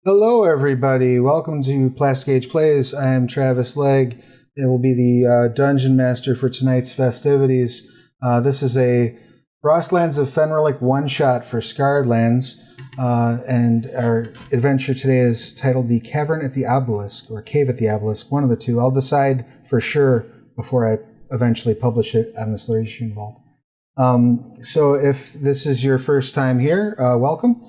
Hello, everybody. Welcome to Plastic Age Plays. I am Travis Legg. It will be the Dungeon Master for tonight's festivities. This is a Frostlands of Fenrilik one-shot for Scarred Lands, and our adventure today is titled The Cavern at the Obelisk, or Cave at the Obelisk, one of the two. I'll decide for sure before I eventually publish it on the Slurration Vault. So if this is your first time here, welcome.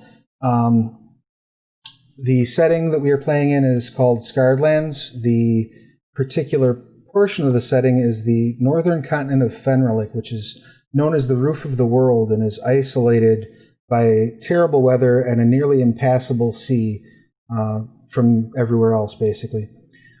The setting that we are playing in is called Scarred Lands. The particular portion of the setting is the northern continent of Fenrilik, which is known as the roof of the world and is isolated by terrible weather and a nearly impassable sea from everywhere else, basically.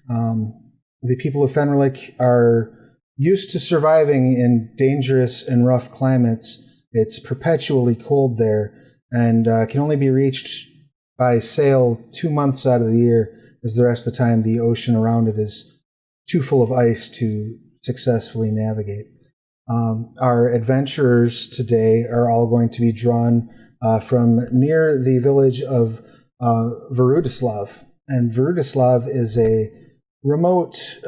The people of Fenrilik are used to surviving in dangerous and rough climates. It's perpetually cold there and can only be reached by sail 2 months out of the year, as the rest of the time the ocean around it is too full of ice to successfully navigate. Our adventurers today are all going to be drawn from near the village of Verudislav. And Verudislav is a remote,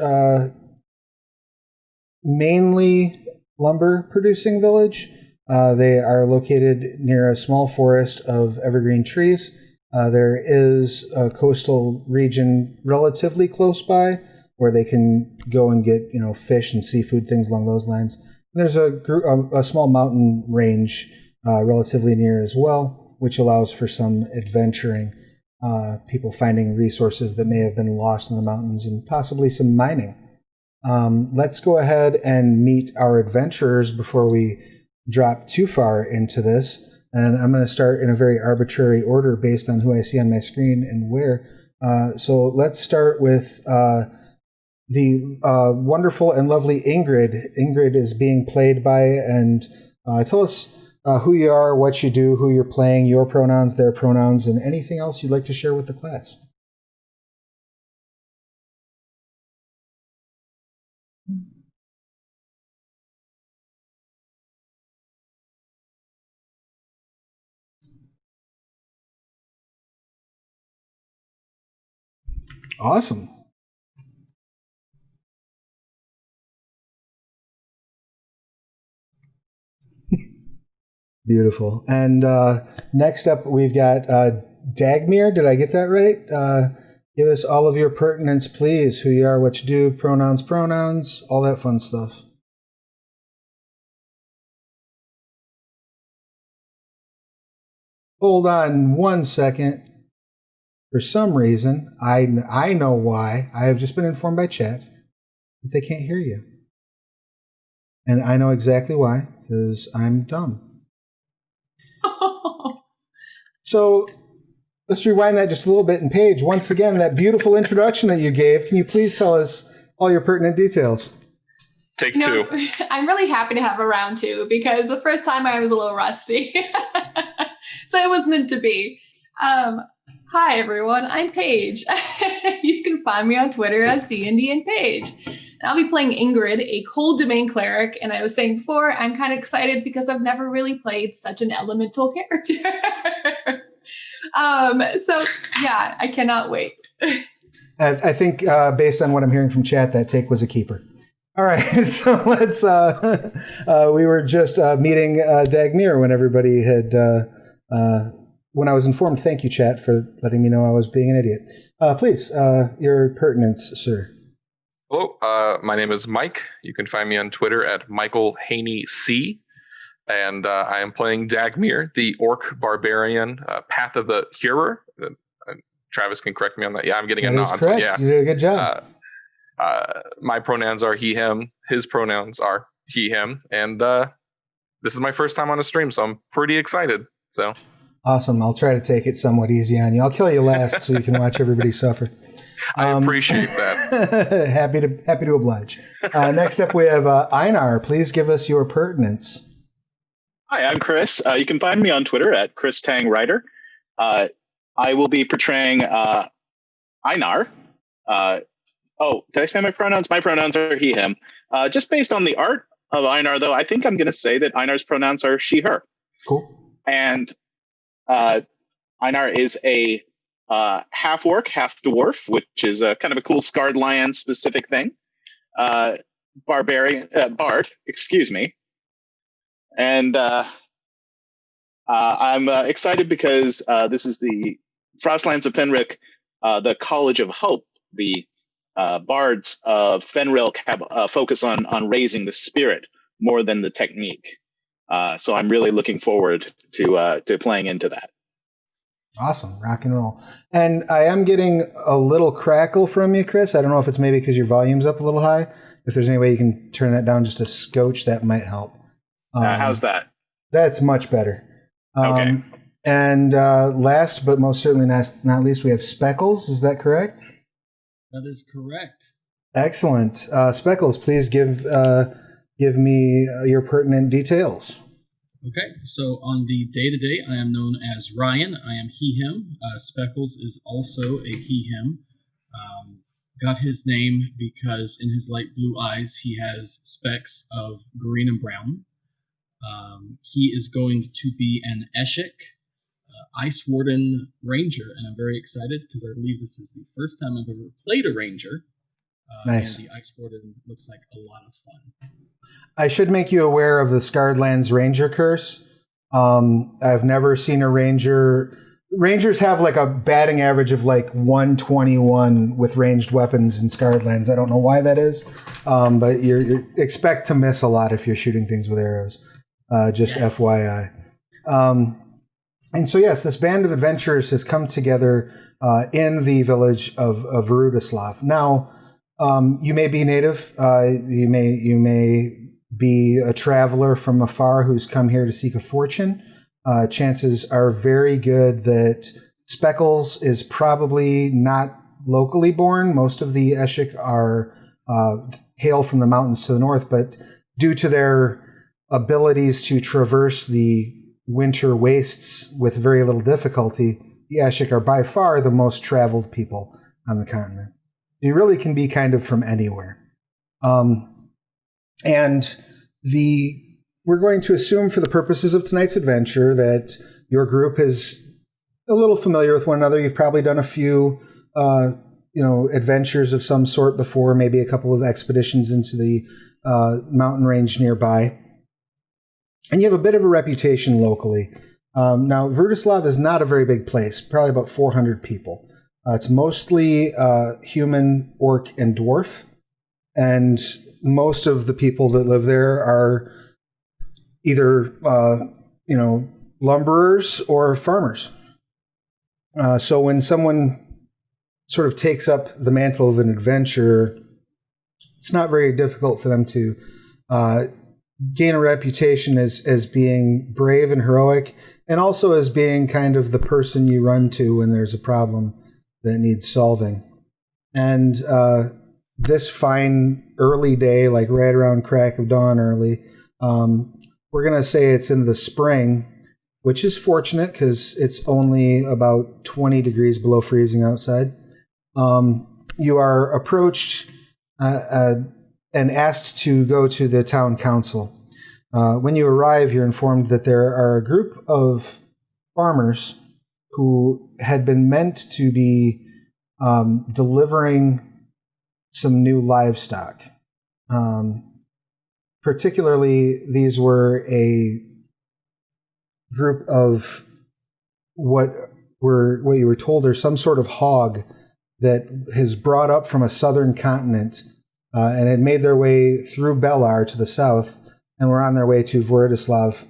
mainly lumber-producing village. They are located near a small forest of evergreen trees. There is a coastal region relatively close by where they can go and get, fish and seafood, things along those lines. There's a small mountain range relatively near as well, which allows for some adventuring, people finding resources that may have been lost in the mountains and possibly some mining. Let's go ahead and meet our adventurers before we drop too far into this. And I'm going to start in a very arbitrary order based on who I see on my screen and where. So let's start with the wonderful and lovely Ingrid. Ingrid is being played by, and tell us who you are, what you do, who you're playing, your pronouns, their pronouns, and anything else you'd like to share with the class. Awesome. Beautiful. And next up, we've got Dagmir. Did I get that right? Give us all of your pertinence, please. Who you are, what you do, pronouns, all that fun stuff. Hold on 1 second. For some reason, I know why. I have just been informed by chat that they can't hear you. And I know exactly why, because I'm dumb. So let's rewind that just a little bit. And Paige, once again, that beautiful introduction that you gave, can you please tell us all your pertinent details? Take two. I'm really happy to have a round two because the first time I was a little rusty. So it was meant to be. Hi, everyone. I'm Paige. You can find me on Twitter as D&D and Paige. And I'll be playing Ingrid, a cold domain cleric. And I was saying before, I'm kind of excited because I've never really played such an elemental character. So, yeah, I cannot wait. I think based on what I'm hearing from chat, that take was a keeper. All right, so let's... we were just meeting Dagmir when everybody had... when I was informed, thank you, chat, for letting me know I was being an idiot. Please, your pertinence, sir. Hello, my name is Mike. You can find me on Twitter at Michael Haney C. And I am playing Dagmir, the Orc Barbarian, Path of the Hearer. Travis can correct me on that. Yeah, I'm getting a nod. Correct. So, yeah. You did a good job. My pronouns are he, him. His pronouns are he, him. And this is my first time on a stream, so I'm pretty excited. So awesome. I'll try to take it somewhat easy on you. I'll kill you last so you can watch everybody suffer. I appreciate that. happy to oblige. Next up, we have Einar. Please give us your pertinence. Hi, I'm Chris. You can find me on Twitter at ChrisTangWriter. I will be portraying Einar. Did I say my pronouns? My pronouns are he, him. Just based on the art of Einar, though, I think I'm going to say that Einar's pronouns are she, her. Cool. And Einar is a half orc, half dwarf, which is kind of a cool Scarred Lion specific thing. Bard, excuse me. And I'm excited because this is the Frostlands of Fenrilik, the College of Hope. The bards of Fenrilik have a focus on raising the spirit more than the technique. So I'm really looking forward to playing into that. Awesome. Rock and roll. And I am getting a little crackle from you, Chris. I don't know if it's maybe because your volume's up a little high. If there's any way you can turn that down just a scotch, that might help. How's that? That's much better. Okay. And last but most certainly not least, we have Speckles. Is that correct? That is correct. Excellent. Speckles, please give me your pertinent details. Okay, so on the day-to-day, I am known as Ryan. I am he/him. Speckles is also a he/him. Got his name because in his light blue eyes, he has specks of green and brown. He is going to be an Eshik, Ice Warden Ranger, and I'm very excited because I believe this is the first time I've ever played a Ranger. Nice. And the Ice Warden looks like a lot of fun. I should make you aware of the Scarred Lands Ranger curse. I've never seen a Ranger. Rangers have like a batting average of like 121 with ranged weapons in Scarred Lands. I don't know why that is, but you expect to miss a lot if you're shooting things with arrows. Just yes. FYI. And so, yes, this band of adventurers has come together in the village of Varudislav. Now, you may be native. You may be a traveler from afar who's come here to seek a fortune. Chances are very good that Speckles is probably not locally born. Most of the Eshik are hail from the mountains to the north, but due to their abilities to traverse the winter wastes with very little difficulty, the Eshik are by far the most traveled people on the continent. You really can be kind of from anywhere. We're going to assume for the purposes of tonight's adventure that your group is a little familiar with one another. You've probably done a few, adventures of some sort before, maybe a couple of expeditions into the mountain range nearby. And you have a bit of a reputation locally. Now, Varudislav is not a very big place, probably about 400 people. It's mostly human, orc, and dwarf. And most of the people that live there are either, lumberers or farmers. So when someone sort of takes up the mantle of an adventurer, it's not very difficult for them to gain a reputation as being brave and heroic, and also as being kind of the person you run to when there's a problem that needs solving. And this fine early day, like right around crack of dawn early, we're going to say it's in the spring, which is fortunate because it's only about 20 degrees below freezing outside. You are approached and asked to go to the town council. When you arrive, you're informed that there are a group of farmers who had been meant to be delivering some new livestock. Particularly, these were a group of what you were told are some sort of hog that has brought up from a southern continent and had made their way through Belar to the south and were on their way to Vladislav.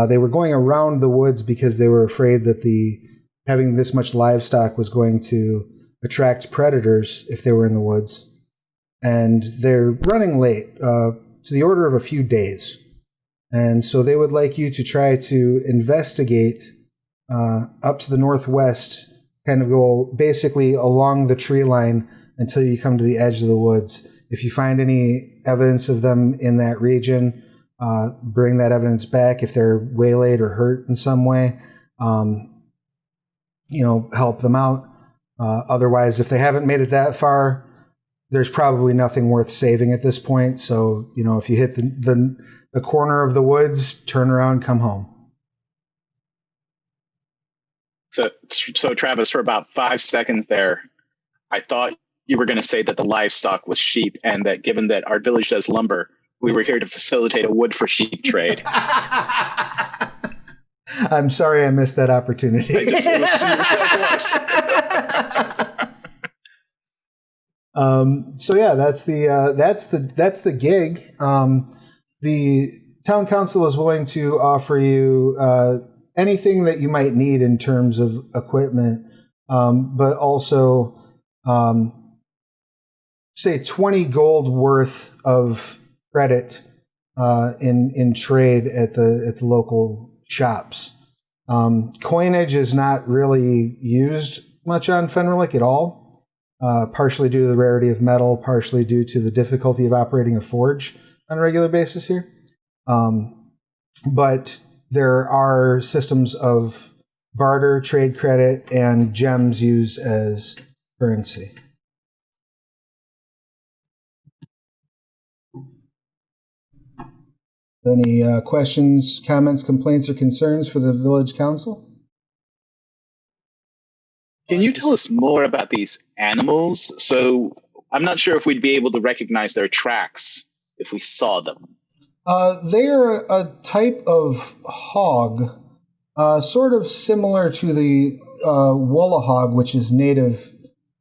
They were going around the woods because they were afraid that having this much livestock was going to attract predators if they were in the woods. And they're running late, to the order of a few days. And so they would like you to try to investigate up to the northwest, kind of go basically along the tree line until you come to the edge of the woods. If you find any evidence of them in that region, bring that evidence back. If they're waylaid or hurt in some way, help them out. Otherwise, if they haven't made it that far, there's probably nothing worth saving at this point. So, if you hit the corner of the woods, turn around, come home. So Travis, for about 5 seconds there, I thought you were going to say that the livestock was sheep, and that given that our village does lumber, we were here to facilitate a wood for sheep trade. I'm sorry I missed that opportunity. It was so close. So yeah, that's the gig. The town council is willing to offer you anything that you might need in terms of equipment, but also say 20 gold worth of credit in trade at the local shops. Coinage is not really used much on Fenrilik at all, partially due to the rarity of metal, partially due to the difficulty of operating a forge on a regular basis here. But there are systems of barter, trade credit, and gems used as currency. Any questions, comments, complaints, or concerns for the village council? Can you tell us more about these animals? So I'm not sure if we'd be able to recognize their tracks if we saw them. They are a type of hog, sort of similar to the Woolahog, which is native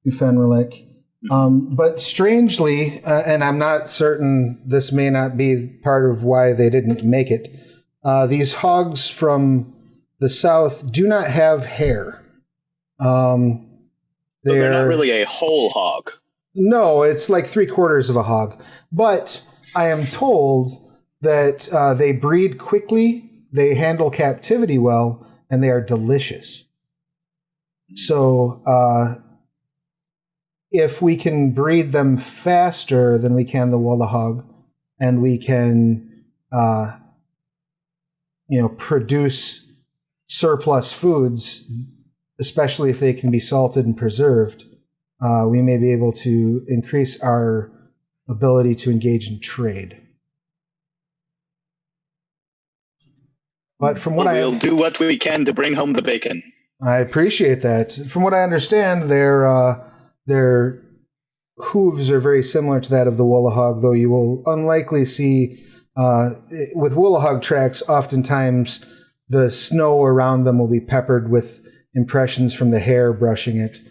to Fenrilik. But strangely, and I'm not certain, this may not be part of why they didn't make it, these hogs from the south do not have hair. So they're not really a whole hog. No, it's like 3/4 of a hog. But I am told that they breed quickly, they handle captivity well, and they are delicious. So if we can breed them faster than we can the Woolahog, and we can produce surplus foods, especially if they can be salted and preserved, we may be able to increase our ability to engage in trade. But from what we'll do what we can to bring home the bacon. I appreciate that. From what I understand, their hooves are very similar to that of the Woolahog, though you will unlikely see, with Woolahog tracks, oftentimes the snow around them will be peppered with impressions from the hair brushing it.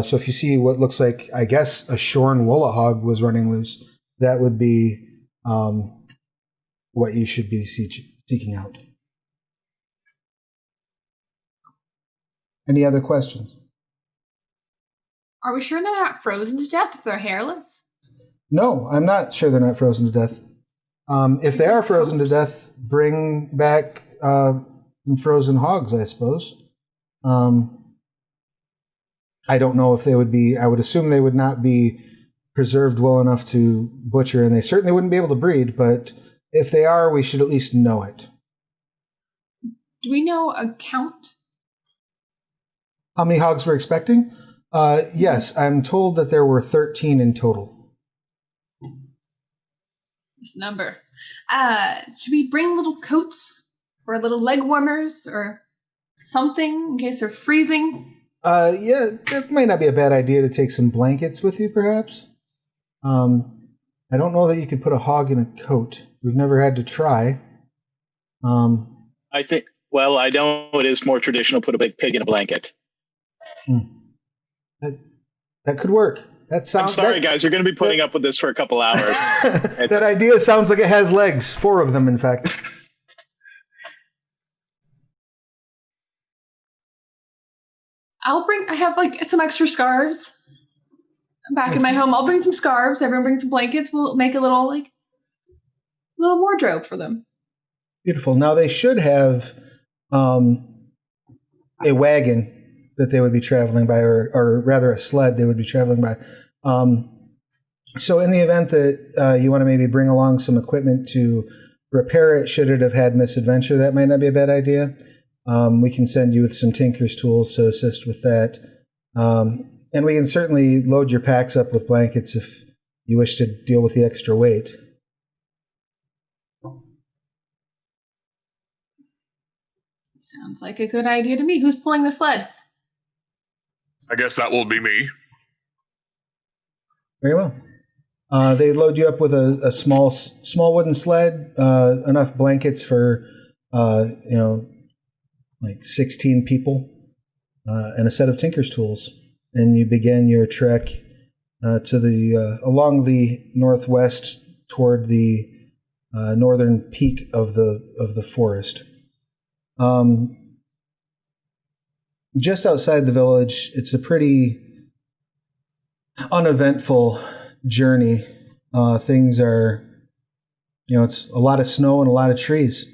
So if you see what looks like, I guess, a shorn Woolahog was running loose, that would be what you should be seeking out. Any other questions? Are we sure they're not frozen to death if they're hairless? No, I'm not sure they're not frozen to death. If they are frozen to death, bring back frozen hogs, I suppose. I don't know if they would be, I would assume they would not be preserved well enough to butcher, and they certainly wouldn't be able to breed, but if they are, we should at least know it. Do we know a count? How many hogs we're expecting? Yes, I'm told that there were 13 in total. This number. Should we bring little coats or little leg warmers or something in case they're freezing? Yeah, it might not be a bad idea to take some blankets with you, perhaps. I don't know that you could put a hog in a coat. We've never had to try. I think, well, I know it is more traditional to put a big pig in a blanket. That could work. That sounds. I'm sorry, guys. You're going to be putting up with this for a couple hours. That idea sounds like it has legs. 4 of them, in fact. I have like some extra scarves back in my home. I'll bring some scarves. Everyone bring some blankets. We'll make a little wardrobe for them. Beautiful. Now they should have a wagon that they would be traveling by, or rather a sled they would be traveling by. So in the event that you want to maybe bring along some equipment to repair it, should it have had misadventure, that might not be a bad idea. We can send you with some tinker's tools to assist with that. And we can certainly load your packs up with blankets if you wish to deal with the extra weight. Sounds like a good idea to me. Who's pulling the sled? I guess that will be me. Very well. They load you up with a small wooden sled, enough blankets for, like 16 people, and a set of tinker's tools. And you begin your trek to the along the northwest toward the northern peak of the forest. Just outside the village, it's a pretty uneventful journey. Things are, it's a lot of snow and a lot of trees.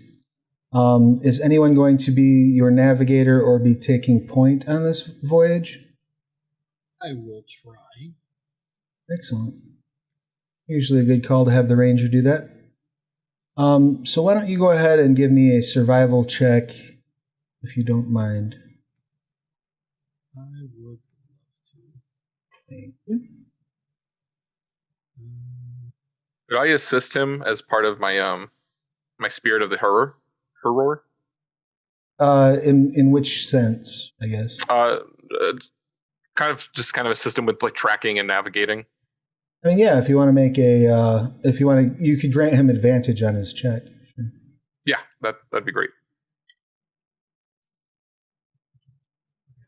Is anyone going to be your navigator or be taking point on this voyage? I will try. Excellent. Usually a good call to have the ranger do that. So why don't you go ahead and give me a survival check, if you don't mind. I would love to. Thank you. Could I assist him as part of my my spirit of the horror? In which sense, I guess? Kind of assist him with like tracking and navigating. I mean, yeah. If you want to make you could grant him advantage on his check. Sure. Yeah, that'd be great.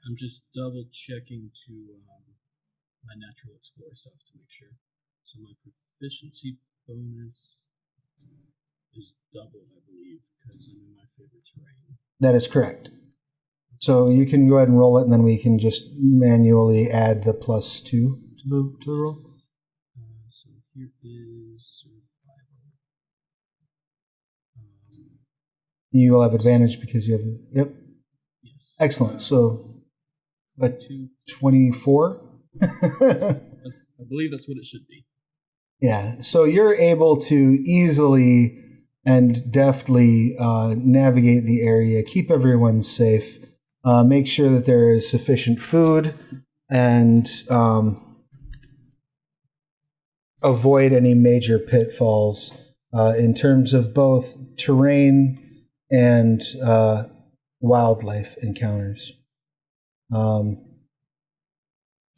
I'm just double checking to my natural explorer stuff to make sure. So my proficiency bonus is double, I believe, because I'm in my favorite terrain. That is correct. So you can go ahead and roll it, and then we can just manually add the +2 to the roll. So here is survival. You will have advantage because you have. Yep. Yes. Excellent. So, a 24. I believe that's what it should be. Yeah. So you're able to easily and deftly navigate the area, keep everyone safe, make sure that there is sufficient food, and avoid any major pitfalls in terms of both terrain and wildlife encounters.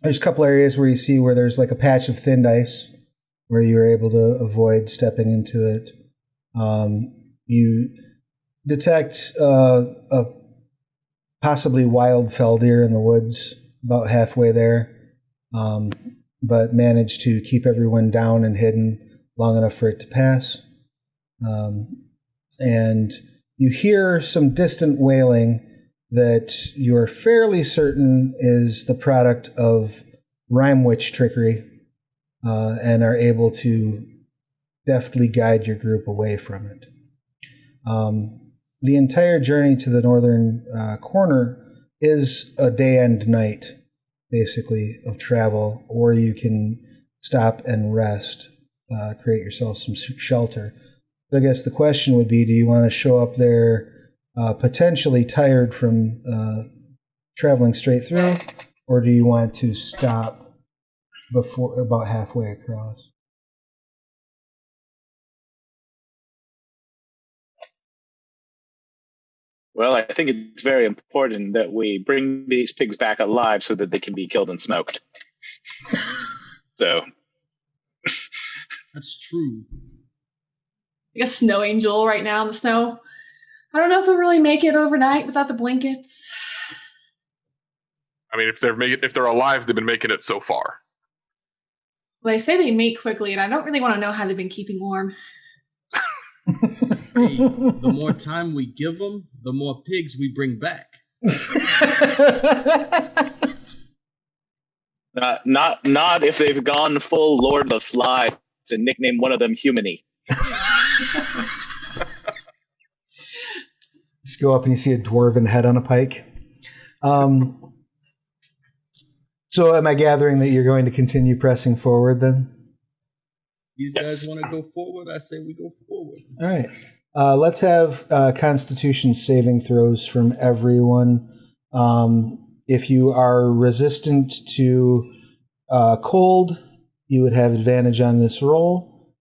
There's a couple areas where you see where there's like a patch of thinned ice where you're able to avoid stepping into it. You detect a possibly wild fell deer in the woods about halfway there, but manage to keep everyone down and hidden long enough for it to pass. And you hear some distant wailing that you're fairly certain is the product of Rhyme Witch trickery, and are able to deftly guide your group away from it. The entire journey to the northern corner is a day and night, basically, of travel, or you can stop and rest, create yourself some shelter. So I guess the question would be, do you want to show up there potentially tired from traveling straight through, or do you want to stop before about halfway across? Well, I think it's very important that we bring these pigs back alive so that they can be killed and smoked. So. That's true. Like a snow angel right now in the snow. I don't know if they'll really make it overnight without the blankets. I mean, if they're alive, they've been making it so far. Well, they say they mate quickly, and I don't really want to know how they've been keeping warm. Hey, the more time we give them, the more pigs we bring back. Not if they've gone full Lord of the Flies and nicknamed one of them Humany. Just go up and you see a dwarven head on a pike. So am I gathering that you're going to continue pressing forward then? These guys want to go forward, I say we go forward. All right. Let's have Constitution saving throws from everyone. If you are resistant to cold, you would have advantage on this roll.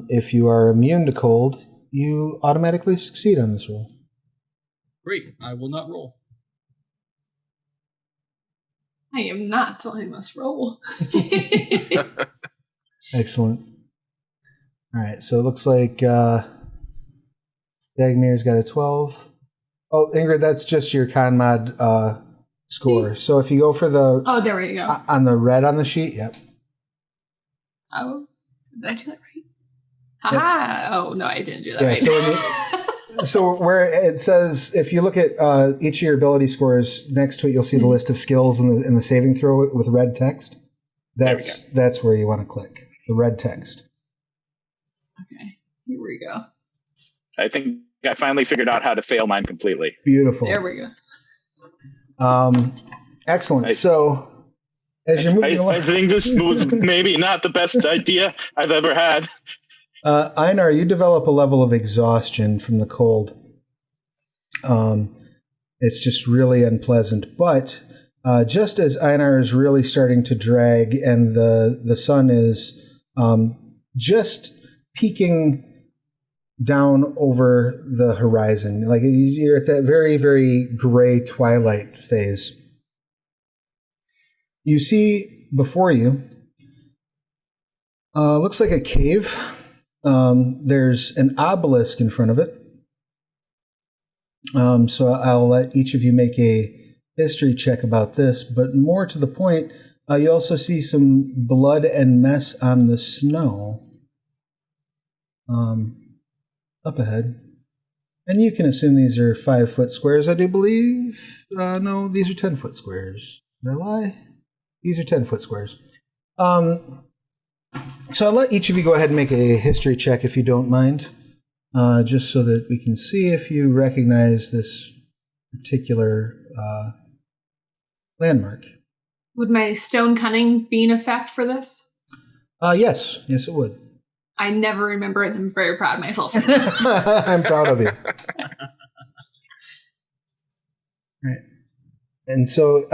If you are immune to cold, you automatically succeed on this roll. Great. I will not roll. I am not, so I must roll. Excellent. All right, so it looks like Dagmir's got a 12. Oh, Ingrid, that's just your con mod score. So if you go for the... Oh, there we go. On the red on the sheet, yep. Oh, did I do that right? Haha! Yep. Oh, no, I didn't do that right. So where it says, if you look at each of your ability scores, next to it, you'll see the list of skills in the saving throw with red text. That's where you want to click, the red text. Okay, here we go. I think I finally figured out how to fail mine completely. Beautiful. There we go. Excellent. So as you're moving along, I think this was maybe not the best idea I've ever had. Einar, you develop a level of exhaustion from the cold. It's just really unpleasant. But just as Einar is really starting to drag and the sun is just peeking down over the horizon, like you're at that very, very gray twilight phase, you see before you, looks like a cave. There's an obelisk in front of it. So I'll let each of you make a history check about this, but more to the point, you also see some blood and mess on the snow up ahead. And you can assume these are 5-foot squares, I do believe. No, these are 10-foot squares. Did I lie? These are 10-foot squares. So I'll let each of you go ahead and make a history check if you don't mind, just so that we can see if you recognize this particular landmark. Would my stone cunning be in effect for this? Yes, it would. I never remember it. I'm very proud of myself. I'm proud of you. Right. And so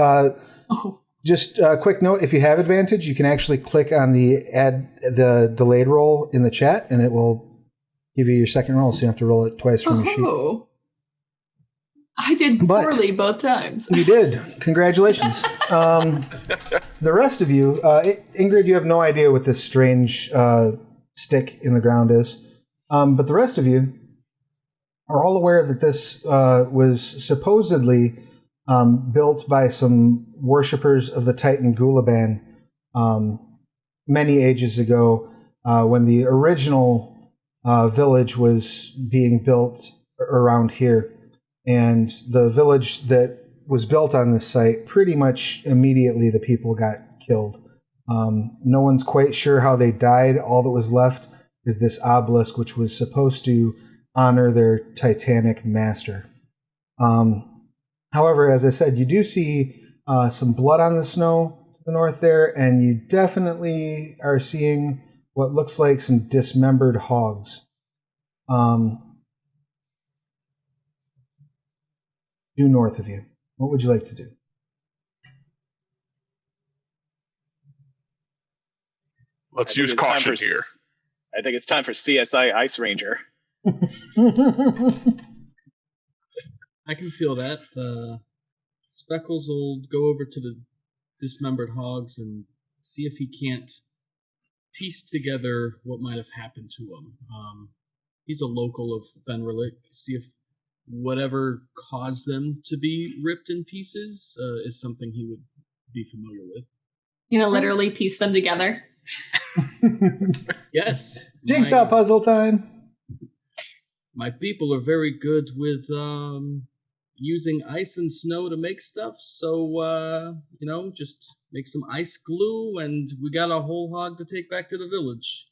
just a quick note, if you have advantage, you can actually click on the delayed roll in the chat, and it will give you your second roll, so you don't have to roll it twice from your sheet. I did poorly both times. You did. Congratulations. The rest of you, Ingrid, you have no idea what this strange stick in the ground is. But the rest of you are all aware that this was supposedly built by some worshippers of the Titan Gulaban many ages ago, when the original village was being built around here. And the village that was built on this site, pretty much immediately the people got killed. No one's quite sure how they died. All that was left is this obelisk, which was supposed to honor their titanic master. However, as I said, you do see some blood on the snow to the north there, and you definitely are seeing what looks like some dismembered hogs. Due north of you. What would you like to do? Let's use caution here. I think it's time for CSI Ice Ranger. I can feel that. Speckles will go over to the dismembered hogs and see if he can't piece together what might have happened to him. He's a local of Fenrilik. See if whatever caused them to be ripped in pieces is something he would be familiar with. Literally piece them together. Yes. Jigsaw puzzle time. My people are very good with using ice and snow to make stuff. So, just make some ice glue and we got a whole hog to take back to the village.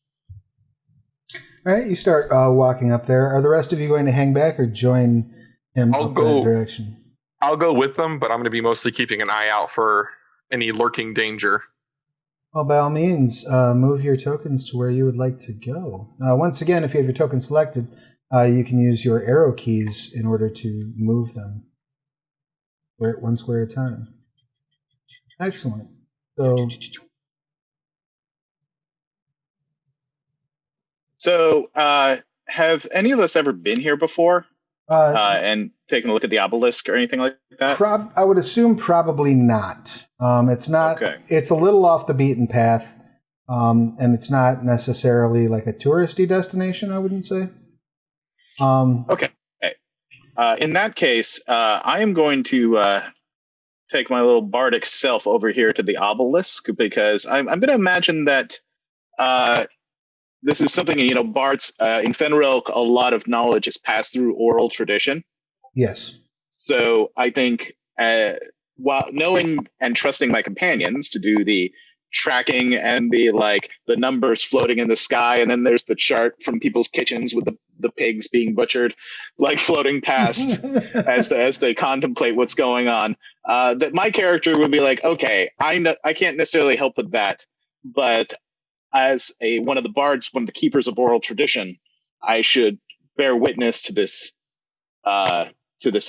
All right, you start walking up there. Are the rest of you going to hang back or join him that direction? I'll go with them, but I'm going to be mostly keeping an eye out for any lurking danger. Well, by all means, move your tokens to where you would like to go. Once again, if you have your token selected, you can use your arrow keys in order to move them. One square at a time. Excellent. So, have any of us ever been here before? and taking a look at the obelisk or anything like that? I would assume probably not. It's not. Okay. It's a little off the beaten path, and it's not necessarily like a touristy destination. I wouldn't say. Okay. In that case, I am going to take my little bardic self over here to the obelisk because I'm going to imagine that this is something, bards in Fenrilik, a lot of knowledge is passed through oral tradition. Yes. So I think while knowing and trusting my companions to do the tracking and the numbers floating in the sky, and then there's the chart from people's kitchens with the pigs being butchered, floating past as they contemplate what's going on. That my character would be like, okay, I can't necessarily help with that, but as one of the bards, one of the keepers of oral tradition, I should bear witness to this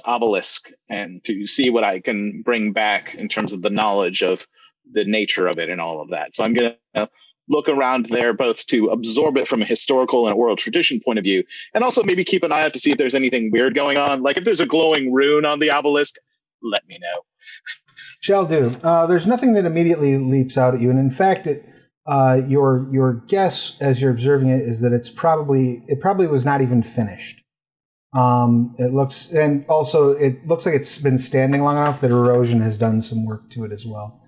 obelisk and to see what I can bring back in terms of the knowledge of the nature of it and all of that. So I'm going to look around there both to absorb it from a historical and oral tradition point of view, and also maybe keep an eye out to see if there's anything weird going on. Like if there's a glowing rune on the obelisk, let me know. Shall do. There's nothing that immediately leaps out at you, and in fact, your guess as you're observing it is that it probably was not even finished. It looks like it's been standing long enough that erosion has done some work to it as well.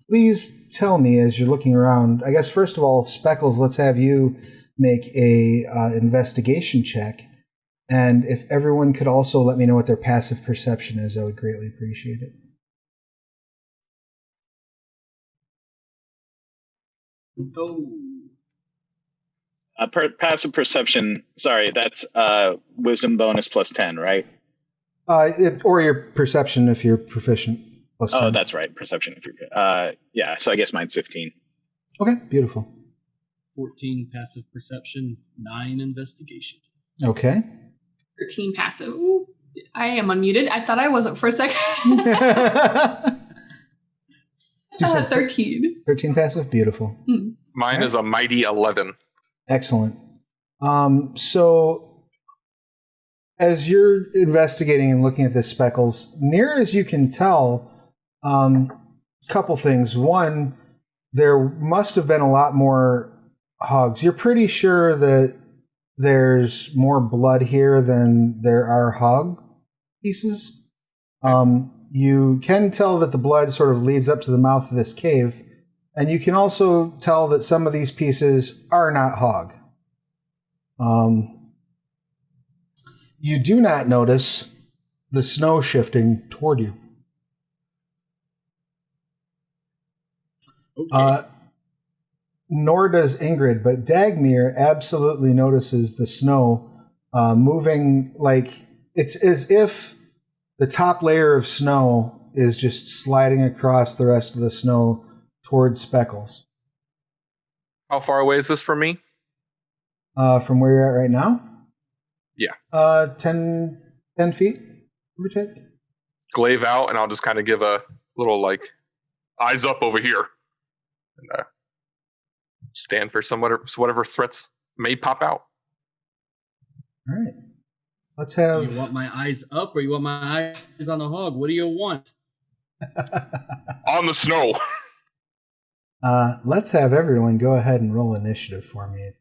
Please tell me as you're looking around. I guess first of all, Speckles, let's have you make a investigation check, and if everyone could also let me know what their passive perception is, I would greatly appreciate it. Passive perception. Sorry, that's wisdom bonus plus 10, right? Or your perception if you're proficient. Plus 10. Oh, that's right. Perception. Yeah. So I guess mine's 15. Okay, beautiful. 14 passive perception, 9 investigation. Okay. 13 passive. Ooh, I am unmuted. I thought I wasn't for a second. 13. 13 passive, beautiful. Mine is a mighty 11. Excellent. So as you're investigating and looking at this, Speckles, near as you can tell, couple things. One, there must have been a lot more hogs. You're pretty sure that there's more blood here than there are hog pieces. You can tell that the blood sort of leads up to the mouth of this cave, and you can also tell that some of these pieces are not hog. You do not notice the snow shifting toward you. Okay. Nor does Ingrid, but Dagmir absolutely notices the snow moving like it's as if the top layer of snow is just sliding across the rest of the snow towards Speckles. How far away is this from me? From where you're at right now? Yeah. 10 feet, give or take. Glaive out, and I'll just kind of give a little eyes up over here. And stand for whatever threats may pop out. All right. Let's have... You want my eyes up or you want my eyes on the hog? What do you want? On the snow. Let's have everyone go ahead and roll initiative for me.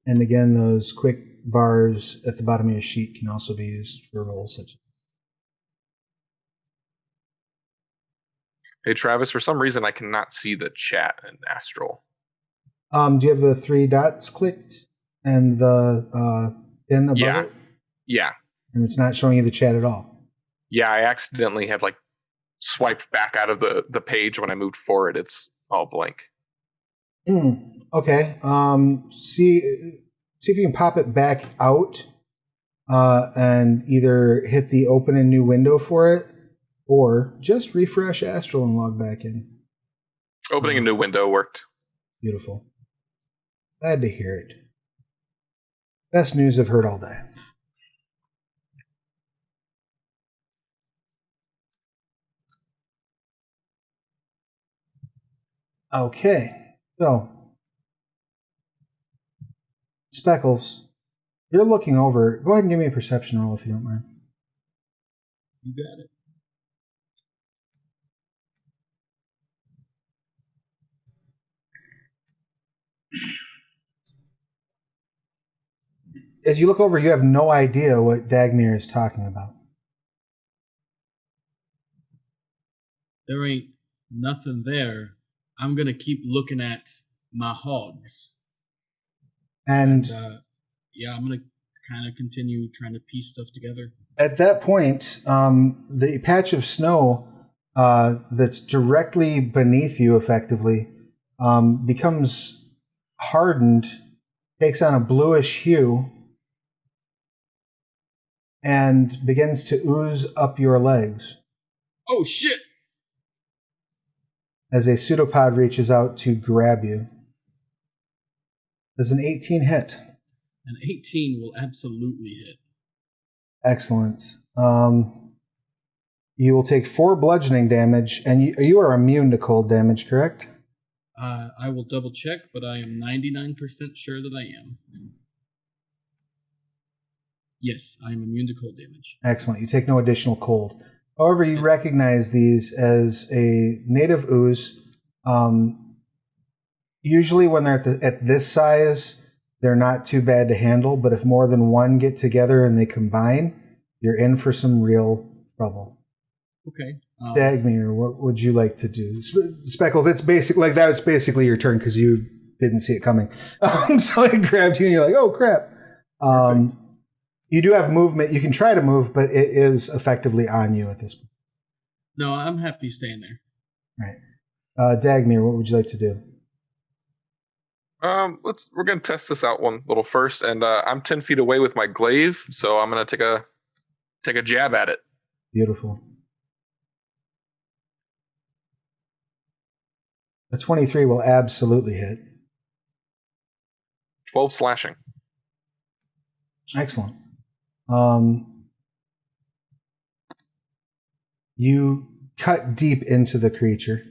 And again, those quick bars at the bottom of your sheet can also be used for rolls such as... Hey, Travis, for some reason I cannot see the chat in Astral. Do you have the 3 dots clicked and the pin above it? Yeah. And it's not showing you the chat at all? Yeah, I accidentally had swiped back out of the page when I moved forward. It's all blank. Okay. See if you can pop it back out and either hit the open a new window for it, or just refresh Astral and log back in. Opening a new window worked. Beautiful. Glad to hear it. Best news I've heard all day. Okay. So, Speckles, you're looking over. Go ahead and give me a perception roll if you don't mind. You got it. As you look over, you have no idea what Dagmir is talking about. There ain't nothing there. I'm going to keep looking at my hogs. And yeah, I'm going to kind of continue trying to piece stuff together. at that point, the patch of snow that's directly beneath you, effectively, becomes hardened, takes on a bluish hue, and begins to ooze up your legs Oh, shit! as a pseudopod reaches out to grab you. Does an 18 hit? An 18 will absolutely hit. Excellent. You will take 4 bludgeoning damage, and you are immune to cold damage, correct? I will double check, but I am 99% sure that I am. Yes, I am immune to cold damage. Excellent. You take no additional cold. However, you recognize these as a native ooze. Usually when they're at this size, they're not too bad to handle, but if more than one get together and they combine, you're in for some real trouble. Okay. Dagmir, what would you like to do? Speckles, it's basic like that was basically your turn because you didn't see it coming. So it grabbed you and you're like, oh crap. You do have movement. You can try to move, but it is effectively on you at this point. No, I'm happy staying there. Right. Dagmir, what would you like to do? We're gonna test this out one little first, and I'm 10 feet away with my glaive, so I'm gonna take a jab at it. Beautiful. A 23 will absolutely hit. 12 slashing. Excellent. You cut deep into the creature,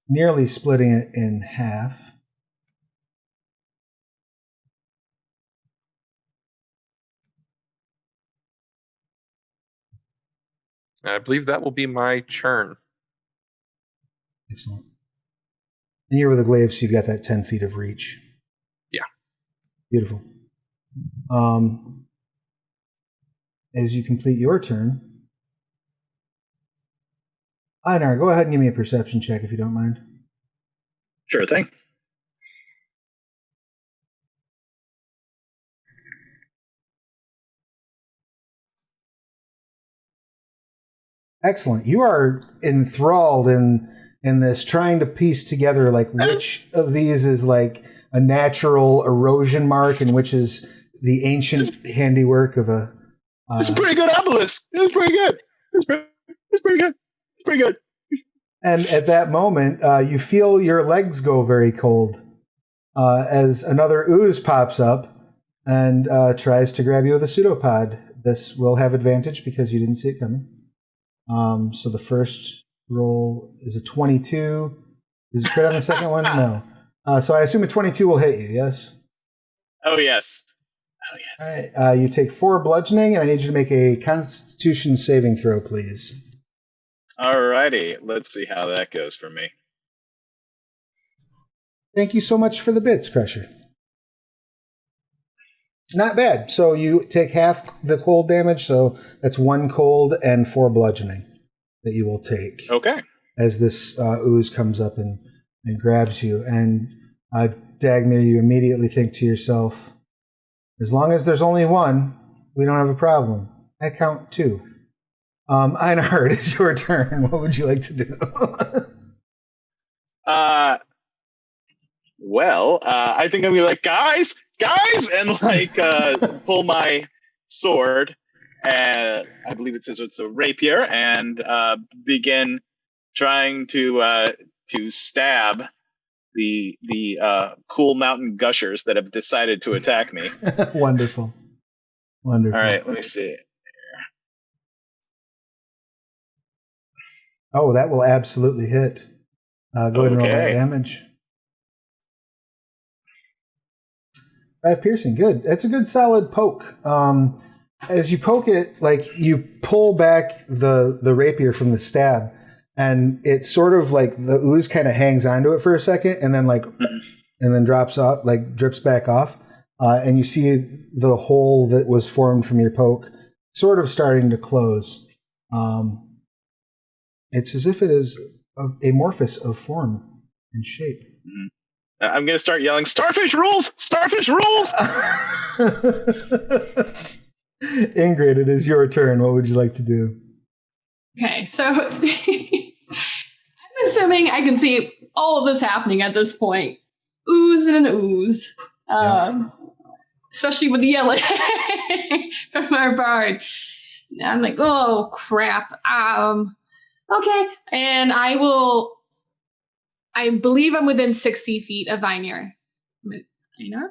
nearly splitting it in half. And I believe that will be my turn. Excellent. And you're with a glaive, so you've got that 10 feet of reach. Yeah. Beautiful. As you complete your turn, Einar, go ahead and give me a perception check if you don't mind. Sure thing. Excellent. You are enthralled in this, trying to piece together like which of these is like a natural erosion mark and which is the ancient handiwork of a. It's a pretty good obelisk. It's pretty good. It's pretty good. It's pretty good. And at that moment, you feel your legs go very cold as another ooze pops up and tries to grab you with a pseudopod. This will have advantage because you didn't see it coming. So the first roll is a 22. Is it crit on the second one? No. So I assume a 22 will hit you, yes? Oh, yes. Oh, yes. All right. You take 4 bludgeoning, and I need you to make a Constitution saving throw, please. Alrighty. Let's see how that goes for me. Thank you so much for the bits, Crusher. Not bad. So you take half the cold damage, so that's 1 cold and 4 bludgeoning that you will take. Okay. As this ooze comes up and grabs you. And Dagmir, you immediately think to yourself, as long as there's only one, we don't have a problem. I count 2. Einar, it's your turn. What would you like to do? Well, I think I'm gonna be like, guys, and like pull my sword, and I believe it says it's a rapier, and begin trying to stab the cool mountain gushers that have decided to attack me. Wonderful. All right, let me see. Oh, that will absolutely hit. Go ahead and roll that damage. 5 piercing. Good. That's a good solid poke. As you poke it, like you pull back the rapier from the stab, and it's sort of like the ooze kind of hangs onto it for a second, and then drops off, like drips back off, and you see the hole that was formed from your poke sort of starting to close. It's as if it is amorphous of form and shape. Mm-hmm. I'm going to start yelling, "Starfish rules! Starfish rules!" Ingrid, it is your turn. What would you like to do? Okay, so I'm assuming I can see all of this happening at this point. Ooze and an ooze. Especially with the yelling from our bard. I'm like, oh, crap. Okay, and I believe I'm within 60 feet of Einar.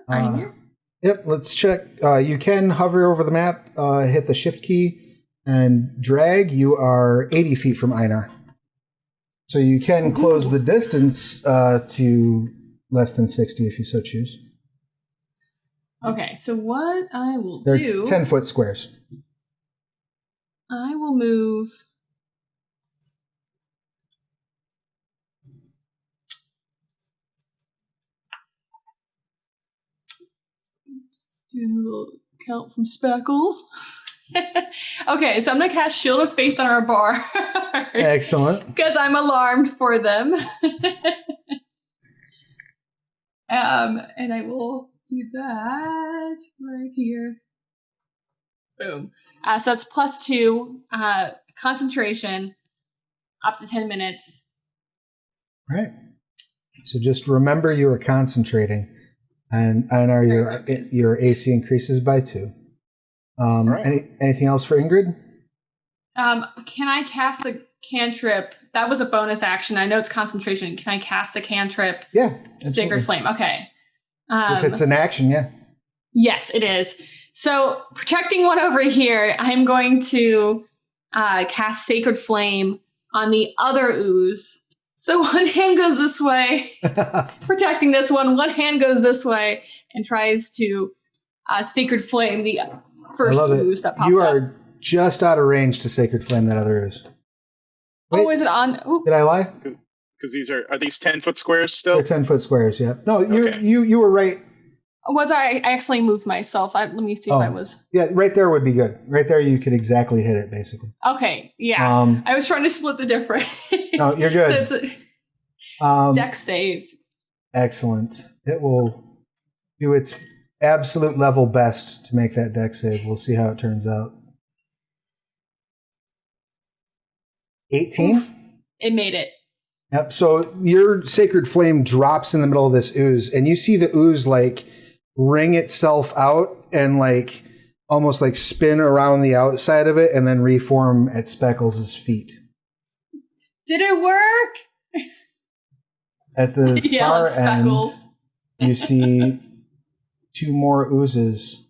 Einar? Yep, let's check. You can hover over the map, hit the shift key, and drag. You are 80 feet from Einar. So you can close the distance to less than 60 if you so choose. Okay, so what I will They're do... 10-foot squares. I will move... Doing a little count from Speckles. Okay, so I'm going to cast Shield of Faith on our bar. Excellent. Because I'm alarmed for them. And I will do that right here. Boom. So that's +2 concentration up to 10 minutes. Right. So just remember you are concentrating. And Einar, your AC increases by 2. Right. Anything else for Ingrid? Can I cast a cantrip? That was a bonus action. I know it's concentration. Can I cast a cantrip? Yeah. Sacred Flame. Okay. If it's an action, yeah. Yes, it is. So protecting one over here, I'm going to cast Sacred Flame on the other ooze. So one hand goes this way, protecting this one. One hand goes this way and tries to Sacred Flame the first ooze that popped up. You are just out of range to Sacred Flame that other ooze. Wait, is it on? Ooh. Did I lie? Because these are these 10-foot squares still? They're 10-foot squares, yeah. No, you were right. Was I accidentally moved myself? Let me see if I was. Yeah, right there would be good. Right there you could exactly hit it, basically. Okay, yeah. I was trying to split the difference. No, you're good. So it's a dex save. Excellent. It will do its absolute level best to make that dex save. We'll see how it turns out. 18? Oof. It made it. Yep. So your Sacred Flame drops in the middle of this ooze, and you see the ooze like wring itself out and like almost like spin around the outside of it and then reform at Speckles' feet. Did it work? At the far end, you see 2 more oozes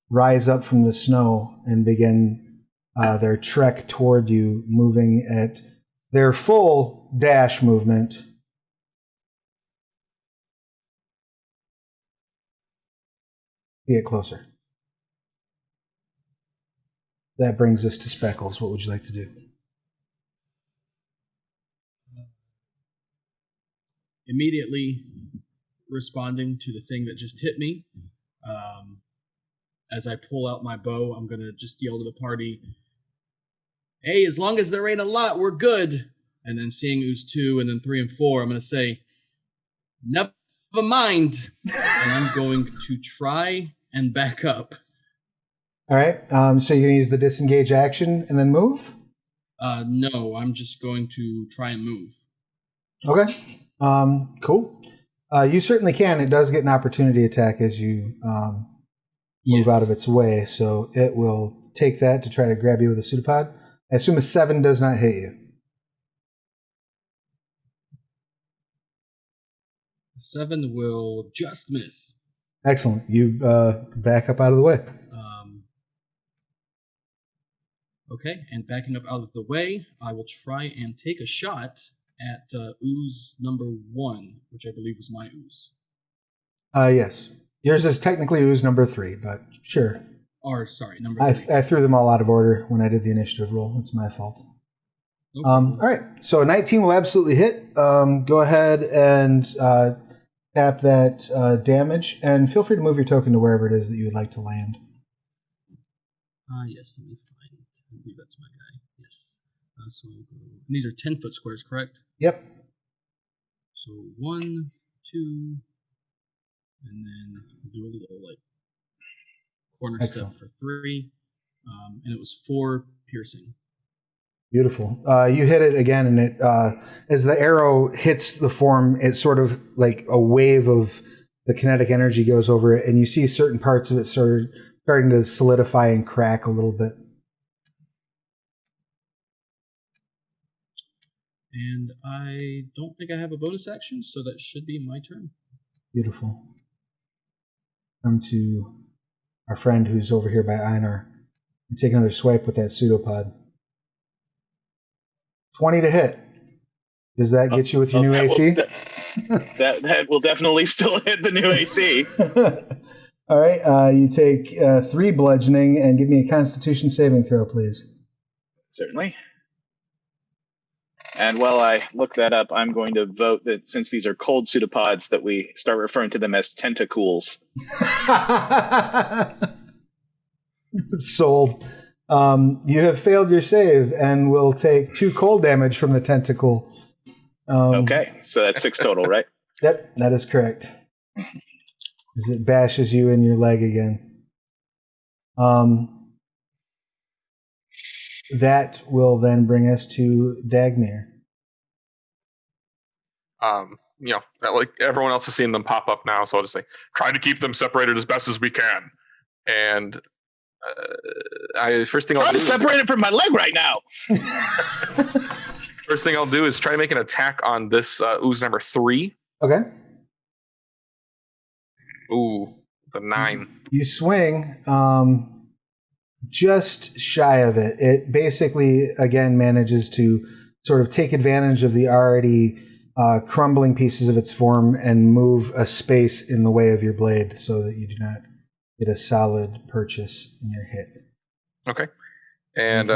rise up from the snow and begin their trek toward you, moving at their full dash movement. Get closer. That brings us to Speckles. What would you like to do? Immediately responding to the thing that just hit me. As I pull out my bow, I'm going to just yell to the party, "Hey, as long as there ain't a lot, we're good." And then seeing Ooze 2 and then 3 and 4, I'm going to say, "Never mind." And I'm going to try and back up. All right. So you're going to use the disengage action and then move? No, I'm just going to try and move. Okay. Cool. You certainly can. It does get an opportunity attack as you move out of its way, so it will take that to try to grab you with a pseudopod. I assume a 7 does not hit you. 7 will just miss. Excellent. You back up out of the way. Okay, and backing up out of the way, I will try and take a shot at ooze number 1, which I believe was my ooze. Yes. Yours is technically Ooze number 3, but sure. Or, sorry, number 3. I threw them all out of order when I did the initiative roll. It's my fault. All right, so a 19 will absolutely hit. Go ahead and tap that damage, and feel free to move your token to wherever it is that you would like to land. Yes, let me find it. I believe that's my guy. Yes. So I'll go. And these are 10-foot squares, correct? Yep. So 1, 2, and then I'll do a little like corner Excellent. step for 3, and it was 4 piercing. Beautiful. You hit it again, and it as the arrow hits the form, it's sort of like a wave of the kinetic energy goes over it, and you see certain parts of it starting to solidify and crack a little bit. And I don't think I have a bonus action, so that should be my turn. Beautiful. Come to our friend who's over here by Einar and take another swipe with that pseudopod. 20 to hit. Does that get you with your new AC? That will definitely still hit the new AC. All right. You take 3 bludgeoning and give me a Constitution saving throw, please. Certainly. And while I look that up, I'm going to vote that since these are cold pseudopods, that we start referring to them as tentacools. Sold. You have failed your save and will take 2 cold damage from the tentacle. Okay, so that's 6 total, right? Yep, that is correct. As it bashes you in your leg again. That will then bring us to Dagmir. Like everyone else is seeing them pop up now, so I'll just say, try to keep them separated as best as we can. And first thing I'll do is separate it from my leg right now. First thing I'll do is try to make an attack on this Ooze number 3. Okay. Ooh, the 9. You swing just shy of it. It basically, again, manages to sort of take advantage of the already crumbling pieces of its form and move a space in the way of your blade so that you do not get a solid purchase in your hit. Okay. And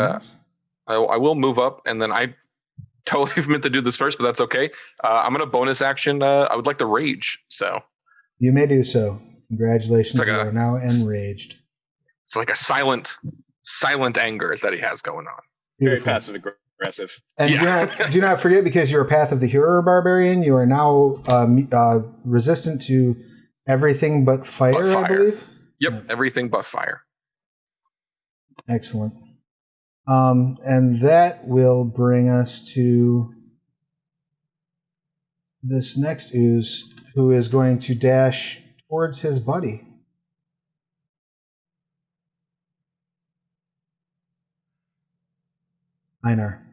I will move up, and then I totally meant to do this first, but that's okay. I'm going to bonus action. I would like to rage, so. You may do so. Congratulations, like you are now enraged. It's like a silent anger that he has going on. Very passive aggressive. And do not forget, because you're a Path of the Hero barbarian, you are now resistant to everything but fire, I believe. Yep, everything but fire. Excellent. And that will bring us to this next Ooze, who is going to dash towards his buddy. Einar.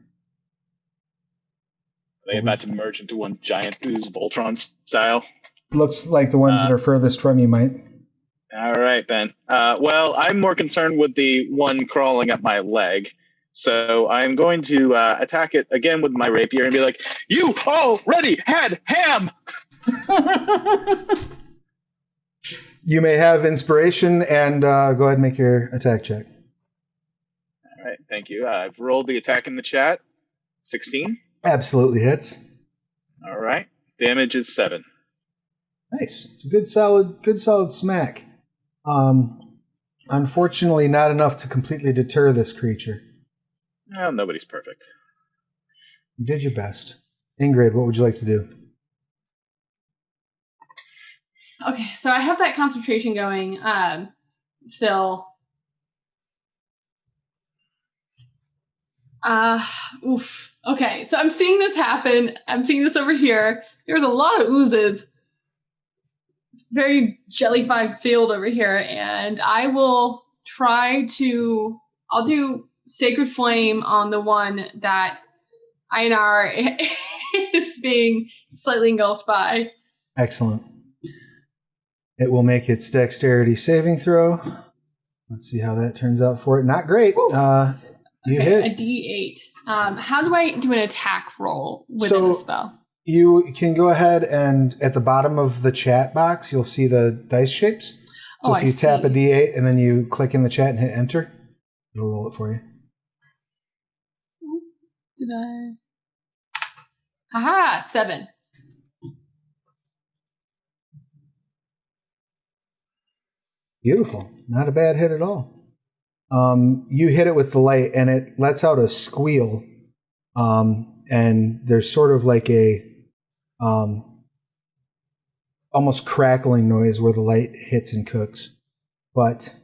Are they about to merge into one giant Ooze Voltron style? Looks like the ones that are furthest from you might. All right, then. Well, I'm more concerned with the one crawling up my leg. So I'm going to attack it again with my rapier and be like, "You already had ham!" You may have inspiration and go ahead and make your attack check. All right, thank you. I've rolled the attack in the chat. 16. Absolutely hits. All right. Damage is 7. Nice. It's a good solid smack. Unfortunately, not enough to completely deter this creature. Well, nobody's perfect. You did your best. Ingrid, what would you like to do? Okay, so I have that concentration going still. Okay, so I'm seeing this happen. I'm seeing this over here. There's a lot of oozes. It's a very jellified field over here, and I will I'll do Sacred Flame on the one that Einar is being slightly engulfed by. Excellent. It will make its dexterity saving throw. Let's see how that turns out for it. Not great. You hit. A D8. How do I do an attack roll within the spell? You can go ahead and at the bottom of the chat box, you'll see the dice shapes. So if you tap a D8 and then you click in the chat and hit enter, it'll roll it for you. Did I? Aha, 7. Beautiful. Not a bad hit at all. You hit it with the light and it lets out a squeal. And there's sort of like a almost crackling noise where the light hits and cooks. But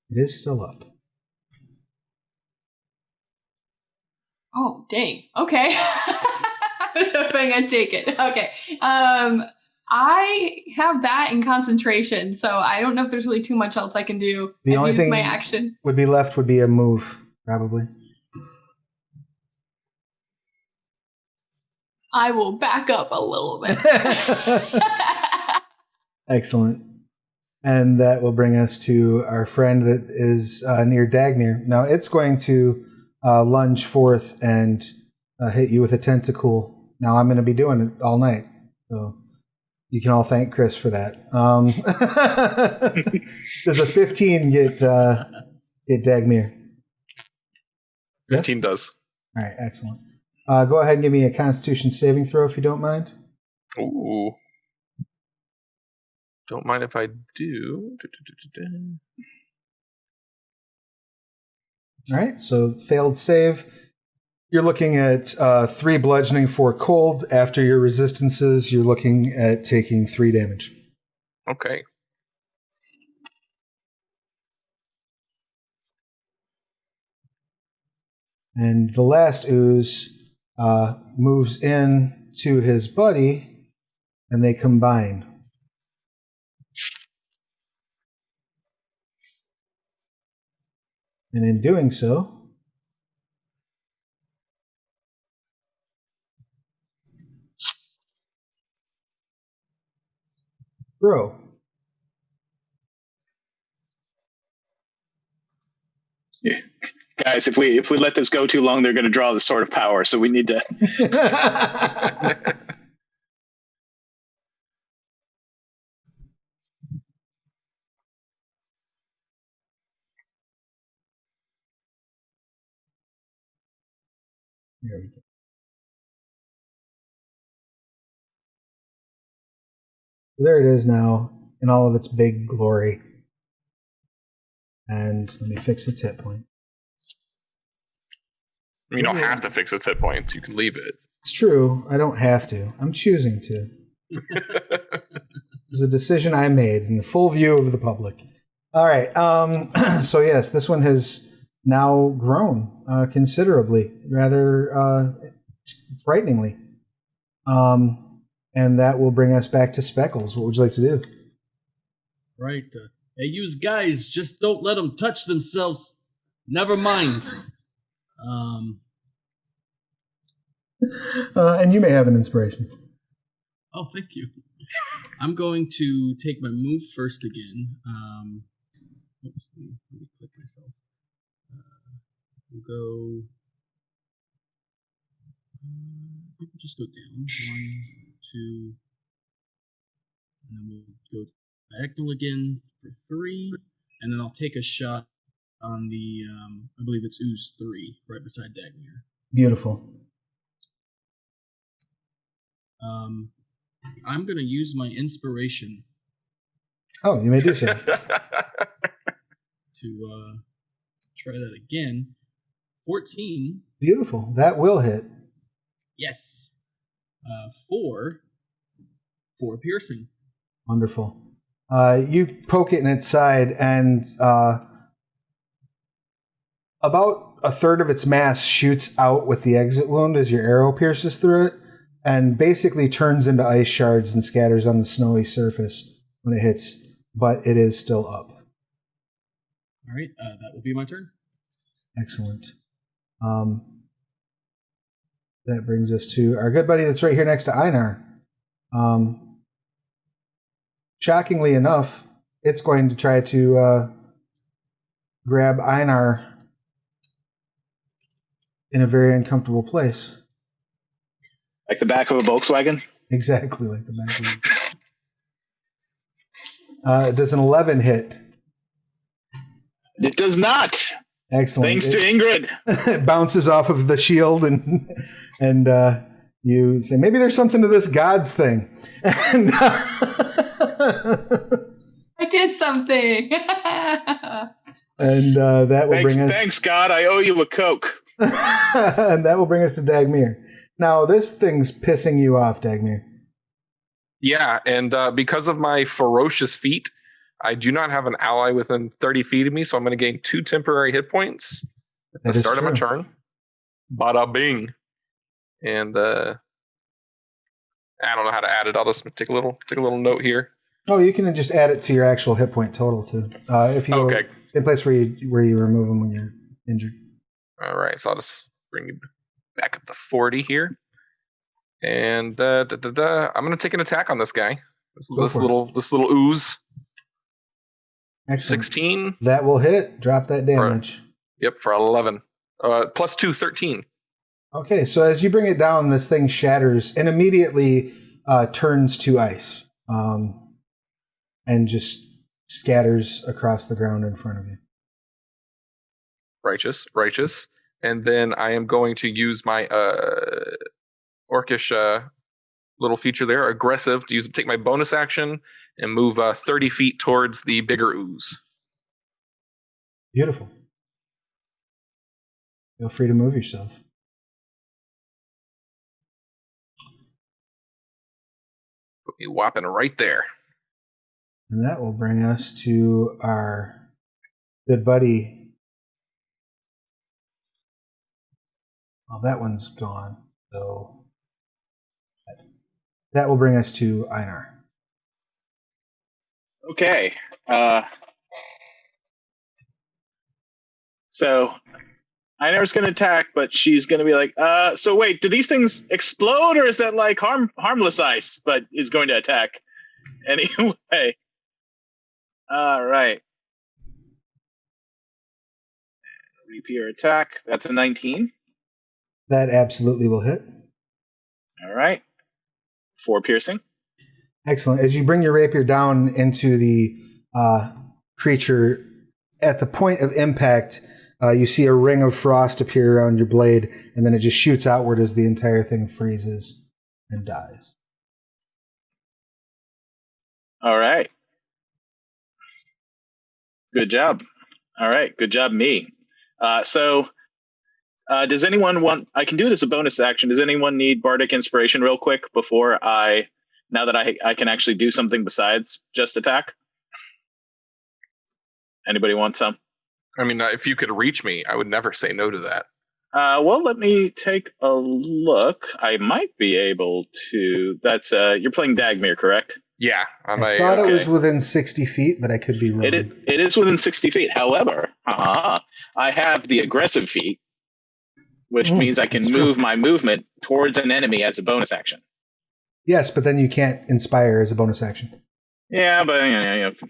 it is still up. Oh, dang. Okay. I was hoping I'd take it. Okay. I have that in concentration, so I don't know if there's really too much else I can do. The only thing my action would be left would be a move, probably. I will back up a little bit. Excellent. And that will bring us to our friend that is near Dagnir. Now it's going to lunge forth and hit you with a tentacle. Now I'm going to be doing it all night, so you can all thank Chris for that. Does a 15 get Dagnir? 15 does. All right, excellent. Go ahead and give me a Constitution saving throw if you don't mind. Ooh. Don't mind if I do. All right, so failed save. You're looking at 3 bludgeoning, 4 cold. After your resistances, you're looking at taking 3 damage. Okay. And the last ooze moves in to his buddy, and they combine. And in doing so, grow. Yeah. Guys, if we let this go too long, they're going to draw the Sword of Power. So we need to. There we go. There it is now in all of its big glory. And let me fix its hit point. You don't have to fix its hit points. You can leave it. It's true. I don't have to. I'm choosing to. It's a decision I made in the full view of the public. All right. So yes, this one has now grown considerably, rather frighteningly. And that will bring us back to Speckles. What would you like to do? Right. Hey, you guys, just don't let them touch themselves. Never mind. And you may have an inspiration. Oh, thank you. I'm going to take my move first again. Oops, let me click myself. We'll go. Just go down. 1, 2, and then we'll go diagonal again for 3, and then I'll take a shot on the. I believe it's Ooze 3, right beside Dagnir. Beautiful. I'm going to use my inspiration. Oh, you may do so. To try that again. 14. Beautiful. That will hit. Yes. 4 piercing. Wonderful. You poke it in its side, and about a third of its mass shoots out with the exit wound as your arrow pierces through it, and basically turns into ice shards and scatters on the snowy surface when it hits, but it is still up. All right, that will be my turn. Excellent. That brings us to our good buddy that's right here next to Einar. Shockingly enough, it's going to try to grab Einar in a very uncomfortable place. Like the back of a Volkswagen? Exactly like the back of it. Does an 11 hit? It does not. Excellent. Thanks to Ingrid. It bounces off of the shield, and you say, maybe there's something to this gods thing. And, I did something. and that will bring us. Thanks, God. I owe you a Coke. And that will bring us to Dagmir. Now, this thing's pissing you off, Dagmir. Yeah, and because of my ferocious feat, I do not have an ally within 30 feet of me, so I'm going to gain 2 temporary hit points at the start of my turn. Bada bing. And I don't know how to add it. I'll just take a little note here. Oh, you can just add it to your actual hit point total too. If you go in place where you remove them when you're injured. All right, so I'll just bring you back up to 40 here, and I'm going to take an attack on this guy. This little ooze. Excellent. 16. That will hit. Drop that damage. For 11. Plus 2, 13. Okay, so as you bring it down, this thing shatters and immediately turns to ice, and just scatters across the ground in front of you. Righteous. And then I am going to use my orcish little feature there, aggressive, to take my bonus action and move 30 feet towards the bigger ooze. Beautiful. Feel free to move yourself. Put me whopping right there. And that will bring us to our good buddy. Well, that one's gone, so that will bring us to Einar. Okay. So Einar's going to attack, but she's going to be like, so wait, do these things explode, or is that like harmless ice, but is going to attack? Anyway. All right. Rapier attack. That's a 19. That absolutely will hit. All right. 4 piercing. Excellent. As you bring your rapier down into the creature, at the point of impact, you see a ring of frost appear around your blade, and then it just shoots outward as the entire thing freezes and dies. All right. Good job. All right. Good job, me. So does anyone want... I can do it as a bonus action. Does anyone need Bardic Inspiration real quick before now that I can actually do something besides just attack? Anybody want some? I mean, if you could reach me, I would never say no to that. Well, let me take a look. I might be able to... That's you're playing Dagmir, correct? Yeah. I thought it was within 60 feet, but I could be wrong. It is within 60 feet. However, I have the aggressive feat, which means I can move my movement towards an enemy as a bonus action. Yes, but then you can't inspire as a bonus action. Yeah, but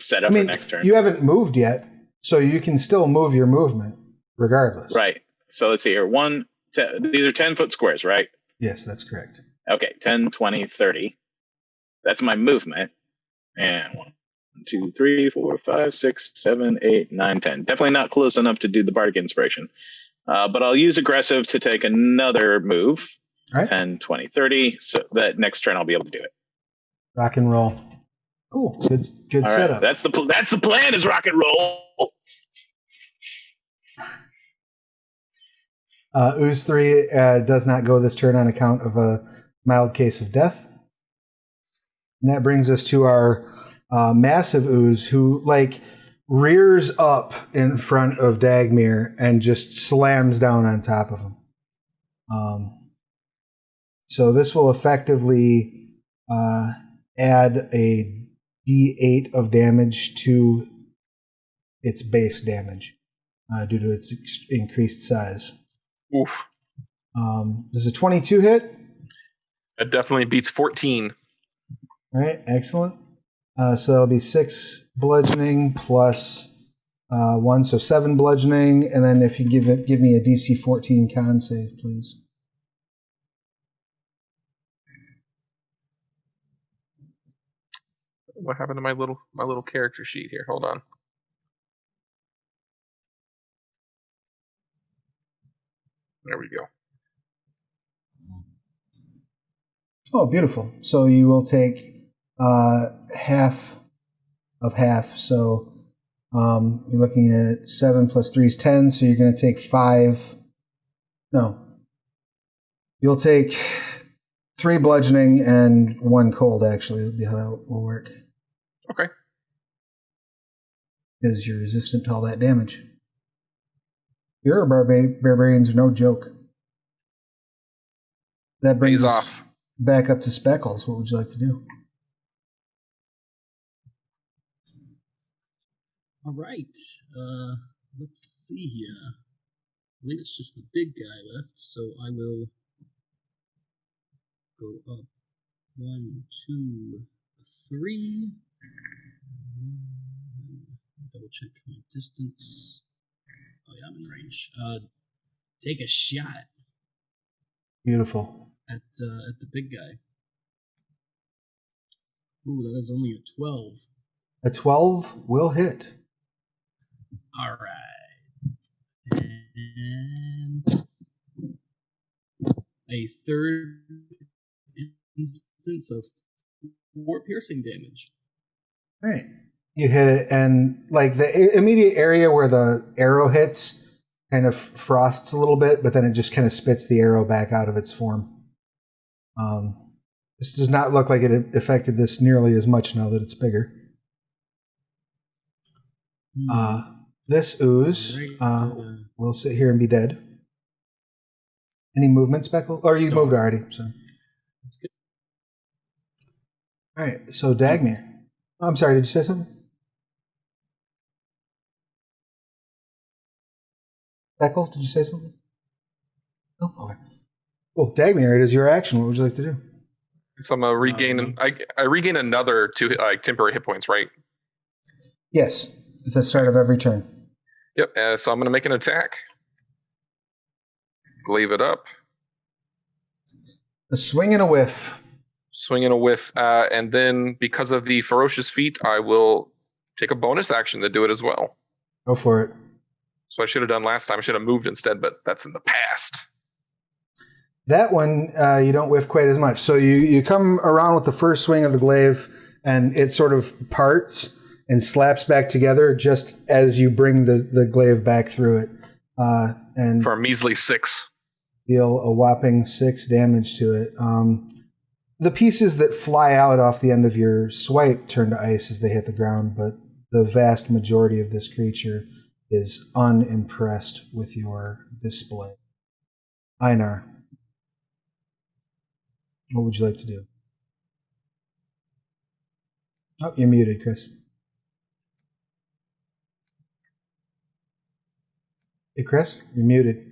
set up for next turn. You haven't moved yet, so you can still move your movement regardless. Right. So let's see here. These are 10-foot squares, right? Yes, that's correct. Okay, 10, 20, 30. That's my movement. And 1, 2, 3, 4, 5, 6, 7, 8, 9, 10. Definitely not close enough to do the Bardic Inspiration. But I'll use aggressive to take another move. Right. 10, 20, 30. So that next turn I'll be able to do it. Rock and roll. Cool. Good All setup. Right. That's the plan, is rock and roll. Ooze 3 does not go this turn on account of a mild case of death. And that brings us to our massive ooze, who rears up in front of Dagmir and just slams down on top of him. So this will effectively add a D8 of damage to its base damage due to its increased size. Oof. Does a 22 hit? It definitely beats 14. All right, excellent. So that'll be 6 bludgeoning plus 1, so 7 bludgeoning, and then if you give me a DC 14 con save, please. What happened to my little character sheet here? Hold on. There we go. Oh, beautiful. So you will take half of half. So you're looking at 7 plus 3 is 10. So you're going to take 5. No. You'll take 3 bludgeoning and 1 cold, actually. That'll be how that will work. Okay. Because you're resistant to all that damage. Your barbarians are no joke. That brings us off. Back up to Speckles. What would you like to do? All right. Let's see here. I believe it's just the big guy left, so I will go up 1, 2, 3. Double check my distance. Oh yeah, I'm in range. Take a shot Beautiful. at the big guy. Ooh, that is only a 12. A 12 will hit. All right. And a third instance of 4 piercing damage. All right. You hit it, and like the immediate area where the arrow hits kind of frosts a little bit, but then it just kind of spits the arrow back out of its form. This does not look like it affected this nearly as much now that it's bigger. This ooze will sit here and be dead. Any movement, Speckle? Or you moved already, so. That's good. All right, so Dagmir. Oh, I'm sorry, did you say something? Speckles, did you say something? Oh, okay. Well, Dagmir, it is your action. What would you like to do? So I'm regaining. I regain another 2 temporary hit points, right? Yes, at the start of every turn. Yep. So I'm going to make an attack. Glaive it up. A swing and a whiff. Swing and a whiff. And then because of the ferocious feat, I will take a bonus action to do it as well. Go for it. So I should have done last time. I should have moved instead, but that's in the past. That one, you don't whiff quite as much. So you come around with the first swing of the glaive, and it sort of parts and slaps back together just as you bring the glaive back through it. And for a measly 6. Deal a whopping 6 damage to it. The pieces that fly out off the end of your swipe turn to ice as they hit the ground, but the vast majority of this creature is unimpressed with your display. Einar, what would you like to do? Oh, you're muted, Chris. Hey, Chris, you're muted.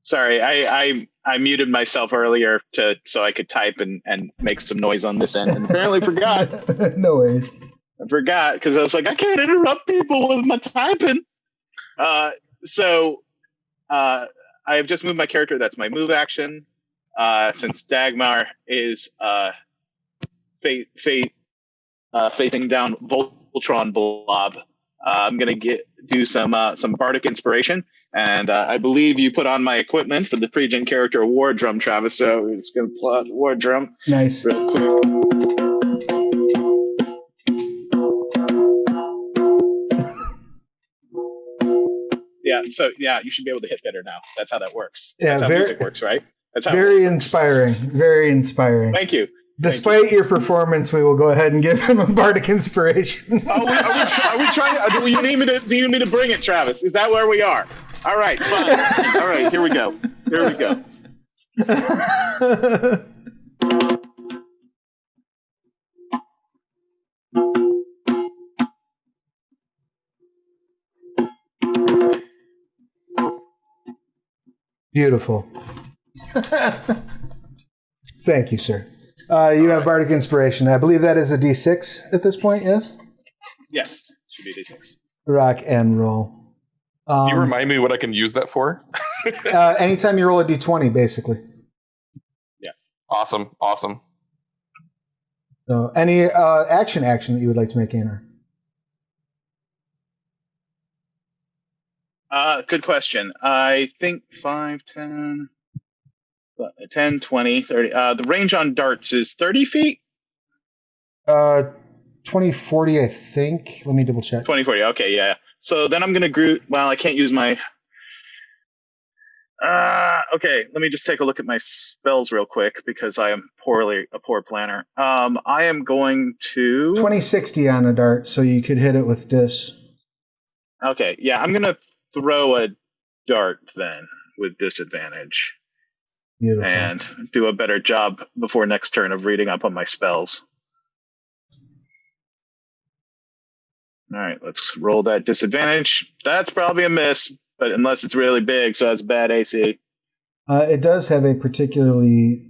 Sorry, I muted myself earlier so I could type and make some noise on this end, and apparently forgot. No worries. I forgot because I was like, I can't interrupt people with my typing. So I have just moved my character. That's my move action. Since Dagmar is facing down Voltron Blob, I'm gonna do some bardic inspiration, and I believe you put on my equipment for the pre-gen character War Drum, Travis. So it's gonna plug the War Drum. Nice. Real quick. Yeah, so you should be able to hit better now. That's how that works. Yeah, that's how music works, right? That's how very inspiring. Very inspiring. Thank you. Despite your performance, we will go ahead and give him a bardic inspiration. Are we trying? Do you need me to bring it, Travis? Is that where we are? All right, fine. All right, here we go. Here we go. Beautiful. Thank you, sir. You have bardic inspiration. I believe that is a D6 at this point, yes? Yes, should be D6. Rock and roll. Can you remind me what I can use that for? Anytime you roll a D20, basically. Yeah. Awesome. So, any action that you would like to make, Anar? Good question. I think 5, 10, 10, 20, 30. The range on darts is 30 feet? 2040, I think. Let me double check. 2040. Okay, yeah. So then I'm going to well, I can't use my... okay, let me just take a look at my spells real quick because I am a poor planner. I am going to... 2060 on a dart, so you could hit it with dis. Okay, yeah, I'm going to throw a dart then with disadvantage. Beautiful. And do a better job before next turn of reading up on my spells. All right, let's roll that disadvantage. That's probably a miss, but unless it's really big, so that's bad AC. It does have a particularly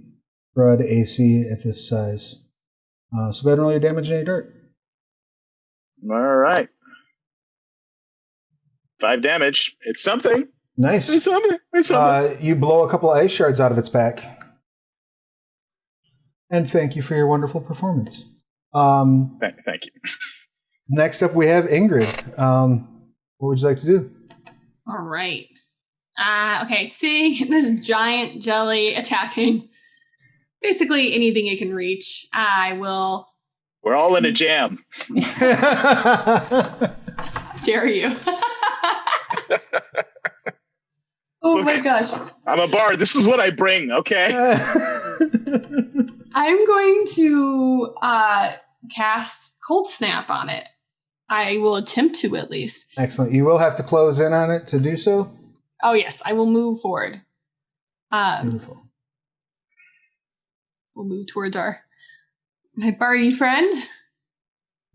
broad AC at this size. So go ahead and roll your damage on your dart. All right. 5 damage. It's something. Nice. It's something. You blow a couple ice shards out of its back. And thank you for your wonderful performance. Thank you. Next up, we have Ingrid. What would you like to do? All right. Okay, seeing this giant jelly attacking basically anything it can reach, I will... We're all in a jam. Dare you. Oh my gosh. I'm a bard. This is what I bring, okay? I'm going to cast Cold Snap on it. I will attempt to, at least. Excellent. You will have to close in on it to do so. Oh, yes. I will move forward. Beautiful. We'll move towards my bardy friend.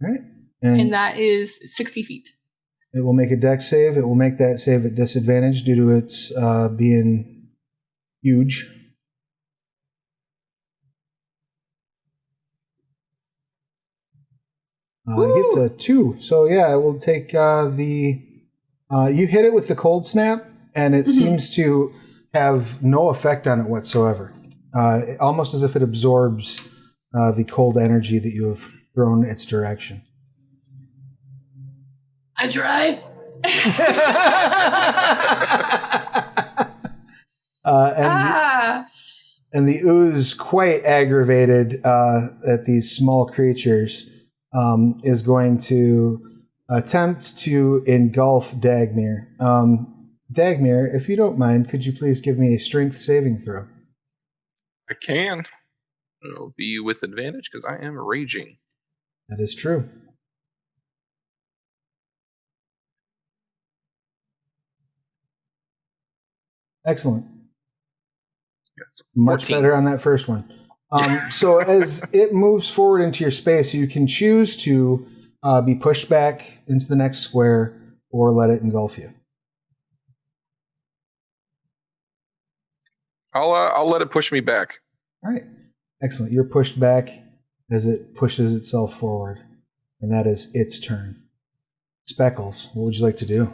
All right. And that is 60 feet. It will make a dex save. It will make that save at disadvantage due to its being huge. It gets a 2. So, yeah, it will take the... you hit it with the cold snap, and it seems to have no effect on it whatsoever. Almost as if it absorbs the cold energy that you have thrown its direction. I tried. And the ooze, quite aggravated at these small creatures, is going to attempt to engulf Dagmir. Dagmir, if you don't mind, could you please give me a strength saving throw? I can. It'll be with advantage because I am raging. That is true. Excellent. Yes, Much better on that first one. So as it moves forward into your space, you can choose to be pushed back into the next square or let it engulf you. I'll let it push me back. All right. Excellent. You're pushed back as it pushes itself forward. And that is its turn. Speckles, what would you like to do?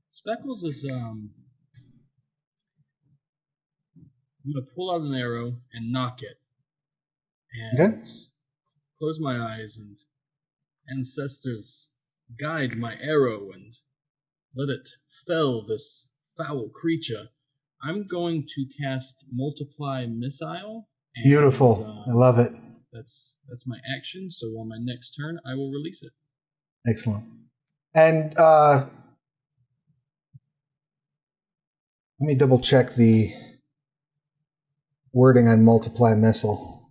Speckles is I'm gonna pull out an arrow and knock it. And close my eyes and ancestors guide my arrow and let it fell this foul creature. I'm going to cast Multiply Missile. And, beautiful. I love it. That's my action. So on my next turn, I will release it. Excellent. And let me double check the wording on Multiply Missile.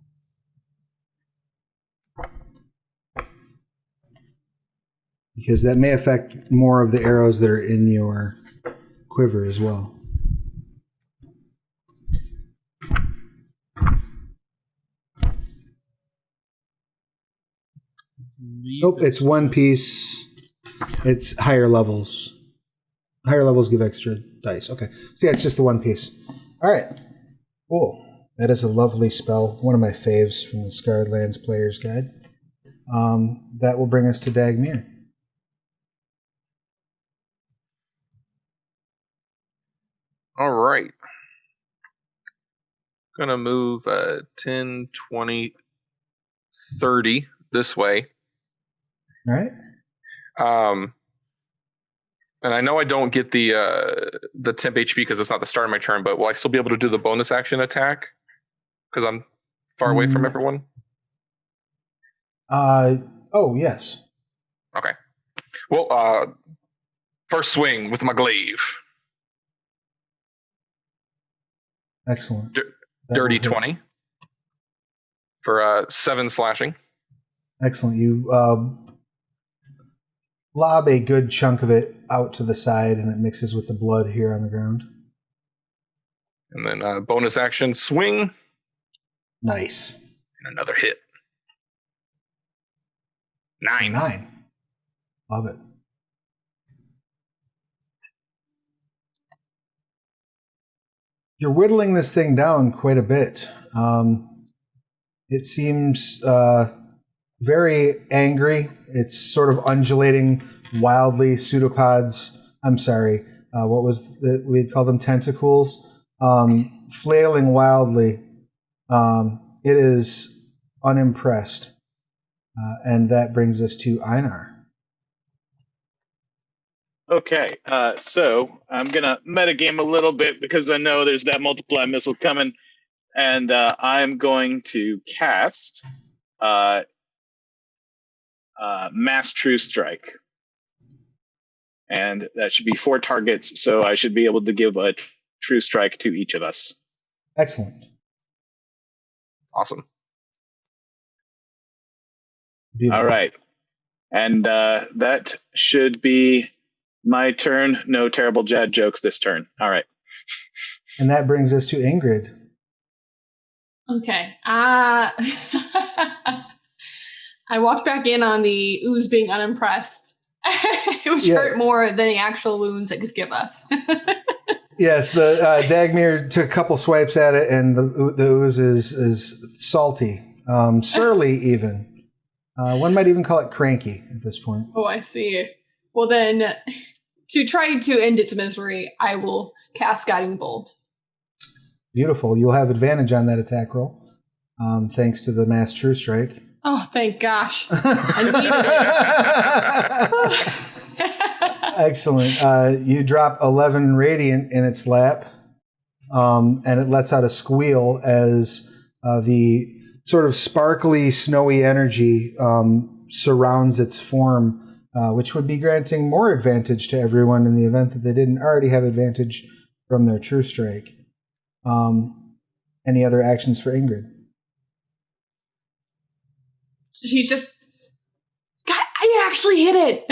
Because that may affect more of the arrows that are in your quiver as well. Nope, it's one piece. It's higher levels. Higher levels give extra dice. Okay. So yeah, it's just the one piece. All right. Cool. That is a lovely spell. One of my faves from the Scarred Lands Player's Guide. That will bring us to Dagmir. All right. Gonna move 10, 20, 30 this way. All right. And I know I don't get the temp HP because it's not the start of my turn, but will I still be able to do the bonus action attack? Because I'm far away from everyone? Oh, yes. Okay. Well, first swing with my glaive. Excellent. Dirty 20 for 7 slashing. Excellent. You lob a good chunk of it out to the side, and it mixes with the blood here on the ground. And then bonus action swing. Nice. And another hit. 9. 9. Love it. You're whittling this thing down quite a bit. It seems very angry. It's sort of undulating wildly. Pseudopods. I'm sorry. What was we'd call them tentacles? Flailing wildly. It is unimpressed. And that brings us to Einar. Okay, so I'm going to metagame a little bit because I know there's that multiply missile coming. And I'm going to cast Mass True Strike. And that should be 4 targets, so I should be able to give a True Strike to each of us. Excellent. Awesome. Beautiful. All right. And that should be my turn. No terrible Jad jokes this turn. All right. And that brings us to Ingrid. Okay. I walked back in on the Ooze being unimpressed, which hurt more than the actual wounds it could give us. Yes, the Dagmir took a couple swipes at it, and the Ooze is salty, surly even. One might even call it cranky at this point. Oh, I see. Well, then, to try to end its misery, I will cast Guiding Bolt. Beautiful. You'll have advantage on that attack roll, thanks to the Mass True Strike. Oh, thank gosh. I needed it. Excellent. You drop 11 radiant in its lap, and it lets out a squeal as the sort of sparkly, snowy energy surrounds its form, which would be granting more advantage to everyone in the event that they didn't already have advantage from their True Strike. Any other actions for Ingrid? She's just... God, I actually hit it!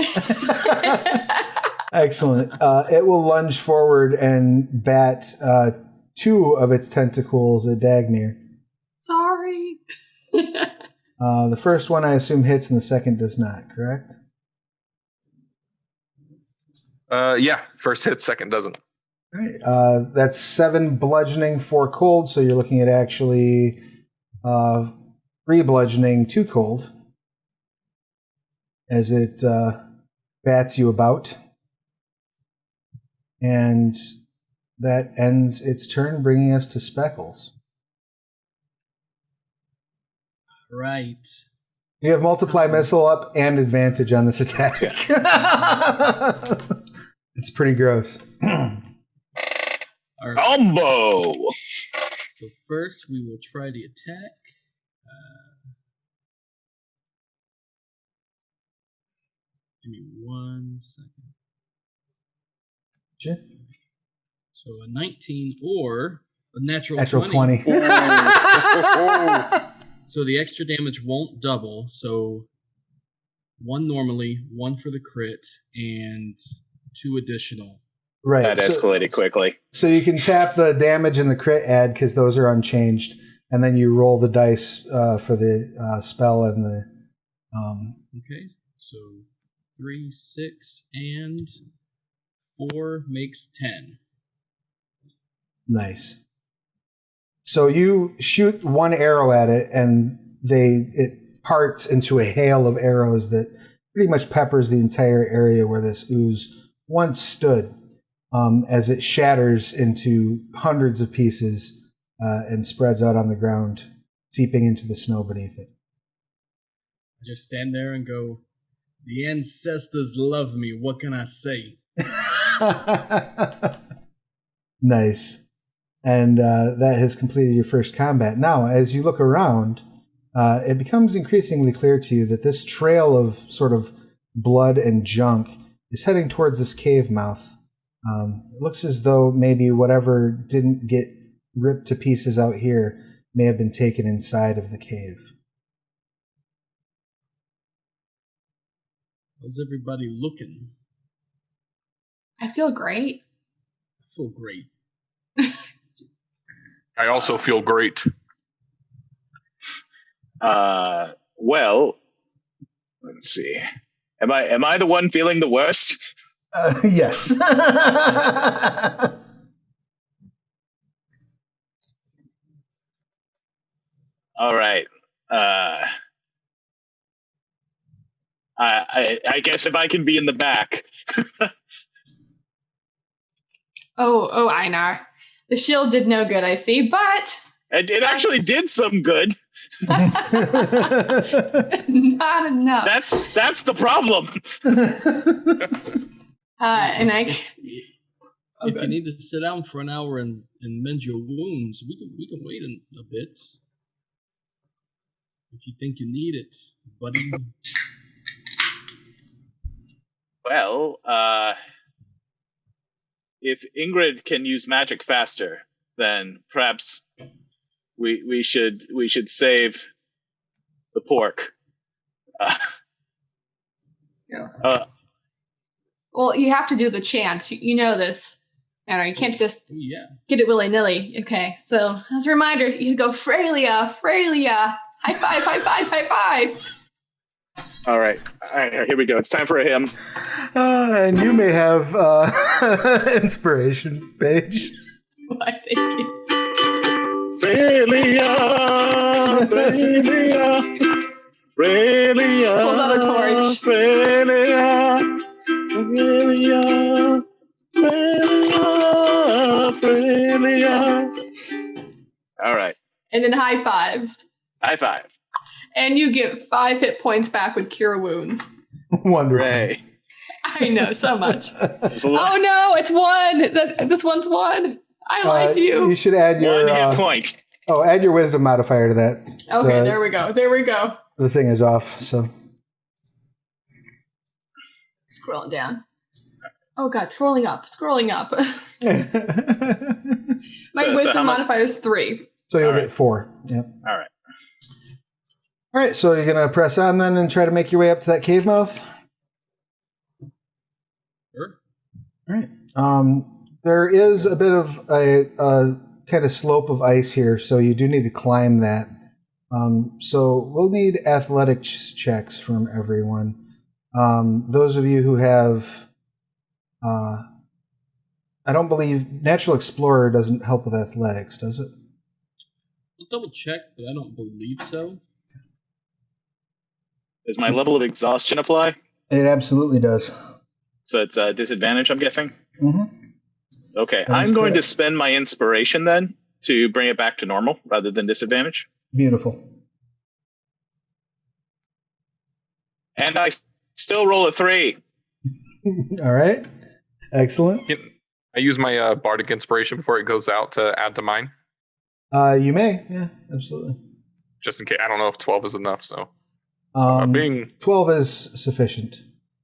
Excellent. It will lunge forward and bat 2 of its tentacles at Dagmir. Sorry. The first one, I assume, hits, and the second does not, correct? Yeah, first hit, second doesn't. All right. That's 7 bludgeoning, 4 cold, so you're looking at actually 3 bludgeoning, 2 cold, as it bats you about. And that ends its turn, bringing us to Speckles. Right. You have multiply missile up and advantage on this attack. It's pretty gross. All right. Combo! So first we will try the attack. Give me 1 second. Sure. So a 19 or a natural 20. So the extra damage won't double. So 1 normally, 1 for the crit, and 2 additional. Right. That escalated quickly. So you can tap the damage and the crit add because those are unchanged, and then you roll the dice for the spell and the. Okay. So 3, 6, and 4 makes 10. Nice. So you shoot 1 arrow at it, and it parts into a hail of arrows that pretty much peppers the entire area where this ooze once stood, as it shatters into hundreds of pieces and spreads out on the ground, seeping into the snow beneath it. I just stand there and go, "The ancestors love me. What can I say?" Nice. And that has completed your first combat. Now, as you look around, it becomes increasingly clear to you that this trail of sort of blood and junk is heading towards this cave mouth. It looks as though maybe whatever didn't get ripped to pieces out here may have been taken inside of the cave. How's everybody looking? I feel great. I feel great. I also feel great. Well, let's see. Am I the one feeling the worst? Yes. All right. I guess if I can be in the back. Oh, Einar. The shield did no good, I see, but It actually did some good. not enough. That's the problem. And I. If you need to sit down for an hour and mend your wounds, we can wait a bit. If you think you need it, buddy. Well, if Ingrid can use magic faster, then perhaps we should save the pork. Well, you have to do the chant. You know this. I don't know, you can't just get it willy-nilly. Okay, so as a reminder, you go Freya. High five, high five, high five. All right, here we go. It's time for a hymn. And you may have inspiration, Paige. Why, thank you. Freya. Pulls out a torch. Freya. All right. And then high fives. High five. And you get 5 hit points back with cure wounds. Wonderful. Hooray. I know so much. Oh no, it's 1. This one's 1. I lied to you. You should add your 1 hit point. Oh, add your wisdom modifier to that. Okay, there we go. The thing is off, so. Scrolling down. Oh god, scrolling up. My wisdom modifier is 3. So you'll get 4. Yep. All right. All right, so you're going to press on then and try to make your way up to that cave mouth? Sure. All right. There is a bit of a kind of slope of ice here, so you do need to climb that. So we'll need athletics checks from everyone. Those of you who have... I don't believe... Natural Explorer doesn't help with athletics, does it? I'll double check, but I don't believe so. Does my level of exhaustion apply? It absolutely does. So it's a disadvantage, I'm guessing? Mm-hmm. Okay, I'm going to spend my inspiration then to bring it back to normal rather than disadvantage. Beautiful. And I still roll a 3. All right. Excellent. Can I use my bardic inspiration before it goes out to add to mine? You may. Yeah, absolutely. Just in case. I don't know if 12 is enough, so. 12 is sufficient.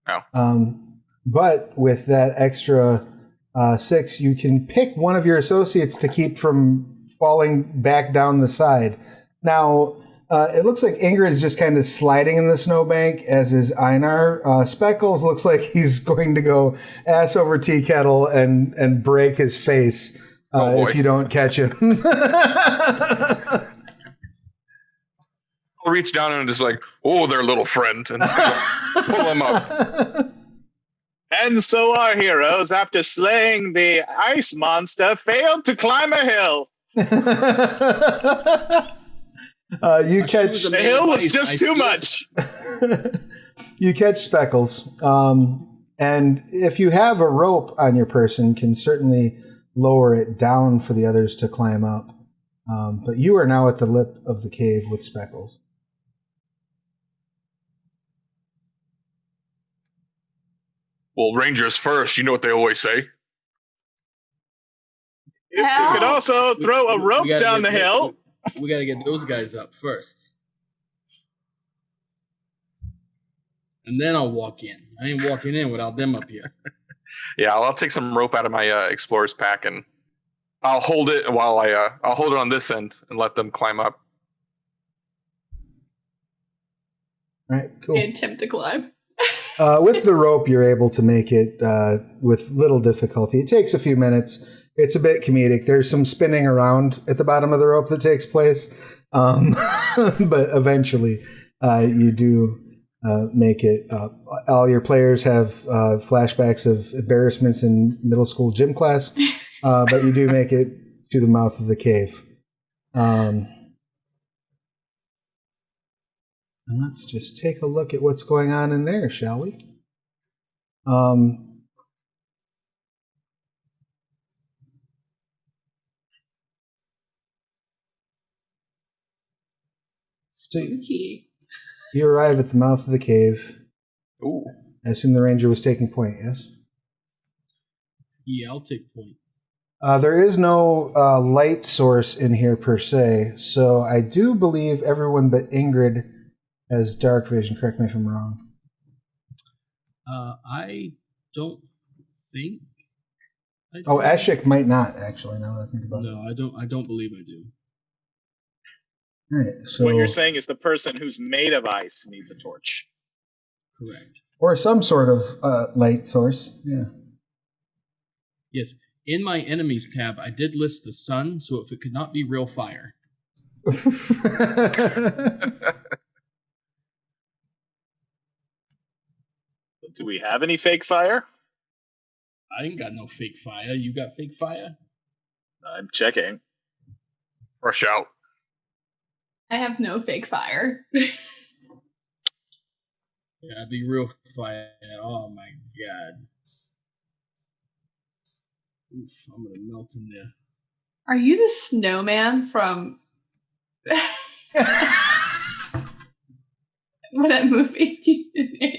Oh. But with that extra 6, you can pick one of your associates to keep from falling back down the side. Now, it looks like Ingrid is just kind of sliding in the snowbank, as is Einar. Speckles looks like he's going to go ass over tea kettle and break his face if you don't catch him. I'll reach down and just like, oh, their little friend, and just pull him up. And so our heroes, after slaying the ice monster, failed to climb a hill. You catch the hill was just too much. You catch Speckles, and if you have a rope on your person, can certainly lower it down for the others to climb up. But you are now at the lip of the cave with Speckles. Well, Rangers first. You know what they always say. You could also throw a rope down the hill. We got to get those guys up first. And then I'll walk in. I ain't walking in without them up here. Yeah, I'll take some rope out of my explorer's pack and I'll hold it while I'll hold it on this end and let them climb up. All right, cool. Attempt to climb. With the rope, you're able to make it with little difficulty. It takes a few minutes. It's a bit comedic. There's some spinning around at the bottom of the rope that takes place. But eventually, you do make it up. All your players have flashbacks of embarrassments in middle school gym class, but you do make it to the mouth of the cave. And let's just take a look at what's going on in there, shall we? Spooky. You arrive at the mouth of the cave. Ooh. I assume the ranger was taking point, yes? Yeah, I'll take point. There is no light source in here per se, so I do believe everyone but Ingrid has dark vision. Correct me if I'm wrong. I don't think. Oh, Eshik might not, actually, now that I think about it. No, I don't believe I do. All right, so, What you're saying is the person who's made of ice needs a torch. Correct. or some sort of light source, yeah. Yes. In my enemies tab, I did list the sun, so if it could not be real fire. Do we have any fake fire? I ain't got no fake fire. You got fake fire? I'm checking. Rush out. I have no fake fire. Yeah, I'd be real fire. Oh my god. Oof, I'm gonna melt in there. Are you the snowman from what movie?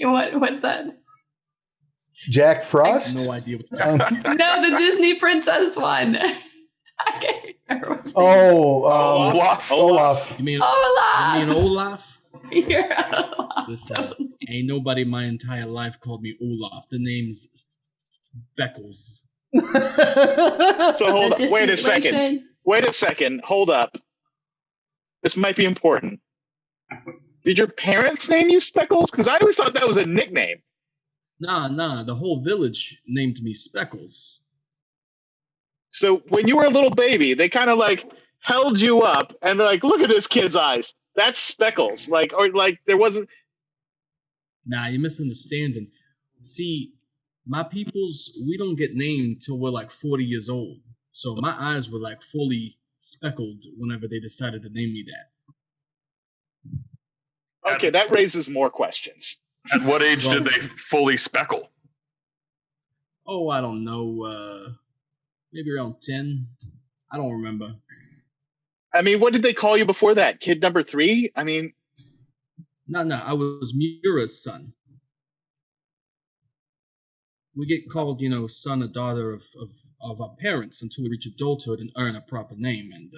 What's that? Jack Frost? I have no idea what to talk about. No, the Disney princess one. I can't remember what's the name. Olaf. You mean Olaf. Olaf? You're Olaf. Listen, ain't nobody my entire life called me Olaf. The name's Speckles. So hold The up. Wait a distillation. second. Wait a second. Hold up. This might be important. Did your parents name you Speckles? Because I always thought that was a nickname. Nah. The whole village named me Speckles. So when you were a little baby, they kind of like held you up and they're like, look at this kid's eyes. That's Speckles. There wasn't. Nah, you're misunderstanding. See, my peoples, we don't get named till we're like 40 years old. So my eyes were like fully speckled whenever they decided to name me that. Okay, that raises more questions. At what age did they fully speckle? Oh, I don't know. Maybe around 10. I don't remember. I mean, what did they call you before that? Kid number 3? I mean, No, I was Mura's son. We get called, son or daughter of our parents until we reach adulthood and earn a proper name. And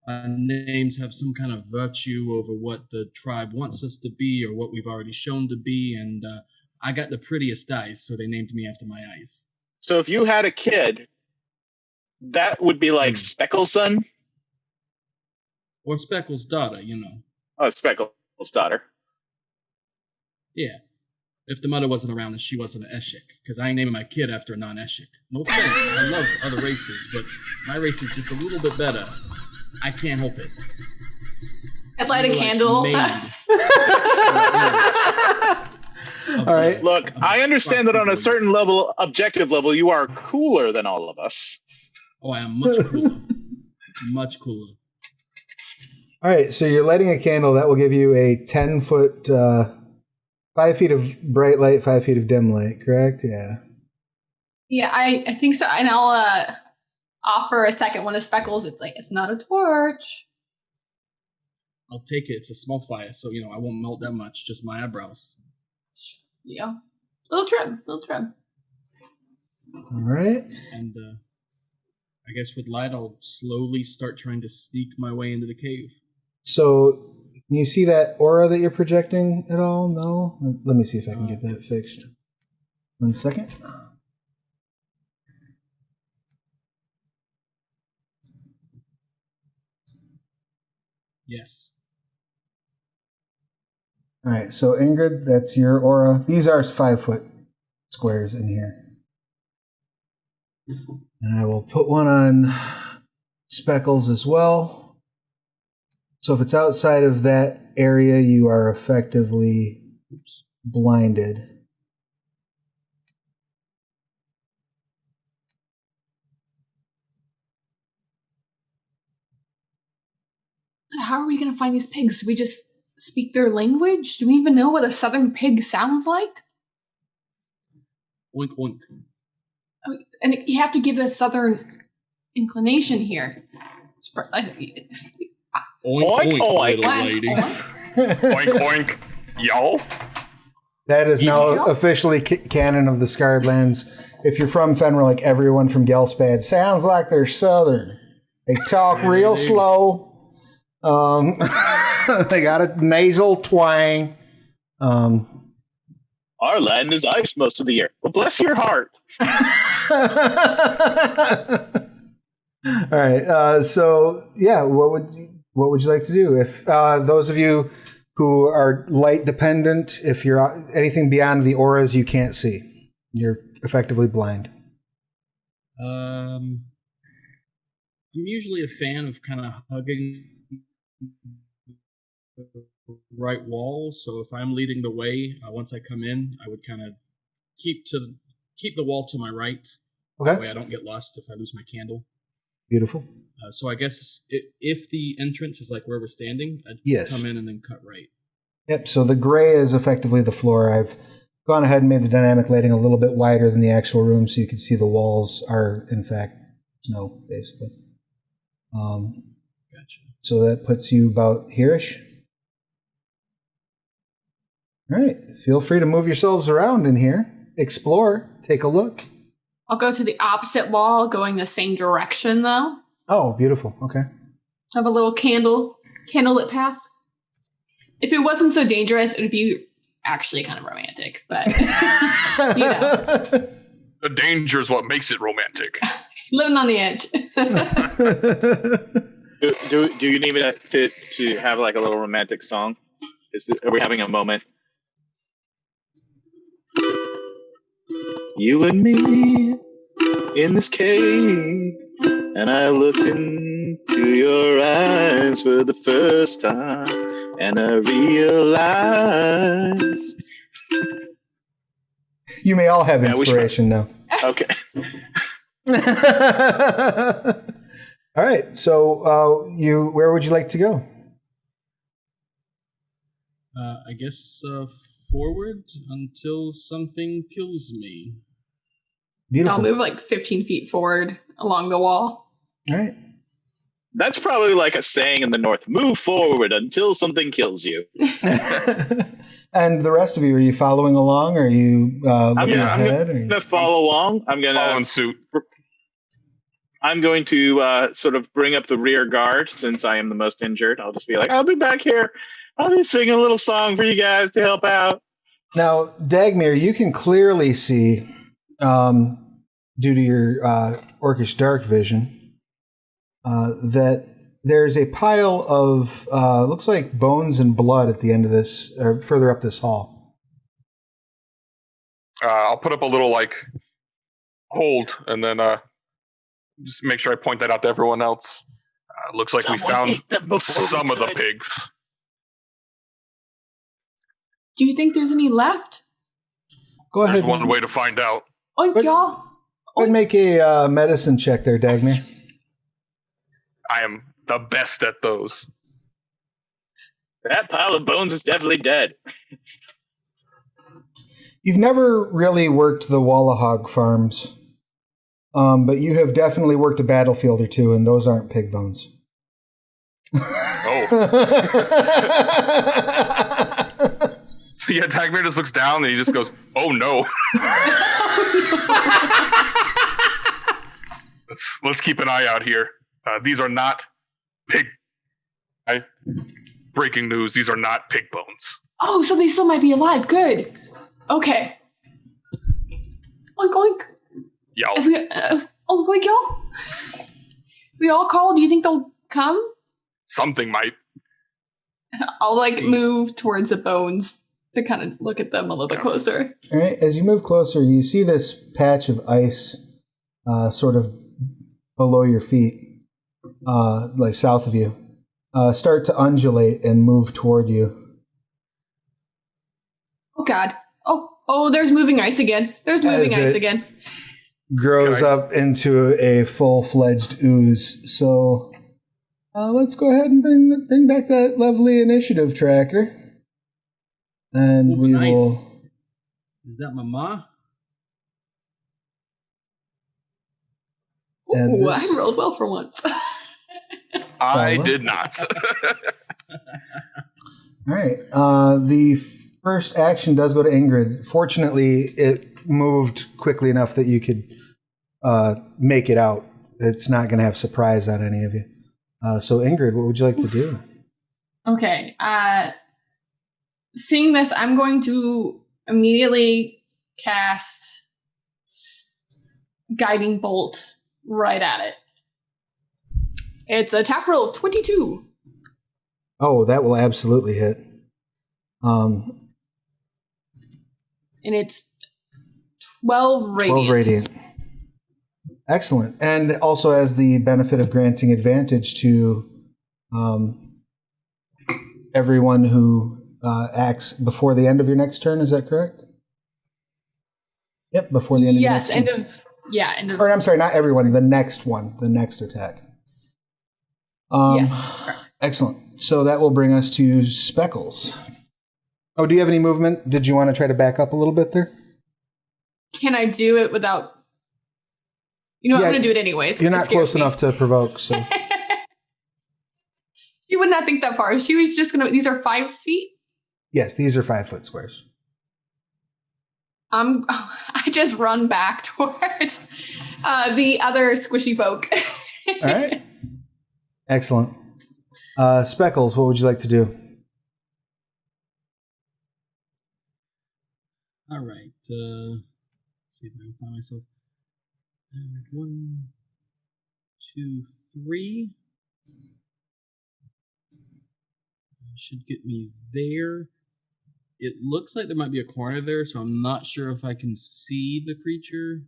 our names have some kind of virtue over what the tribe wants us to be or what we've already shown to be. And I got the prettiest eyes, so they named me after my eyes. so if you had a kid, that would be like Speckles' son? Or Speckles' daughter, Oh, Speckles' daughter. Yeah. If the mother wasn't around and she wasn't an Eshik. Because I ain't naming my kid after a non-Eshik. No offense, I love other races, but my race is just a little bit better. I can't help it. I'd light a We're, candle. made of All right. Look, I understand that on a certain level, objective level, you are cooler than all of us. Oh, I am much cooler. Much cooler. All right, so you're lighting a candle. That will give you a 10-foot, 5 feet of bright light, 5 feet of dim light, correct? Yeah. Yeah, I think so. And I'll offer a second one to Speckles. It's like, it's not a torch. I'll take it. It's a small fire, so I won't melt that much. Just my eyebrows. Yeah. Little trim. All right. And I guess with light, I'll slowly start trying to sneak my way into the cave. So, can you see that aura that you're projecting at all? No? Let me see if I can get that fixed. 1 second. Yes. All right, so Ingrid, that's your aura. These are 5-foot squares in here. And I will put one on Speckles as well. So if it's outside of that area, you are effectively blinded. How are we going to find these pigs? Do we just speak their language? Do we even know what a southern pig sounds like? Oink, oink. And you have to give it a southern inclination here. Oink, Oink, oink, oink. little lady. Oink, oink. Y'all. That is now Yeah. officially canon of the Scarred Lands. If you're from Fenrilik, everyone from Gelspad sounds like they're southern. They talk real slow. They got a nasal twang. Our land is ice most of the year. Well, bless your heart. All right. So yeah, what would you like to do? If those of you who are light dependent, if you're anything beyond the auras, you can't see. You're effectively blind. I'm usually a fan of kind of hugging the right wall. So if I'm leading the way, once I come in, I would kind of keep the wall to my right. Okay. That way I don't get lost if I lose my candle. Beautiful. So I guess if the entrance is like where we're standing, I'd Yes. come in and then cut right. Yep. So the gray is effectively the floor. I've gone ahead and made the dynamic lighting a little bit wider than the actual room, so you can see the walls are in fact snow, basically. Gotcha. So that puts you about here-ish. All right. Feel free to move yourselves around in here. Explore. Take a look. I'll go to the opposite wall, going the same direction, though. Oh, beautiful. Okay. Have a little candlelit path. If it wasn't so dangerous, it would be actually kind of romantic, but you know, The danger is what makes it romantic. living on the edge. Do you need me to have like a little romantic song? Are we having a moment? You and me in this cave, and I looked into your eyes for the first time, and I realized. You may all have Yeah, we should- inspiration now. Okay. All right. So, where would you like to go? I guess forward until something kills me. Beautiful. I'll move like 15 feet forward along the wall. All right. That's probably like a saying in the North. Move forward until something kills you. And the rest of you, are you following along? Or are you looking ahead? I'm gonna follow along. Following suit. I'm going to sort of bring up the rear guard since I am the most injured. I'll just be like, I'll be back here. I'll be singing a little song for you guys to help out. Now, Dagmir, you can clearly see, due to your orcish dark vision, that there's a pile of looks like bones and blood at the end of this, or further up this hall. I'll put up a little hold, and then just make sure I point that out to everyone else. Looks like we found some of the pigs. Do you think there's any left? Go ahead. There's one way to find out. Oink, But- y'all. Go ahead and make a medicine check there, Dagmir. I am the best at those. That pile of bones is definitely dead. You've never really worked the Wallahog farms. But you have definitely worked a battlefield or two, and those aren't pig bones. Oh. So yeah, Dagmir just looks down and he just goes, "Oh no." Let's keep an eye out here. These are not pig. Breaking news: these are not pig bones. Oh, so they still might be alive. Good. Okay. Oink oink. Yow. Oink oink y'all. We all call. Do you think they'll come? Something might. I'll move towards the bones to kind of look at them a little bit closer. All right. As you move closer, you see this patch of ice, sort of below your feet, like south of you, start to undulate and move toward you. Oh God. Oh, there's moving ice again. There's moving ice again. Grows up into a full-fledged ooze. So let's go ahead and bring back that lovely initiative tracker. And we will... Is that Mama? Ooh, I rolled well for once. I did not. All right. The first action does go to Ingrid. Fortunately, it moved quickly enough that you could make it out. It's not going to have surprise on any of you. So, Ingrid, what would you like to do? Okay. Seeing this, I'm going to immediately cast Guiding Bolt right at it. It's attack roll 22. Oh, that will absolutely hit. And it's 12 radiant. 12 radiant. Excellent. And also has the benefit of granting advantage to everyone who acts before the end of your next turn. Is that correct? Yep, before the end of your next turn. End of... Or I'm sorry, not everyone. The next one. The next attack. Yes, correct. Excellent. So that will bring us to Speckles. Oh, do you have any movement? Did you want to try to back up a little bit there? Can I do it without... I'm going to do it anyways. You're not close enough to provoke, so... She would not think that far. She was just going to... These are 5 feet? Yes, these are 5-foot squares. I just run back towards the other squishy folk. All right. Excellent. Speckles, what would you like to do? All right. Let's see if I can find myself. 1, 2, 3. Should get me there. It looks like there might be a corner there, so I'm not sure if I can see the creature.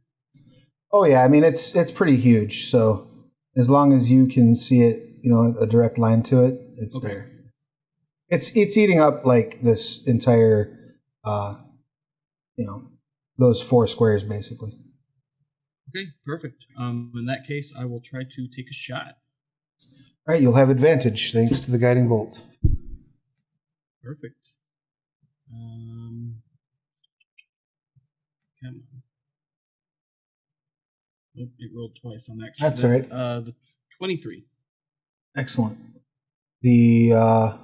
Oh yeah, I mean it's pretty huge. So as long as you can see it, a direct line to it, it's okay. There. It's eating up like this entire, those 4 squares basically. Okay, perfect. In that case, I will try to take a shot. All right, you'll have advantage thanks to the guiding bolt. Perfect. Come on. Oh, it rolled twice on that. That's all right. The 23. Excellent. I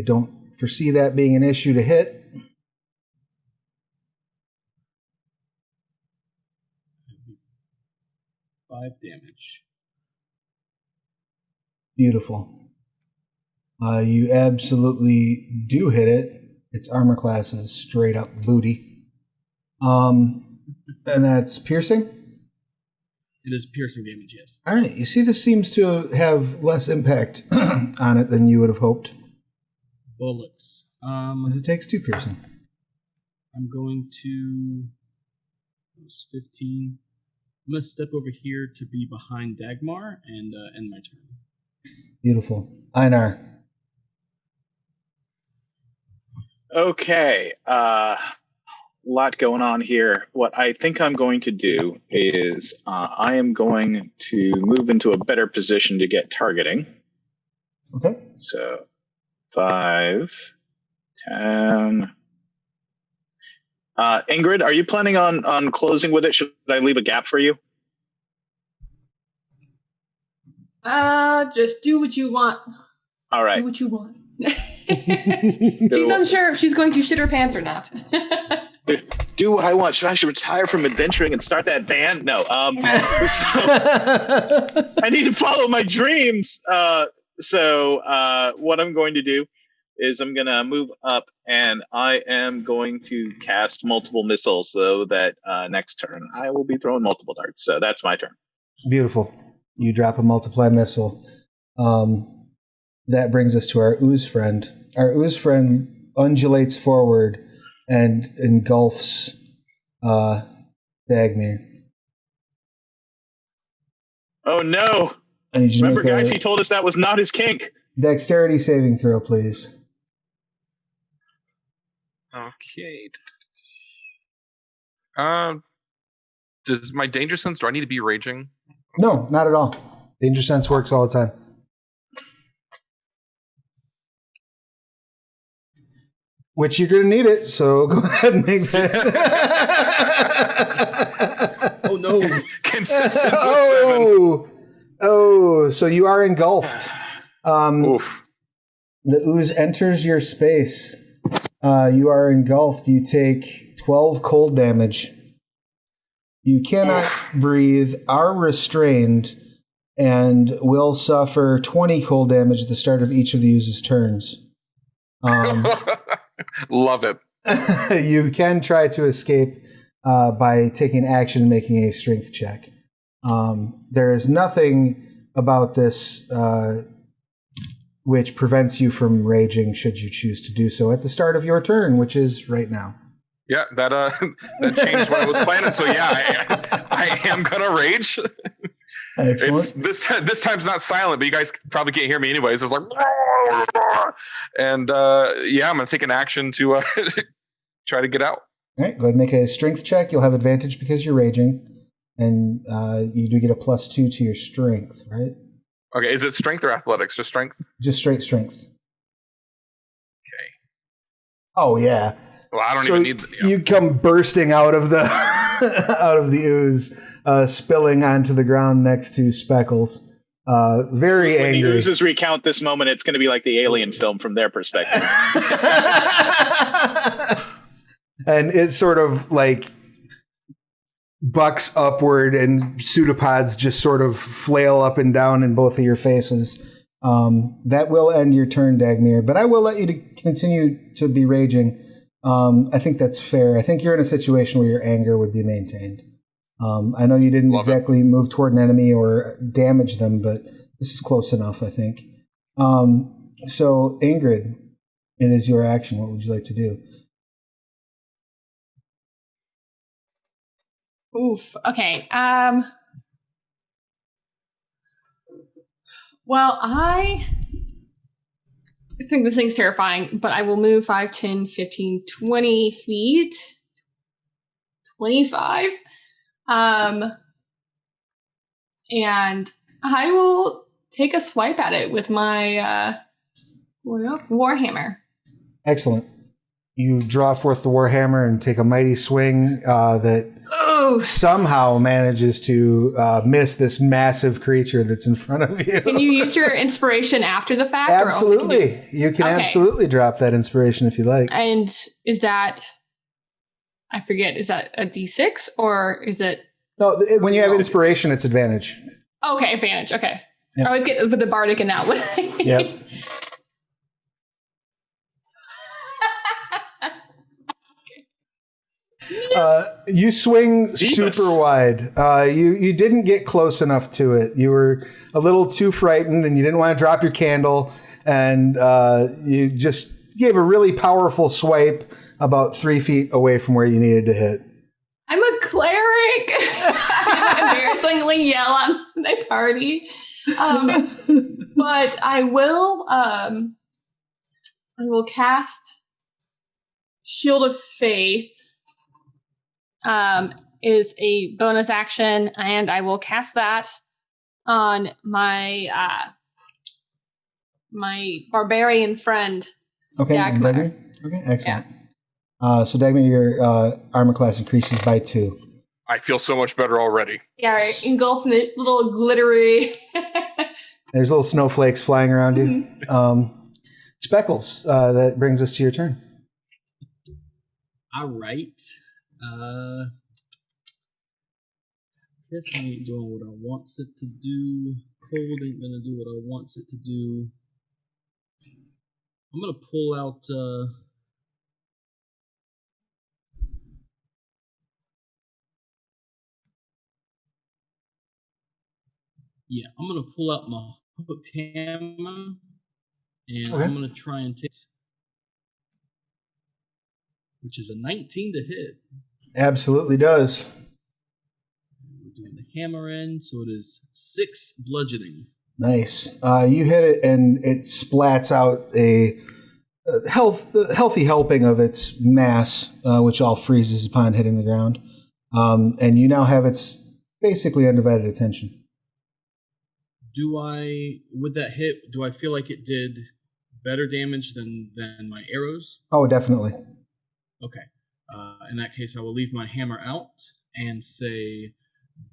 don't foresee that being an issue to hit. Five damage. Beautiful. You absolutely do hit it. Its armor class is straight up booty. And that's piercing? It is piercing damage, yes. All right. You see, this seems to have less impact on it than you would have hoped. Bullets. As it takes 2 piercing. I'm going to... That was 15. I'm going to step over here to be behind Dagmar and end my turn. Beautiful. Einar. Okay. Lot going on here. What I think I'm going to do is I am going to move into a better position to get targeting. Okay. So 5, 10. Ingrid, are you planning on closing with it? Should I leave a gap for you? Just do what you want. All right. Do what you want. She's unsure if she's going to shit her pants or not. Do what I want. Should I retire from adventuring and start that band? No. So I need to follow my dreams. So what I'm going to do is I'm going to move up, and I am going to cast multiple missiles, so that next turn I will be throwing multiple darts. So that's my turn. Beautiful. You drop a multiply missile. That brings us to our Ooze friend. Our Ooze friend undulates forward and engulfs Dagmir. Oh no! Remember, guys, he told us that was not his kink. Dexterity saving throw, please. Okay. Does my danger sense? Do I need to be raging? No, not at all. Danger sense works all the time. Which you're going to need it, so go ahead and make that. Oh no! Consistent with 7. So you are engulfed. Oof. The ooze enters your space. You are engulfed. You take 12 cold damage. You cannot breathe, are restrained, and will suffer 20 cold damage at the start of each of the ooze's turns. Love it. You can try to escape by taking action and making a strength check. There is nothing about this which prevents you from raging should you choose to do so at the start of your turn, which is right now. Yeah, that changed what I was planning. So yeah, I am gonna rage. Excellent. It's this time's not silent, but you guys probably can't hear me anyways. It's like, and yeah, I'm gonna take an action to try to get out. All right, go ahead and make a strength check. You'll have advantage because you're raging, and you do get a +2 to your strength, right? Okay, is it strength or athletics? Just strength? Just straight strength. Okay. Oh yeah. Well, I don't even need. You come bursting out of the out of the ooze, spilling onto the ground next to Speckles. Very when angry. the oozes recount this moment, it's going to be like the Alien film from their perspective. And it sort of like bucks upward, and pseudopods just sort of flail up and down in both of your faces. That will end your turn, Dagmir, but I will let you to continue to be raging. I think that's fair. I think you're in a situation where your anger would be maintained. I know you didn't exactly move toward an enemy or damage them, but this is close enough, I think. So, Ingrid, it is your action. What would you like to do? Oof. Okay. Well, I think this thing's terrifying, but I will move 5, 10, 15, 20 feet. 25. And I will take a swipe at it with my Warhammer. Excellent. You draw forth the Warhammer and take a mighty swing that somehow manages to miss this massive creature that's in front of you. Can you use your inspiration after the fact? Absolutely. You can absolutely drop that inspiration if you like. And is that, I forget, is that a D6 or is it? No, when you have inspiration, it's advantage. Okay, advantage. Okay. Yep. I always get with the bardic and that one. Yep. You swing super wide. You didn't get close enough to it. You were a little too frightened, and you didn't want to drop your candle, and you just gave a really powerful swipe about 3 feet away from where you needed to hit. I'm a cleric. I embarrassingly yell on my party. But I will cast Shield of Faith. Is a bonus action, and I will cast that on my my barbarian friend. Okay, Dagmar. okay, excellent. So Dagmar, your armor class increases by 2. I feel so much better already. Yeah, right. Engulfed in a little glittery. There's little snowflakes flying around you. Mhm. Speckles, that brings us to your turn. All right. Guess I ain't doing what I wants it to do. Cold ain't gonna do what I wants it to do. I'm gonna pull out. Yeah, I'm gonna pull out my hooked hammer, and Okay. I'm gonna try and take, which is a 19 to hit. Absolutely does. We're doing the hammer in, so it is 6 bludgeoning. Nice. You hit it, and it splats out a healthy helping of its mass, which all freezes upon hitting the ground. And you now have its basically undivided attention. With that hit, do I feel like it did better damage than my arrows? Oh, definitely. Okay. In that case, I will leave my hammer out and say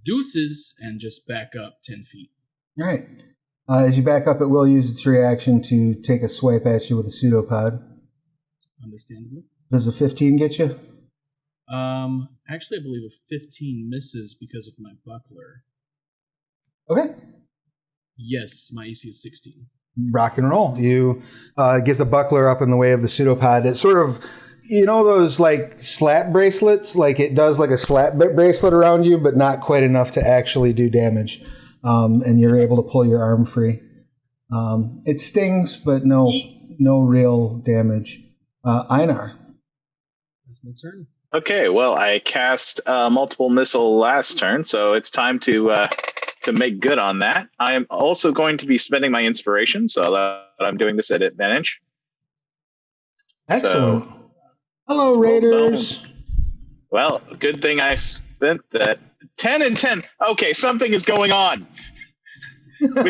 deuces and just back up 10 feet. All right. As you back up, it will use its reaction to take a swipe at you with a pseudopod. Understandably. Does a 15 get you? Actually, I believe a 15 misses because of my buckler. Okay. Yes, my AC is 16. Rock and roll. You get the buckler up in the way of the pseudopod. It's sort of, you know, those like slap bracelets, like it does like a slap bracelet around you, but not quite enough to actually do damage. And you're able to pull your arm free. It stings, but no real damage. Einar. That's my turn. Okay, well, I cast multiple missile last turn, so it's time to make good on that. I am also going to be spending my inspiration, so that I'm doing this at advantage. Excellent. So, hello, Raiders. well, good thing I spent that. 10 and 10. Okay, something is going on. We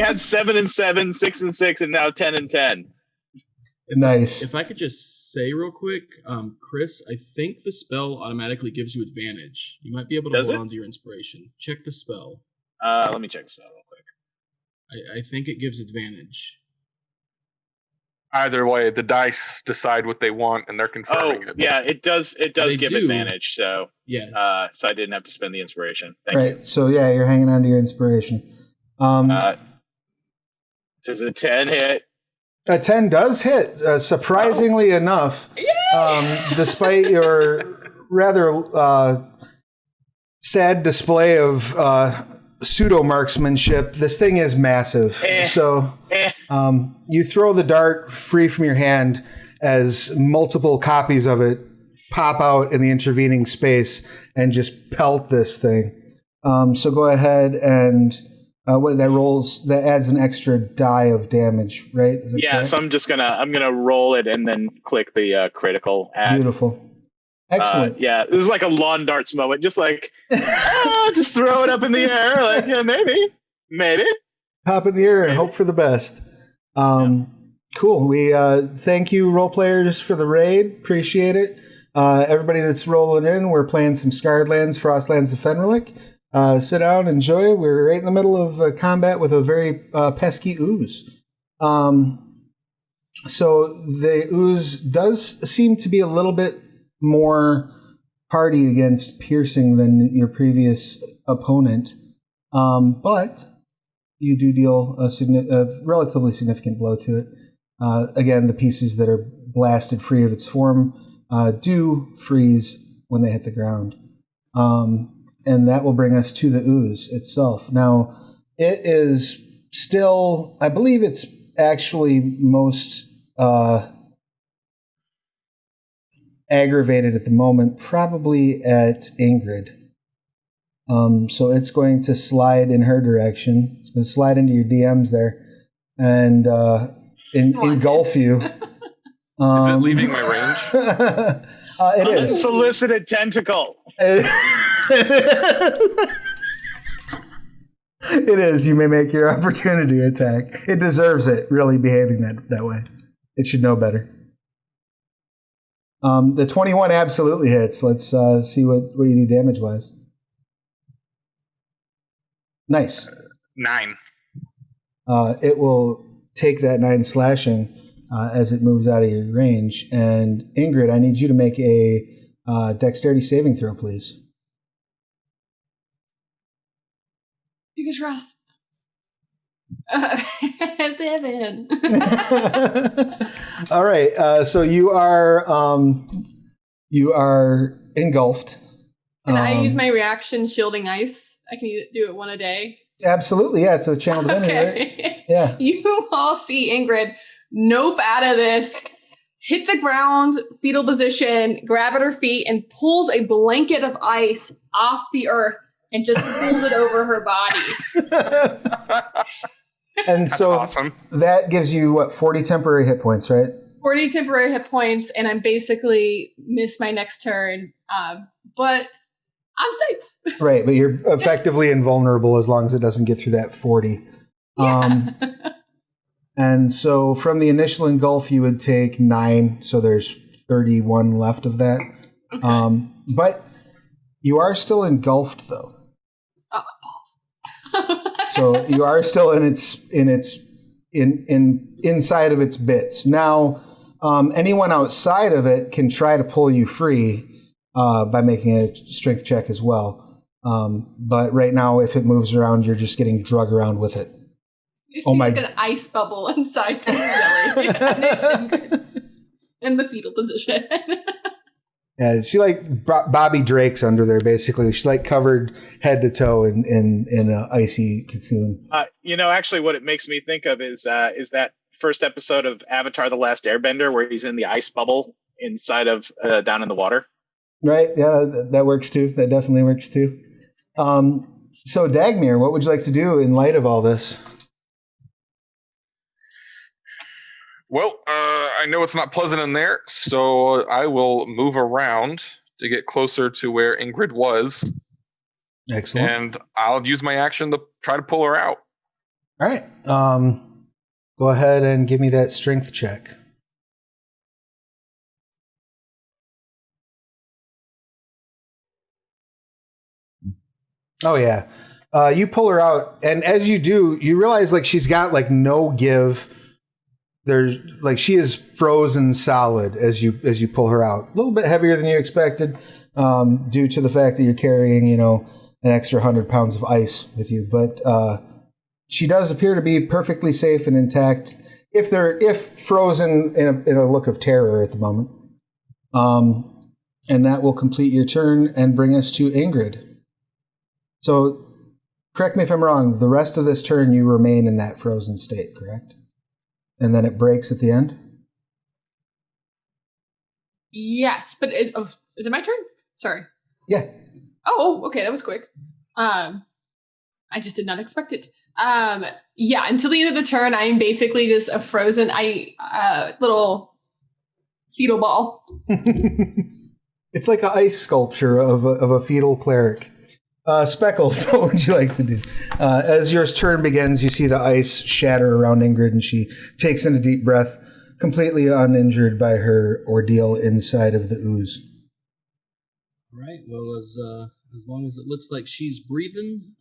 had 7 and 7, 6 and 6, and now 10 and 10. Nice. If I could just say real quick, Chris, I think the spell automatically gives you advantage. You might be able to hold on to your inspiration. Check the spell. Let me check the spell real quick. I think it gives advantage. Either way, the dice decide what they want, and they're confirming it. Yeah, it does. It does give do. advantage. So yeah. So I didn't have to spend the inspiration. Thank you. Right. So yeah, you're hanging on to your inspiration. Does a 10 hit? A 10 does hit, surprisingly enough, despite your rather sad display of pseudo-marksmanship. This thing is massive. You throw the dart free from your hand as multiple copies of it pop out in the intervening space and just pelt this thing. So go ahead and... that adds an extra die of damage, right? Yeah, correct? so I'm gonna roll it and then click the critical add. Beautiful. Excellent. Yeah, this is like a lawn darts moment, just like just throw it up in the air, like yeah, maybe. Pop in the air and hope for the best. Cool. We thank you, role players, for the raid. Appreciate it. Everybody that's rolling in, we're playing some Scarred Lands, Frostlands of Fenrilik. Sit down, enjoy. We're right in the middle of combat with a very pesky ooze. So the ooze does seem to be a little bit more hardy against piercing than your previous opponent, but you do deal a relatively significant blow to it. Again, the pieces that are blasted free of its form do freeze when they hit the ground. And that will bring us to the ooze itself. Now, it is still, I believe it's actually most aggravated at the moment, probably at Ingrid. So it's going to slide in her direction. It's going to slide into your DMs there and engulf you. Is it leaving my range? It is. Unsolicited tentacle. It is. You may make your opportunity attack. It deserves it, really behaving that way. It should know better. The 21 absolutely hits. Let's see what you do damage-wise. Nice. 9. It will take that 9 slashing as it moves out of your range. And Ingrid, I need you to make a dexterity saving throw, please. Take a trust. 7. All right. So you are engulfed. Can I use my reaction shielding ice? I can do it one a day. Absolutely. Yeah, it's a channel divinity, Okay. right? Yeah. You all see Ingrid nope out of this, hit the ground, fetal position, grab at her feet, and pulls a blanket of ice off the earth and just pulls it over her body. And That's so awesome. that gives you, what, 40 temporary hit points, right? 40 temporary hit points, and I'm basically miss my next turn. But I'm safe. Right, but you're effectively invulnerable as long as it doesn't get through that 40. Yeah. And so from the initial engulf, you would take 9, so there's 31 left of that. Okay. But you are still engulfed, though. Oh, my balls. So you are still inside of its bits. Now, anyone outside of it can try to pull you free by making a strength check as well. But right now, if it moves around, you're just getting drug around with it. You see like an ice bubble inside this jelly. In the fetal position. Yeah, she like Bobby Drake's under there, basically. She's like covered head to toe in an icy cocoon. Actually, what it makes me think of is that first episode of Avatar: The Last Airbender where he's in the ice bubble inside of down in the water. Right? Yeah, that works too. That definitely works too. So, Dagmir, what would you like to do in light of all this? Well, I know it's not pleasant in there, so I will move around to get closer to where Ingrid was. Excellent. And I'll use my action to try to pull her out. All right. Go ahead and give me that strength check. Oh, yeah. You pull her out, and as you do, you realize like she's got like no give. There's like she is frozen solid as you pull her out. A little bit heavier than you expected, due to the fact that you're carrying, an extra 100 pounds of ice with you. But she does appear to be perfectly safe and intact, if frozen in a look of terror at the moment. And that will complete your turn and bring us to Ingrid. So, correct me if I'm wrong. The rest of this turn, you remain in that frozen state, correct? And then it breaks at the end? Yes, but is it my turn? Sorry. Yeah. Oh, okay, that was quick. I just did not expect it. Yeah, until the end of the turn, I am basically just a frozen little fetal ball. It's like an ice sculpture of a fetal cleric. Speckles, what would you like to do? As your turn begins, you see the ice shatter around Ingrid, and she takes in a deep breath, completely uninjured by her ordeal inside of the ooze. All right. Well, as long as it looks like she's breathing,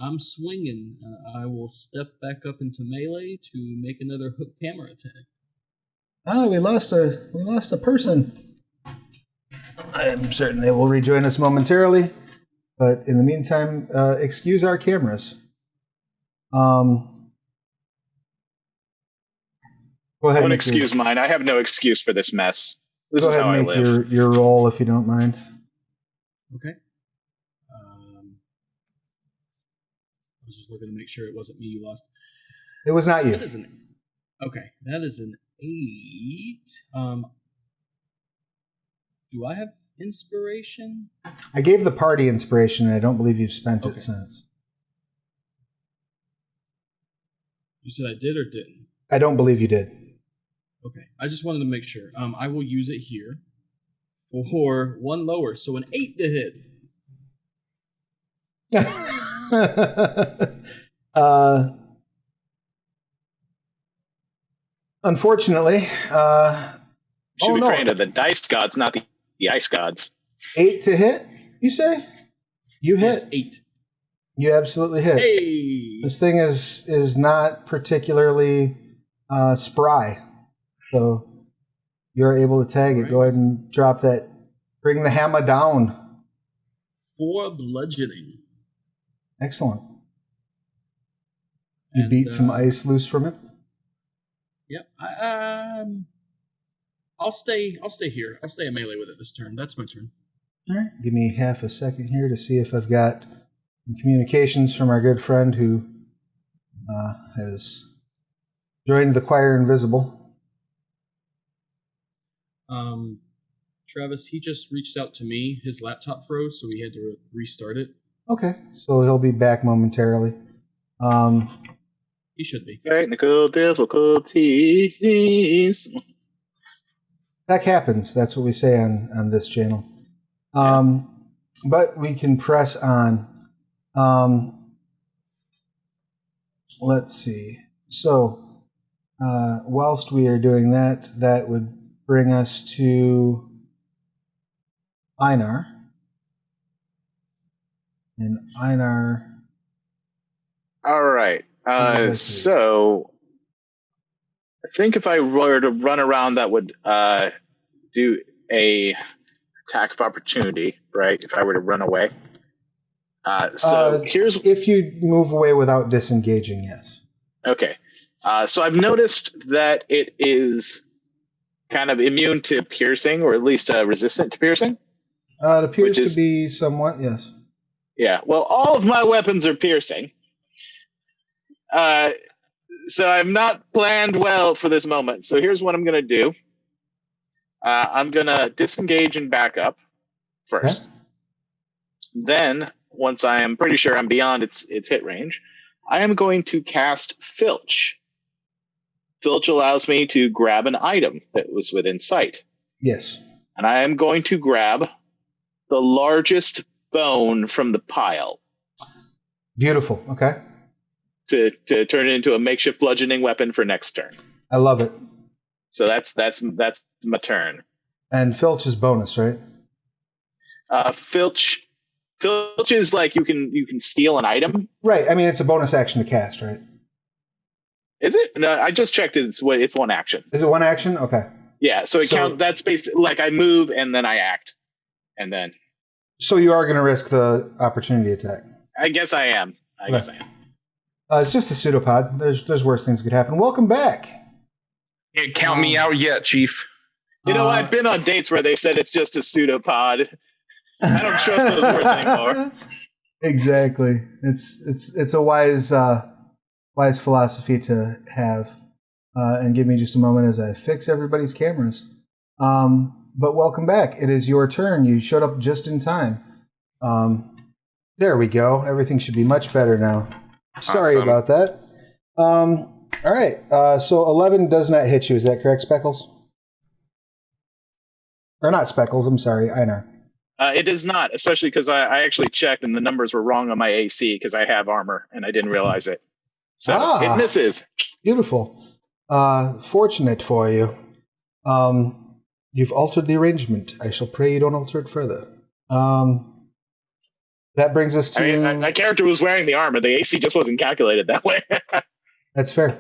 I'm swinging. I will step back up into melee to make another hook hammer attack. Ah, we lost a person. I'm certain they will rejoin us momentarily. But in the meantime, excuse our cameras. Go ahead. Don't excuse mine. I have no excuse for this mess. This Go is ahead how I and make live. your roll if you don't mind. Okay. I was just looking to make sure it wasn't me you lost. It was not you. That is an 8. Do I have inspiration? I gave the party inspiration, and I don't believe you've spent it since. You said I did or didn't? I don't believe you did. Okay. I just wanted to make sure. I will use it here for one lower, so an 8 to hit. Unfortunately, Should be praying to the dice gods, not the ice gods. 8 to hit, you say? You hit. Yes, 8. You absolutely hit. Hey! This thing is not particularly spry. So you're able to tag it. Right. Go ahead and drop that. Bring the hammer down. 4 bludgeoning. Excellent. You And, beat some ice loose from it? Yep. I'll stay here. I'll stay in melee with it this turn. That's my turn. All right. Give me half a second here to see if I've got communications from our good friend who has joined the choir invisible. Travis, he just reached out to me. His laptop froze, so we had to restart it. Okay, so he'll be back momentarily. He should be. Technical difficulties. That happens. That's what we say on this channel. But we can press on. Let's see. So, whilst we are doing that, that would bring us to Einar. And Einar... All right. So I think if I were to run around, that would do a attack of opportunity, right? If I were to run away. Here's if you move away without disengaging, yes. Okay. So I've noticed that it is kind of immune to piercing, or at least resistant to piercing. It appears to be somewhat, yes. Yeah. Well, all of my weapons are piercing. So I'm not planned well for this moment. So here's what I'm going to do. I'm going to disengage and back up first. Okay. Then, once I am pretty sure I'm beyond its hit range, I am going to cast Filch. Filch allows me to grab an item that was within sight. Yes. And I am going to grab the largest bone from the pile. Beautiful. Okay. To turn it into a makeshift bludgeoning weapon for next turn. I love it. So that's my turn. And Filch is bonus, right? Filch is like you can steal an item. Right. I mean, it's a bonus action to cast, right? Is it? No, I just checked. It's one action. Is it one action? Okay. Yeah. So it counts. That's basically like I move and then I act, and then. So you are going to risk the opportunity attack. I guess I am. I guess I am. It's just a pseudopod. There's worse things could happen. Welcome back. Can't count me out yet, Chief. You know, I've been on dates where they said it's just a pseudopod. I don't trust those words anymore. Exactly. It's a wise philosophy to have. And give me just a moment as I fix everybody's cameras. But welcome back. It is your turn. You showed up just in time. There we go. Everything should be much better now. Sorry Awesome. about that. All right. So 11 does not hit you. Is that correct, Speckles? Or not Speckles. I'm sorry. Einar. It does not, especially because I actually checked and the numbers were wrong on my AC because I have armor and I didn't realize it. So it misses. Beautiful. Fortunate for you. You've altered the arrangement. I shall pray you don't alter it further. That brings us to... I mean, my character was wearing the armor. The AC just wasn't calculated that way. That's fair.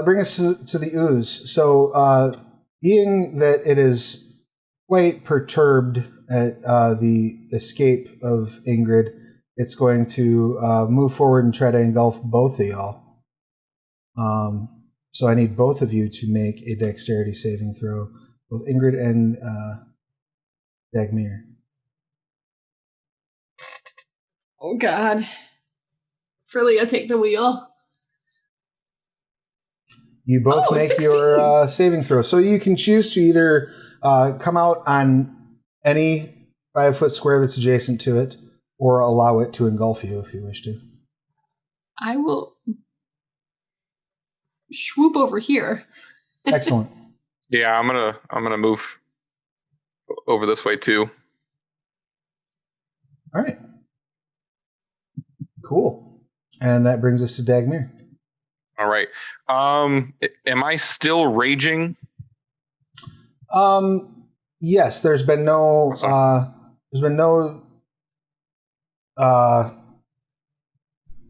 Bring us to the ooze. So, being that it is quite perturbed at the escape of Ingrid, it's going to move forward and try to engulf both of y'all. So I need both of you to make a dexterity saving throw, both Ingrid and Dagmir. Oh, God. Frelia, take the wheel. You both make 16. your saving throw. So you can choose to either come out on any 5-foot square that's adjacent to it, or allow it to engulf you if you wish to. I will swoop over here. Excellent. Yeah, I'm gonna move over this way too. All right. Cool. And that brings us to Dagmir. All right. Am I still raging? Yes, there's been no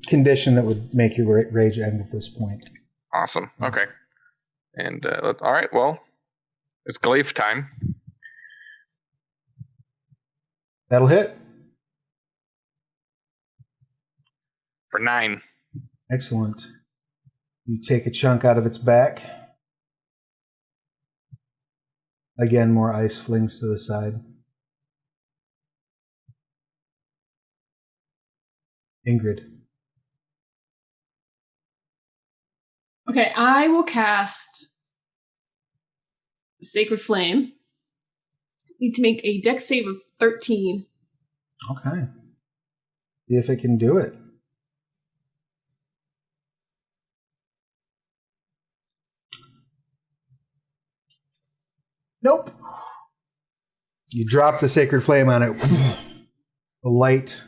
condition that would make your rage end at this point. Awesome. Okay. And all right. Well, it's Glaive time. That'll hit. For 9. Excellent. You take a chunk out of its back. Again, more ice flings to the side. Ingrid. Okay, I will cast Sacred Flame. Need to make a dex save of 13. Okay. See if it can do it. Nope. You drop the Sacred Flame on it. The light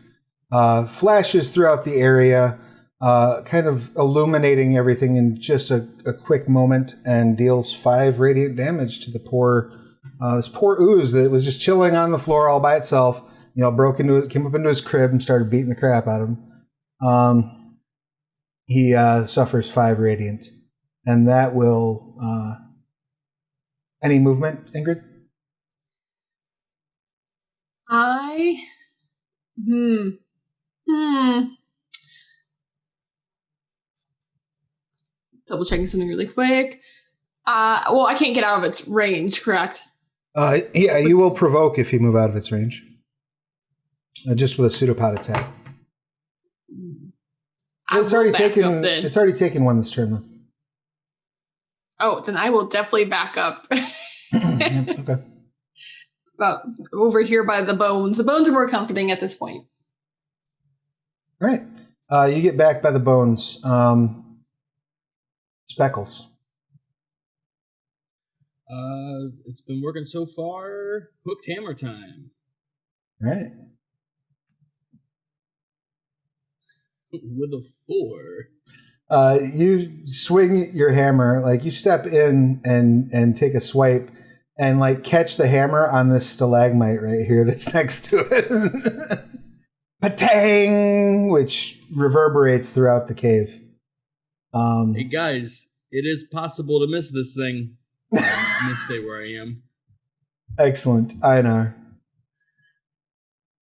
flashes throughout the area, kind of illuminating everything in just a quick moment, and deals 5 radiant damage to the this poor Ooze that was just chilling on the floor all by itself. Came up into his crib and started beating the crap out of him. He suffers 5 radiant, and that will. Any movement, Ingrid? Double checking something really quick. Well, I can't get out of its range, correct? Yeah, you will provoke if you move out of its range. Just with a pseudopod attack. It's already taken one this turn, though. Oh, then I will definitely back up. Okay. About over here by the bones. The bones are more comforting at this point. All right. You get back by the bones. Speckles. It's been working so far. Hooked hammer time. All right. With a 4. You swing your hammer, like you step in and take a swipe and like catch the hammer on this stalagmite right here that's next to it. Patang, which reverberates throughout the cave. Hey guys, it is possible to miss this thing. I'm gonna stay where I am. Excellent. Einar.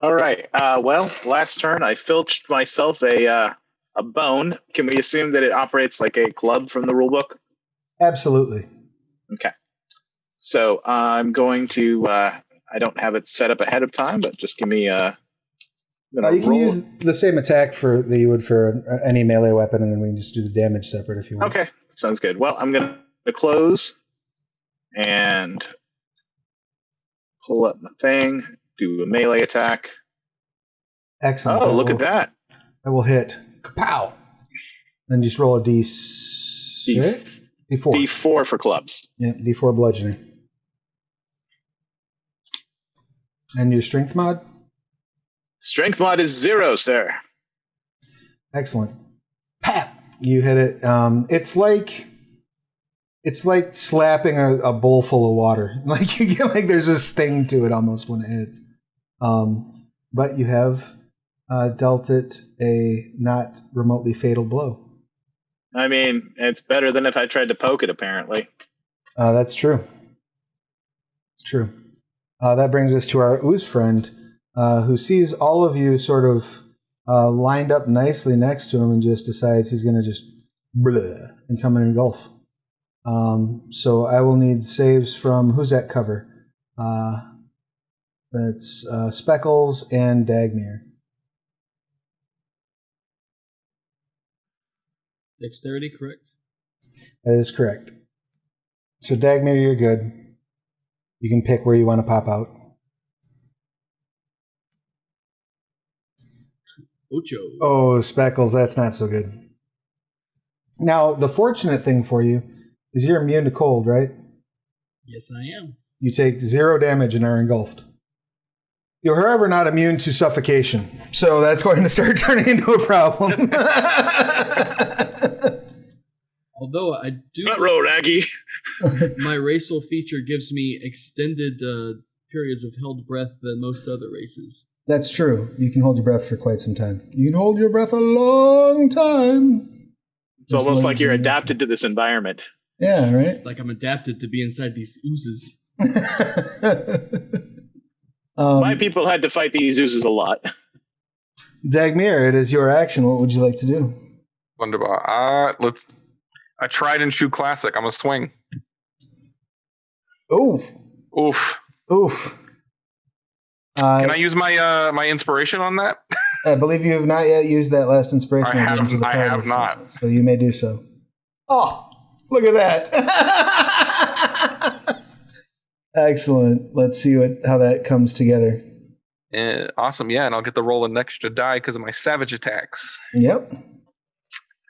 All right. Well, last turn I filched myself a bone. Can we assume that it operates like a club from the rulebook? Absolutely. Okay. So I'm going to. I don't have it set up ahead of time, but just give me a. You can use the same attack that you would for any melee weapon, and then we can just do the damage separate if you want. Okay, sounds good. Well, I'm going to close and pull up my thing, do a melee attack. Excellent. Oh, look at that. I will hit. Kapow! Then just roll a D6. D4. D4 for clubs. Yeah, D4 bludgeoning. And your strength mod? Strength mod is 0, sir. Excellent. Pap! You hit it. It's like slapping a bowl full of water. Like you get there's a sting to it almost when it hits. But you have dealt it a not remotely fatal blow. I mean, it's better than if I tried to poke it, apparently. That's true. It's true. That brings us to our Ooze friend, who sees all of you sort of lined up nicely next to him and just decides he's going to just bleh and come and engulf. So I will need saves from, who's at cover? That's Speckles and Dagmir. Dexterity, correct? That is correct. So Dagmir, you're good. You can pick where you want to pop out. Ocho. Oh, Speckles, that's not so good. Now, the fortunate thing for you is you're immune to cold, right? Yes, I am. You take 0 damage and are engulfed. You're, however, not immune to suffocation, so that's going to start turning into a problem. Although I do... Front row, Raggy. My racial feature gives me extended periods of held breath than most other races. That's true. You can hold your breath for quite some time. You can hold your breath a long time. It's almost like you're adapted to this environment. Yeah, right? It's like I'm adapted to be inside these oozes. My people had to fight these oozes a lot. Dagmir, it is your action. What would you like to do? Wunderbar. Let's a tried and true classic. I'm gonna swing. Oh. Oof. Can I use my my inspiration on that? I believe you have not yet used that last inspiration. I have not. So you may do so. Oh, look at that. Excellent. Let's see how that comes together. Awesome. Yeah, and I'll get to roll an extra die because of my savage attacks. Yep.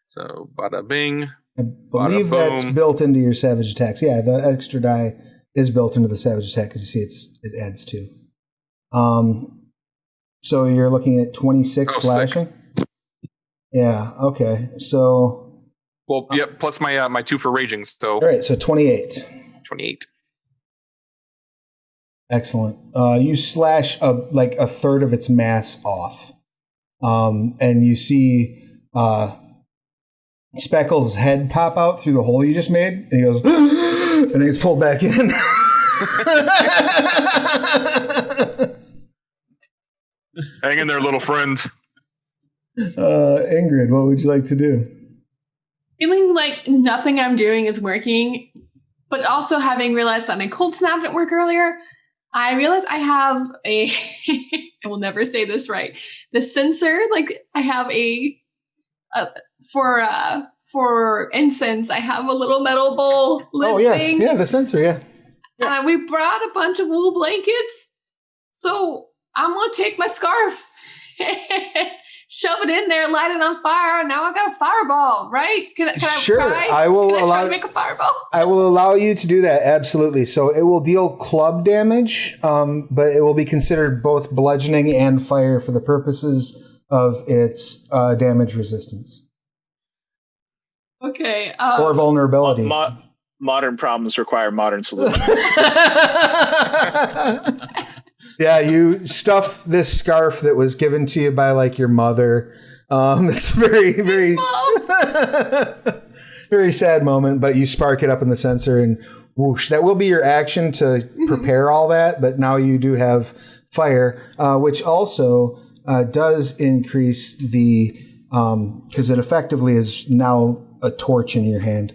So, bada bing. I believe that's built into your savage attacks. Yeah, the extra die is built into the savage attack because you see it adds 2. So you're looking at 26 slashing? Sick. Yeah, okay. So yep, plus my my 2 for raging, so all right, so 28. 28. Excellent. You slash a third of its mass off. And you see Speckles' head pop out through the hole you just made, and he goes, and then it's pulled back in. Hang in there, little friend. Ingrid, what would you like to do? Feeling like nothing I'm doing is working, but also having realized that my cold snap didn't work earlier, I realized I have I will never say this right. The sensor, like I have for incense, I have a little metal bowl lid thing. Yeah, the sensor, yeah. We brought a bunch of wool blankets, so I'm gonna take my scarf, shove it in there, light it on fire. Now I got a fireball, right? Can sure, I try to make a fireball? I will allow you to do that, absolutely. So it will deal club damage, but it will be considered both bludgeoning and fire for the purposes of its damage resistance. Okay. Or vulnerability. Modern problems require modern solutions. Yeah, you stuff this scarf that was given to you by like your mother. It's very, very, very sad moment, but you spark it up in the sensor and whoosh. That will be your action to prepare all that, but now you do have fire, which also does increase the, because it effectively is now a torch in your hand.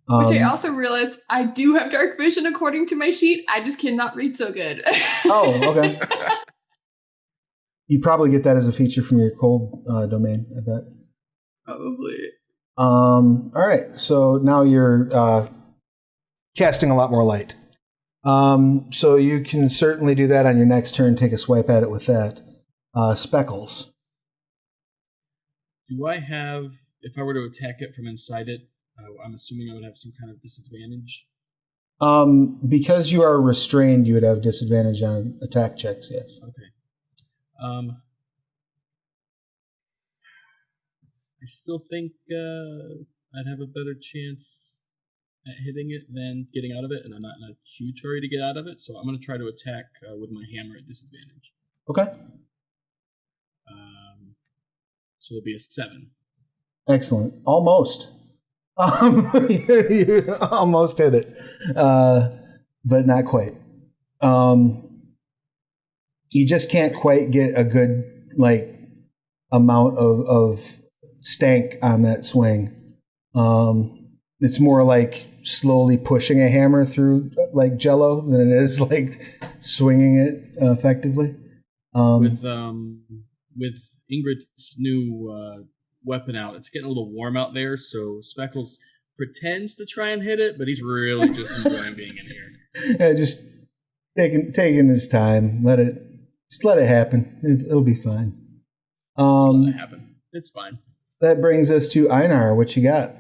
Which I also realized I do have dark vision according to my sheet. I just cannot read so good. Oh, okay. You probably get that as a feature from your cold domain, I bet. Probably. All right. So now you're casting a lot more light. So you can certainly do that on your next turn. Take a swipe at it with that. Speckles. Do I have, if I were to attack it from inside it, I'm assuming I would have some kind of disadvantage? Because you are restrained, you would have disadvantage on attack checks, yes. Okay. I still think I'd have a better chance at hitting it than getting out of it, and I'm not in a huge hurry to get out of it, so I'm going to try to attack with my hammer at disadvantage. Okay. So it'll be a 7. Excellent. Almost. You almost hit it, but not quite. You just can't quite get a good amount of stank on that swing. It's more like slowly pushing a hammer through Jello than it is swinging it effectively. With Ingrid's new weapon out, it's getting a little warm out there, so Speckles pretends to try and hit it, but he's really just enjoying being in here. Yeah, just taking his time. Let it happen. It'll be fine. Let it happen. It's fine. That brings us to Einar. What you got?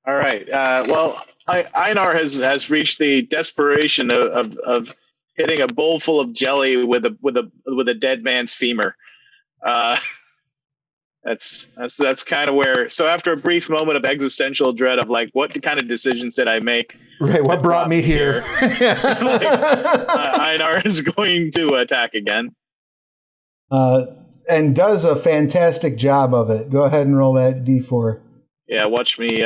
All right. Well, Einar has reached the desperation of hitting a bowl full of jelly with a dead man's femur. That's kind of wwer. So after a brief moment of existential dread of like, what kind of decisions did I make? Right, what brought me here? Einar is going to attack again. And does a fantastic job of it. Go ahead and roll that D4. Yeah, watch me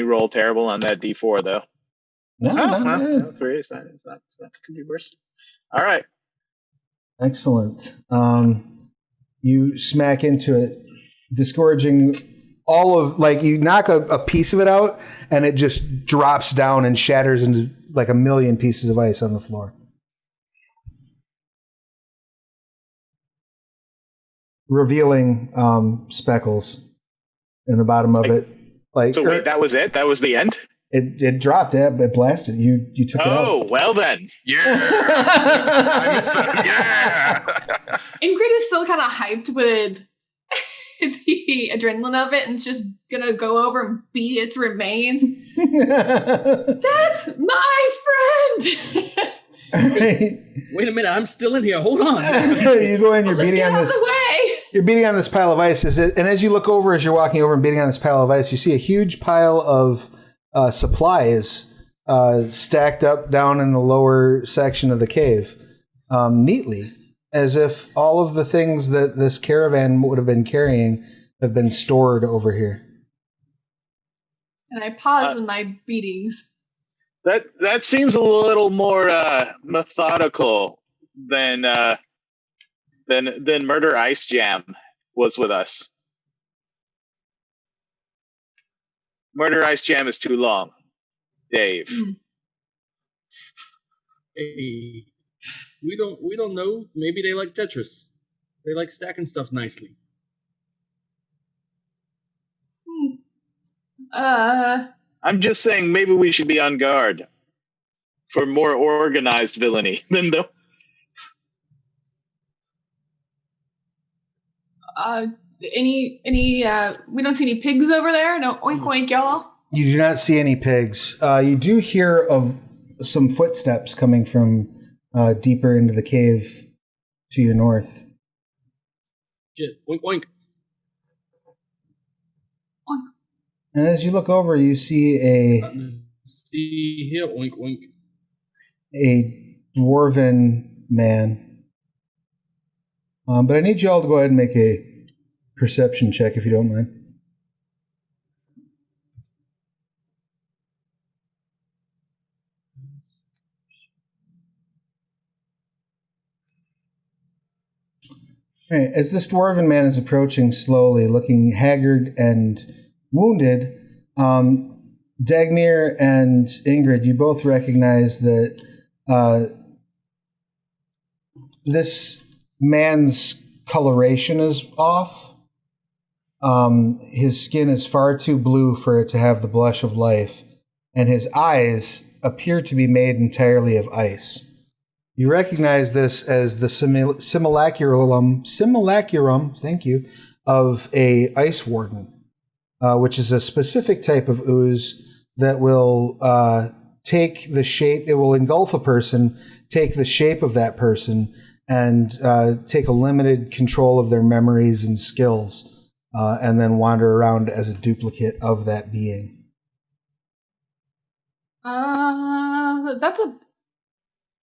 roll terrible on that D4 though. No, not bad. 3 is not. It's not. Could be worse. All right. Excellent. You smack into it, disgorging all of, like, you knock a piece of it out, and it just drops down and shatters into like a million pieces of ice on the floor. Revealing speckles in the bottom of it. Like, so wait, that was it? That was the end? It dropped. It blasted. You took it out. Oh, well then. Yeah. I missed it. Yeah. Ingrid is still kind of hyped with the adrenaline of it, and it's just gonna go over and beat its remains. That's my friend. Wait a minute, I'm still in here. Hold on. You go in, you're beating on this. You're beating on this pile of ice. And as you look over, as you're walking over and beating on this pile of ice, you see a huge pile of supplies stacked up down in the lower section of the cave, neatly, as if all of the things that this caravan would have been carrying have been stored over here. And I pause in my beatings. That seems a little more methodical than Murder Ice Jam was with us. Murder Ice Jam is too long, Dave. Hey, we don't know. Maybe they like Tetris. They like stacking stuff nicely. I'm just saying maybe we should be on guard for more organized villainy than the. We don't see any pigs over there? No, oink oink, y'all. You do not see any pigs. You do hear of some footsteps coming from deeper into the cave to your north. Shit, oink oink. Oink. And as you look over, you see See here, oink oink. a dwarven man. But I need you all to go ahead and make a perception check if you don't mind. All right, as this dwarven man is approaching slowly, looking haggard and wounded, Dagmir and Ingrid, you both recognize that this man's coloration is off. His skin is far too blue for it to have the blush of life, and his eyes appear to be made entirely of ice. You recognize this as the simulacrum, thank you, of a ice warden, which is a specific type of ooze that will take the shape, it will engulf a person, take the shape of that person, and take a limited control of their memories and skills, and then wander around as a duplicate of that being. That's a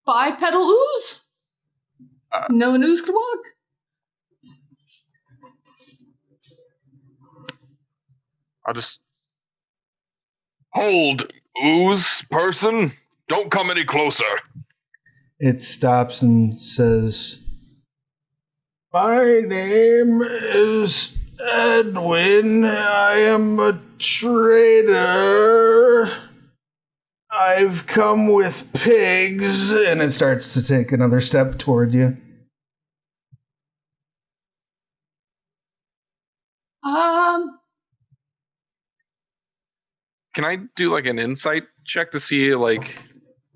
bipedal ooze? No an ooze could walk? I'll just hold, ooze person. Don't come any closer. It stops and says, "My name is Edwin. I am a trader. I've come with pigs." And it starts to take another step toward you. Can I do like an insight check to see like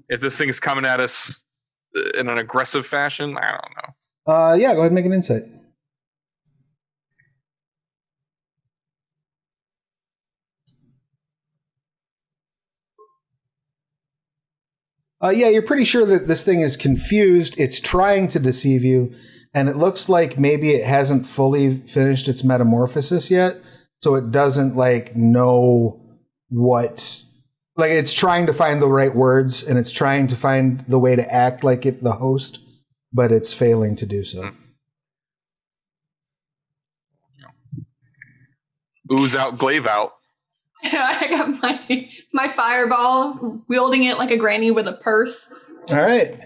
if this thing is coming at us in an aggressive fashion? I don't know. Yeah, go ahead and make an insight. Yeah, you're pretty sure that this thing is confused. It's trying to deceive you. and it looks like maybe it hasn't fully finished its metamorphosis yet, so it doesn't like know what, like it's trying to find the right words and it's trying to find the way to act like it the host, but it's failing to do so. Ooze out, glaive out. I got my fireball, wielding it like a granny with a purse. All right.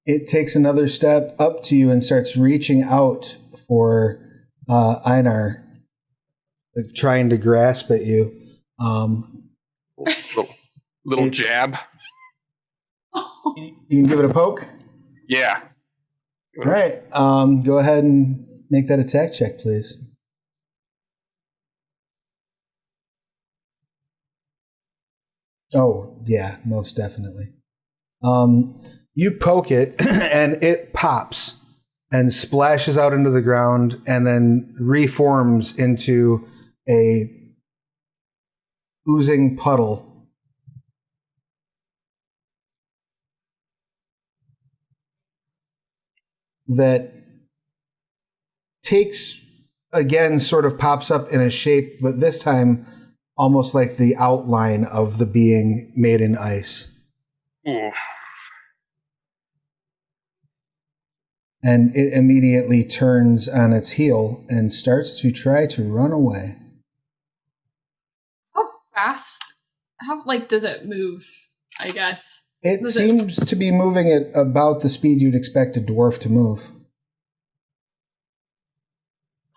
It takes another step up to you and starts reaching out for Einar, like, trying to grasp at you. Little jab. You can give it a poke? Yeah. All right. Go ahead and make that attack check, please. Oh, yeah, most definitely. You poke it, and it pops and splashes out into the ground and then reforms into a oozing puddle. That takes, again, sort of pops up in a shape, but this time almost like the outline of the being made in ice. Oof. And it immediately turns on its heel and starts to try to run away. How fast? How does it move? I guess It seems to be moving at about the speed you'd expect a dwarf to move.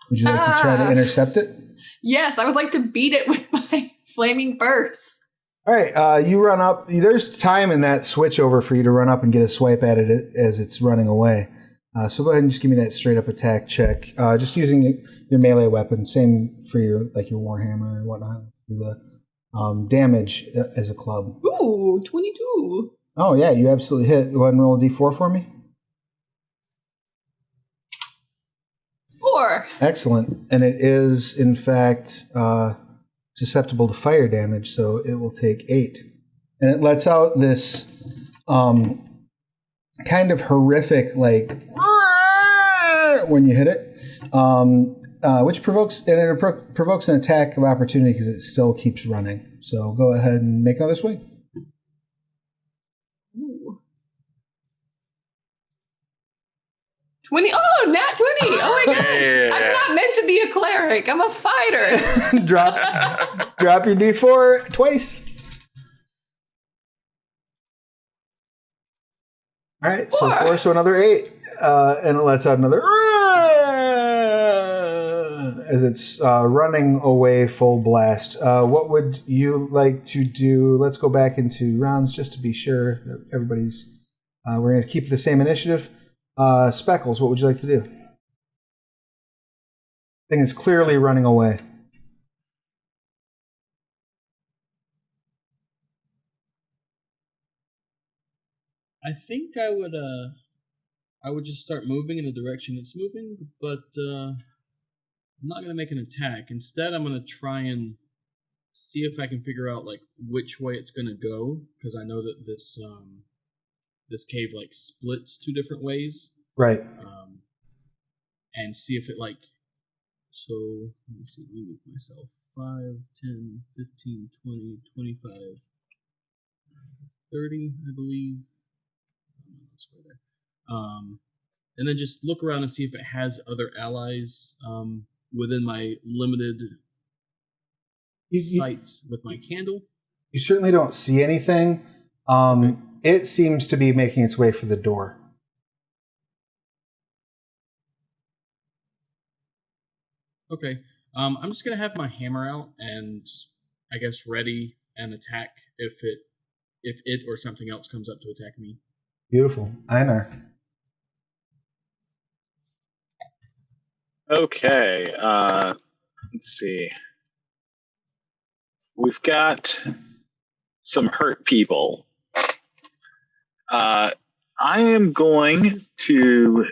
Would you like to try to intercept it? Yes, I would like to beat it with my flaming burst. All right, you run up. There's time in that switch over for you to run up and get a swipe at it as it's running away. So go ahead and just give me that straight up attack check. Just using your melee weapon. Same for your warhammer or whatnot. The damage as a club. Ooh, 22. Oh yeah, you absolutely hit. Go ahead and roll a d4 for me. 4. Excellent. And it is, in fact, susceptible to fire damage, so it will take 8. And it lets out this kind of horrific, like, when you hit it, which provokes an attack of opportunity because it still keeps running. So go ahead and make another swing. Ooh. 20. Oh, nat 20. Oh my gosh. Yeah. I'm not meant to be a cleric. I'm a fighter. drop your d4 twice. All right, so 4, so another 8. And it lets out another as it's running away full blast. What would you like to do? Let's go back into rounds just to be sure that everybody's... we're going to keep the same initiative. Speckles, what would you like to do? Thing is clearly running away. I think I would just start moving in the direction it's moving, but I'm not going to make an attack. Instead, I'm going to try and see if I can figure out like which way it's going to go, because I know that this cave like splits 2 different ways. Right. And see if it like, so let me see, let me move myself. 5, 10, 15, 20, 25, 30, I believe. Let's go there. And then just look around and see if it has other allies within my limited sight with my candle. You certainly don't see anything. Okay. It seems to be making its way for the door. Okay. I'm just gonna have my hammer out and I guess ready and attack if it or something else comes up to attack me. Beautiful. Einar. Okay. Let's see. We've got some hurt people. I am going to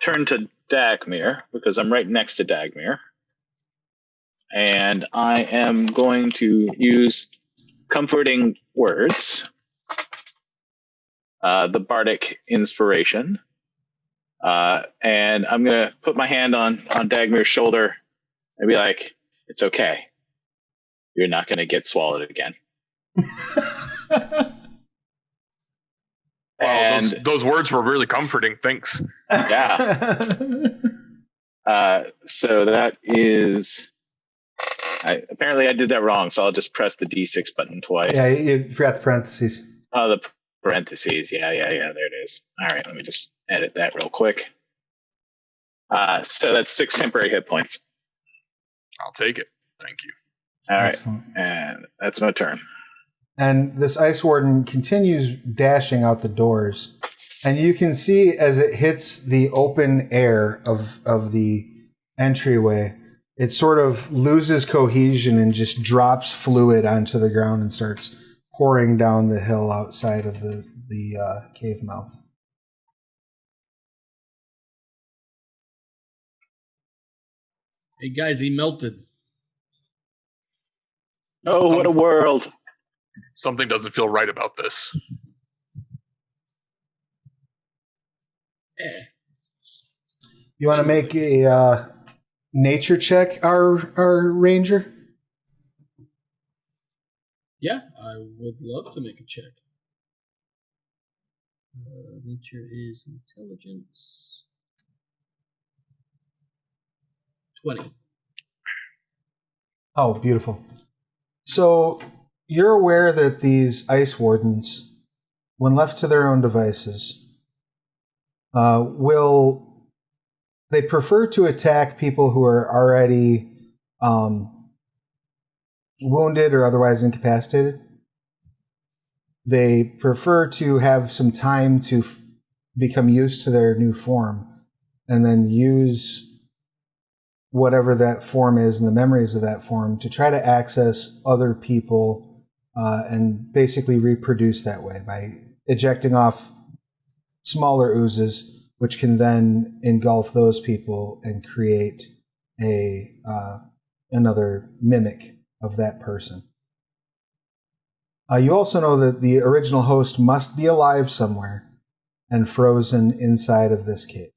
turn to Dagmir because I'm right next to Dagmir. And I am going to use comforting words. the bardic inspiration, and I'm gonna put my hand on Dagmir's shoulder and be like, "It's okay. You're not gonna get swallowed again." Wow, And those words were really comforting. Thanks. yeah. So that is. Apparently I did that wrong, so I'll just press the D6 button twice. Yeah, you forgot the parentheses. Oh, the parentheses. Yeah. There it is. All right, let me just edit that real quick. So that's 6 temporary hit points. I'll take it. Thank you. All right, Excellent. and that's my turn. And this ice warden continues dashing out the doors. And you can see as it hits the open air of the entryway, it sort of loses cohesion and just drops fluid onto the ground and starts pouring down the hill outside of the cave mouth. Hey guys, he melted. Oh, what a world! Something doesn't feel right about this. You want to make a nature check, our ranger? Yeah, I would love to make a check. Nature is intelligence. 20. Oh, beautiful. So you're aware that these ice wardens, when left to their own devices, they prefer to attack people who are already wounded or otherwise incapacitated. They prefer to have some time to become used to their new form and then use whatever that form is and the memories of that form to try to access other people and basically reproduce that way by ejecting off smaller oozes, which can then engulf those people and create another mimic of that person. You also know that the original host must be alive somewhere and frozen inside of this cave.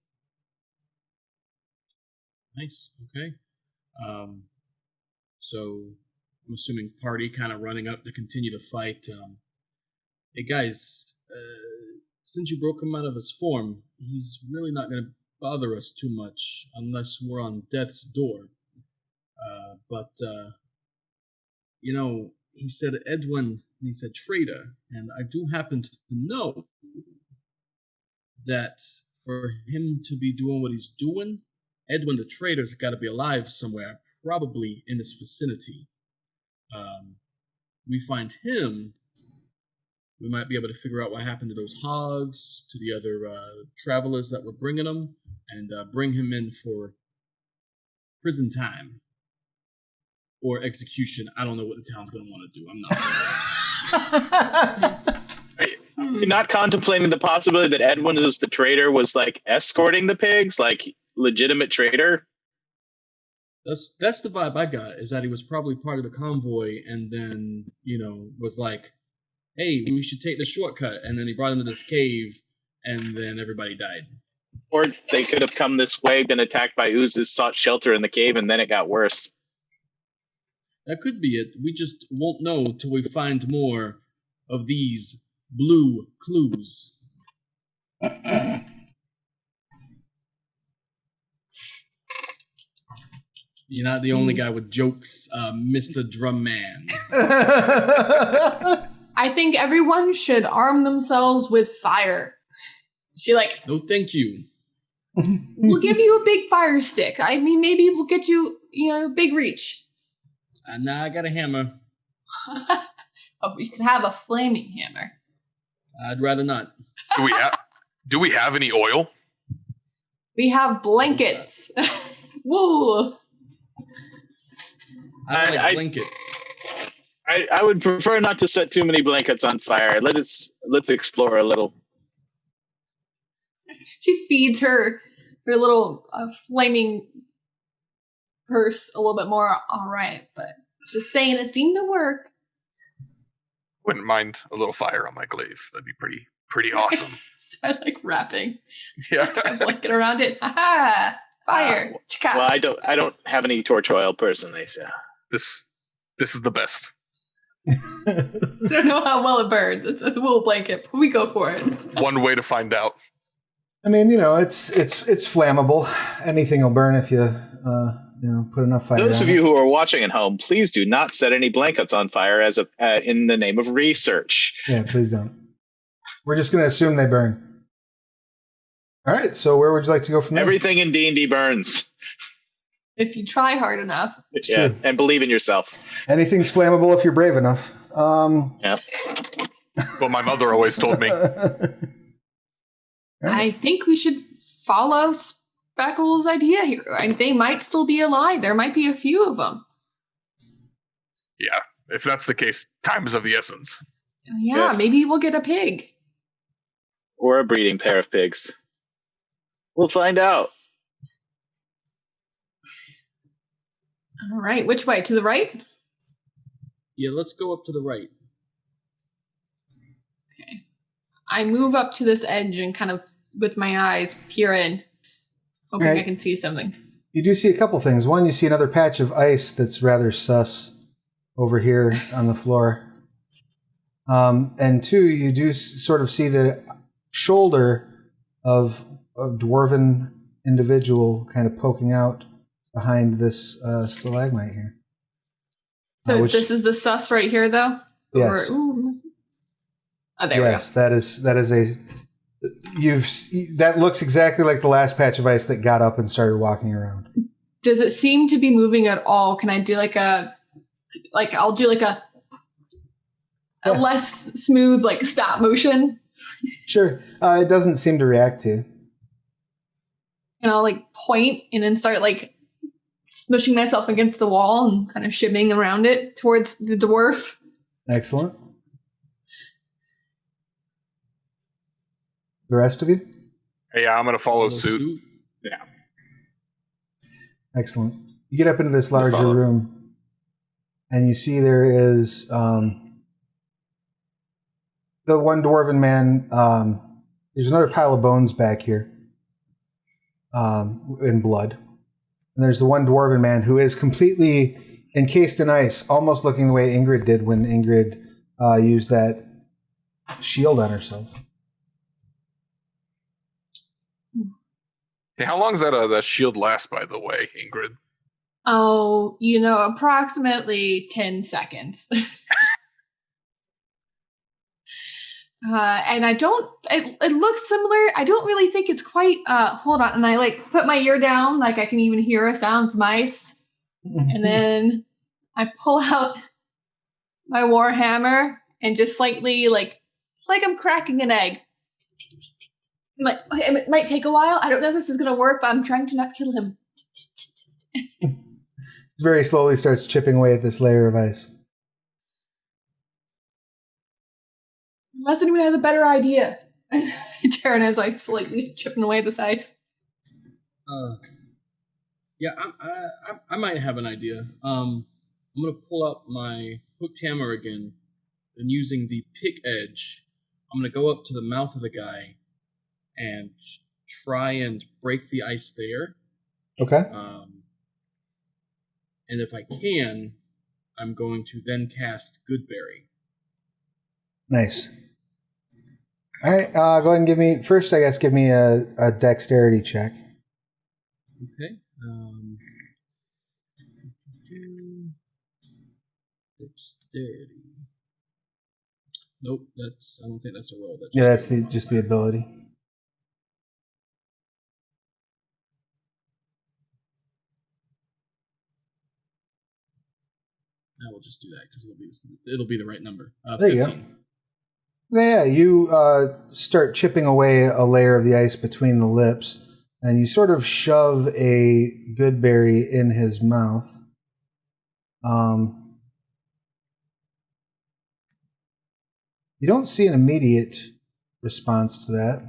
Nice. Okay. So I'm assuming party kind of running up to continue to fight. Hey guys, since you broke him out of his form, he's really not going to bother us too much unless we're on death's door. But he said Edwin, and he said traitor, and I do happen to know that for him to be doing what he's doing, Edwin the traitor's got to be alive somewhere, probably in this vicinity. We find him, we might be able to figure out what happened to those hogs, to the other travelers that were bringing them, and bring him in for prison time. Or execution. I don't know what the town's going to want to do. I'm not. You're not contemplating the possibility that Edwin, as the traitor, was like escorting the pigs, like legitimate traitor? That's the vibe I got, is that he was probably part of the convoy and then, was like, hey, we should take the shortcut. And then he brought him to this cave and then everybody died. Or they could have come this way, been attacked by oozes, sought shelter in the cave, and then it got worse. That could be it. We just won't know till we find more of these blue clues. You're not the only guy with jokes, Mr. Drum Man. I think everyone should arm themselves with fire. No, thank you. We'll give you a big fire stick. I mean, maybe we'll get you, a big reach. Nah, I got a hammer. Oh, you could have a flaming hammer. I'd rather not. Do we have any oil? We have blankets. Woo! I like blankets. I would prefer not to set too many blankets on fire. Let's explore a little. She feeds her little flaming purse a little bit more. All right, but just saying it seemed to work. Wouldn't mind a little fire on my glaive. That'd be pretty pretty awesome. Start like rapping. Yeah. I'm blanket around it. Ha! Fire. Chika. Well, I don't have any torch oil personally, so. This is the best. I don't know how well it burns. It's a wool blanket, but we go for it. One way to find out. I mean, it's flammable. Anything will burn if you put enough fire. Those on of you who are watching at home, please do not set any blankets on fire in the name of research. Yeah, please don't. We're just going to assume they burn. All right. So where would you like to go from there? Everything in D&D burns. If you try hard enough. Yeah, true. and believe in yourself. Anything's flammable if you're brave enough. Yeah. Well, my mother always told me. I think we should follow Speckle's idea here. They might still be alive. There might be a few of them. Yeah, if that's the case, time is of the essence. Yeah, Yes. maybe we'll get a pig. Or a breeding pair of pigs. We'll find out. All right, which way? To the right? Yeah, let's go up to the right. Okay. I move up to this edge and kind of, with my eyes, peer in, hoping Right. I can see something. You do see a couple things. One, you see another patch of ice that's rather sus over here on the floor. And two, you do sort of see the shoulder of a dwarven individual kind of poking out behind this stalagmite here. So Which- this is the sus right here, though? Yes. Oh, there Yes, that is that looks exactly like the last patch of ice that got up and started walking around. we go. Does it seem to be moving at all? Can I do I'll do a Yeah. less smooth, stop motion? Sure. It doesn't seem to react to you. And I'll point and then start smushing myself against the wall and kind of shimmying around it towards the dwarf. Excellent. The rest of you? Yeah, I'm going to follow suit. Yeah. Excellent. You get up into this larger follow. room, and you see there is the one dwarven man. There's another pile of bones back here in blood. And there's the one dwarven man who is completely encased in ice, almost looking the way Ingrid did when Ingrid used that shield on herself. Hey, how long does that shield last, by the way, Ingrid? Oh, approximately 10 seconds. And it looks similar. I don't really think it's quite, hold on. And I put my ear down, I can even hear a sound from ice. And then I pull out my war hammer and just slightly, like I'm cracking an egg. It might take a while. I don't know if this is going to work, but I'm trying to not kill him. Very slowly starts chipping away at this layer of ice. Unless anyone has a better idea. Jaren is slightly chipping away at this ice. Yeah, I might have an idea. I'm gonna pull out my hooked hammer again, and using the pick edge, I'm gonna go up to the mouth of the guy and try and break the ice there. Okay. And if I can, I'm going to then cast Goodberry. Nice. All right. Go ahead and give me a dexterity check. Okay. Dexterity. Nope, I don't think that's a roll. Yeah, that's just the ability. I will just do that because it'll be the right number. There you 15. go. Yeah, you start chipping away a layer of the ice between the lips, and you sort of shove a good berry in his mouth. You don't see an immediate response to that.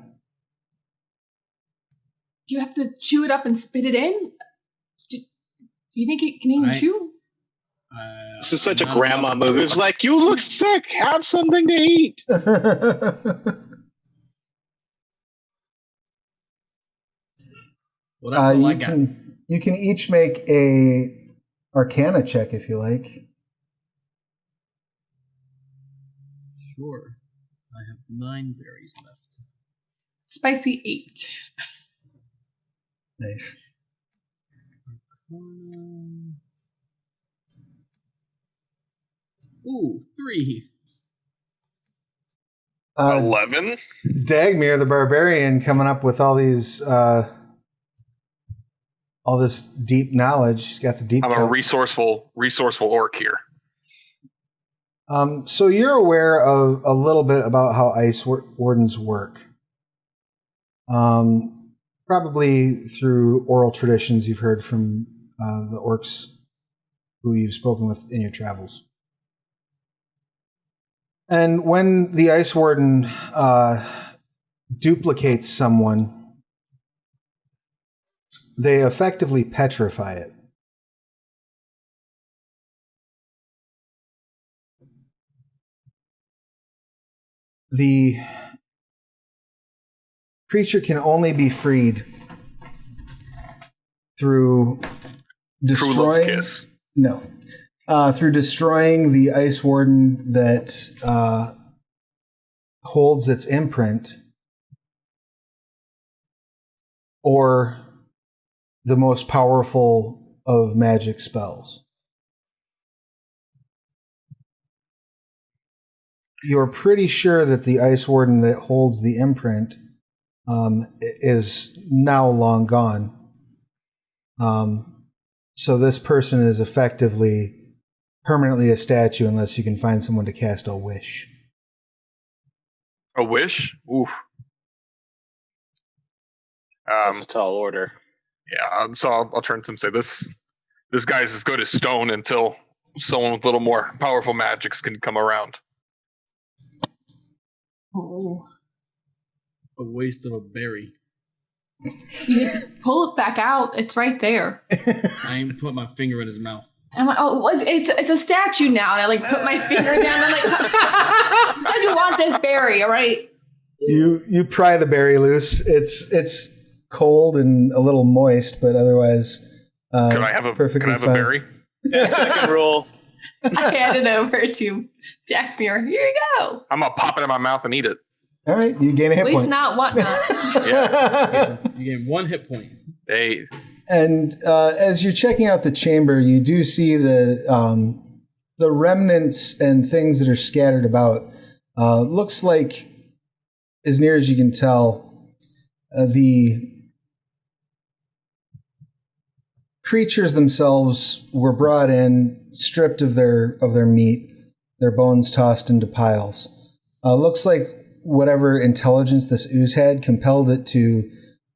Do you have to chew it up and spit it in? Do you think it can even chew? This is such a grandma move. It was like, you look sick. Have something to eat. Well, that's all I got. You can each make a Arcana check if you like. Sure. I have 9 berries left. Spicy 8. Nice. Ooh, 3. 11. Dagmir, the barbarian, coming up with all these, all this deep knowledge. He's got the deep. I'm a resourceful orc here. So you're aware of a little bit about how ice wardens work. Probably through oral traditions you've heard from the orcs who you've spoken with in your travels. And when the ice warden duplicates someone, they effectively petrify it. The creature can only be freed through destroying. True love's kiss. No, through destroying the ice warden that holds its imprint, or the most powerful of magic spells. You're pretty sure that the ice warden that holds the imprint is now long gone. So this person is effectively permanently a statue unless you can find someone to cast a wish. A wish? Oof. That's a tall order. Yeah, so I'll turn to him and say, this guy's as good as stone until someone with a little more powerful magics can come around. Oh. A waste of a berry. You pull it back out. It's right there. I even put my finger in his mouth. I'm like, oh, it's a statue now. And I like put my finger down. And I'm like, you want this berry, all right? You pry the berry loose. It's cold and a little moist, but otherwise, Could I have a berry? Yeah, second rule. I hand it over to Dagmir. Here you go. I'm gonna pop it in my mouth and eat it. All right, you gain a hit At least point. not whatnot. Yeah. You gain 1 hit point. Hey, And as you're checking out the chamber, you do see the remnants and things that are scattered about. Looks like, as near as you can tell, the creatures themselves were brought in, stripped of their meat, their bones tossed into piles. Looks like whatever intelligence this ooze had compelled it to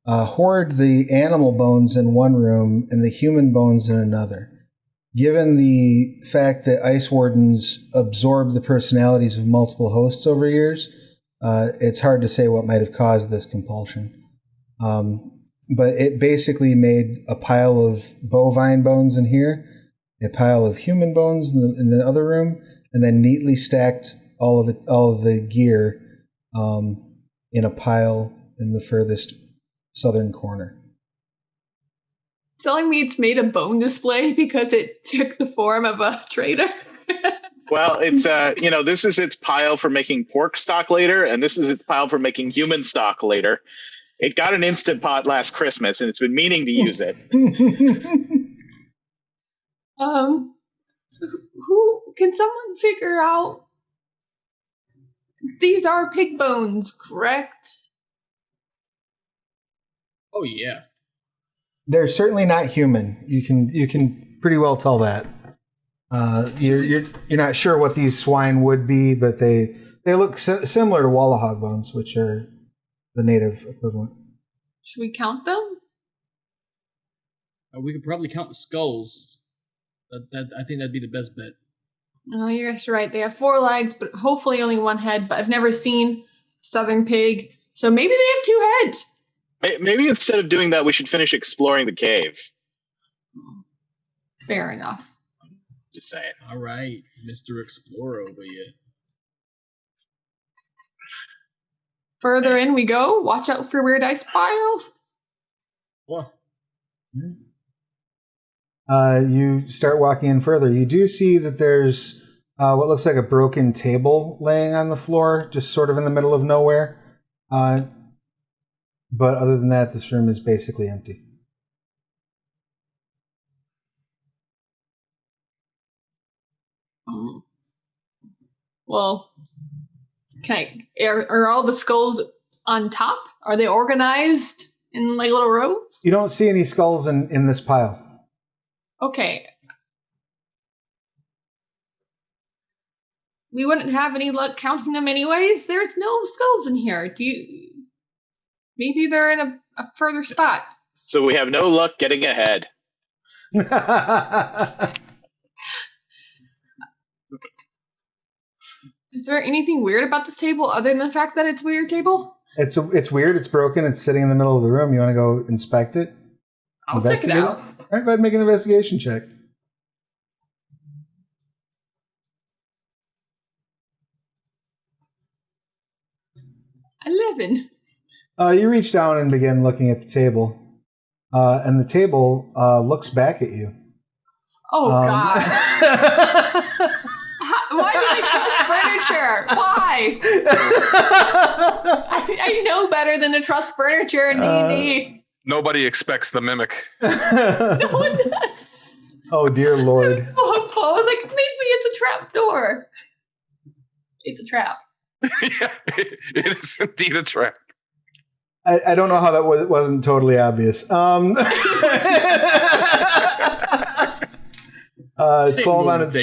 hoard the animal bones in one room and the human bones in another. Given the fact that ice wardens absorb the personalities of multiple hosts over years, it's hard to say what might have caused this compulsion. But it basically made a pile of bovine bones in here, a pile of human bones in the other room, and then neatly stacked all of the gear in a pile in the furthest southern corner. Telling me it's made a bone display because it took the form of a traitor. Well, it's this is its pile for making pork stock later, and this is its pile for making human stock later. It got an Instant Pot last Christmas, and it's been meaning to use it. Who can someone figure out? These are pig bones, correct? Oh, yeah. They're certainly not human. You can pretty well tell that. You're not sure what these swine would be, but they look similar to Wallahog bones, which are the native equivalent. Should we count them? We could probably count the skulls. I think that'd be the best bet. Oh, you're guys right. They have 4 legs, but hopefully only 1 head. But I've never seen southern pig, so maybe they have 2 heads. Maybe instead of doing that, we should finish exploring the cave. Fair enough. Just saying. All right, Mr. Explorer over here. Further in we go. Watch out for weird ice piles. Well, You start walking in further. You do see that there's what looks like a broken table laying on the floor, just sort of in the middle of nowhere. But other than that, this room is basically empty. Well, are all the skulls on top? Are they organized in like little rows? You don't see any skulls in this pile. Okay. We wouldn't have any luck counting them anyways. There's no skulls in here. Maybe they're in a further spot. So we have no luck getting ahead. Is there anything weird about this table other than the fact that it's a weird table? It's weird. It's broken. It's sitting in the middle of the room. You want to go inspect it? I'll check it out. All right, go ahead and make an investigation check. 11. You reach down and begin looking at the table. And the table looks back at you. Oh, God. Why do I trust furniture? Why? I know better than to trust furniture in D&D. Nobody expects the mimic. No one does. Oh, dear Lord. I was like, maybe it's a trap door. It's a trap. Yeah, it is indeed a trap. I don't know how that wasn't totally obvious. 12 on its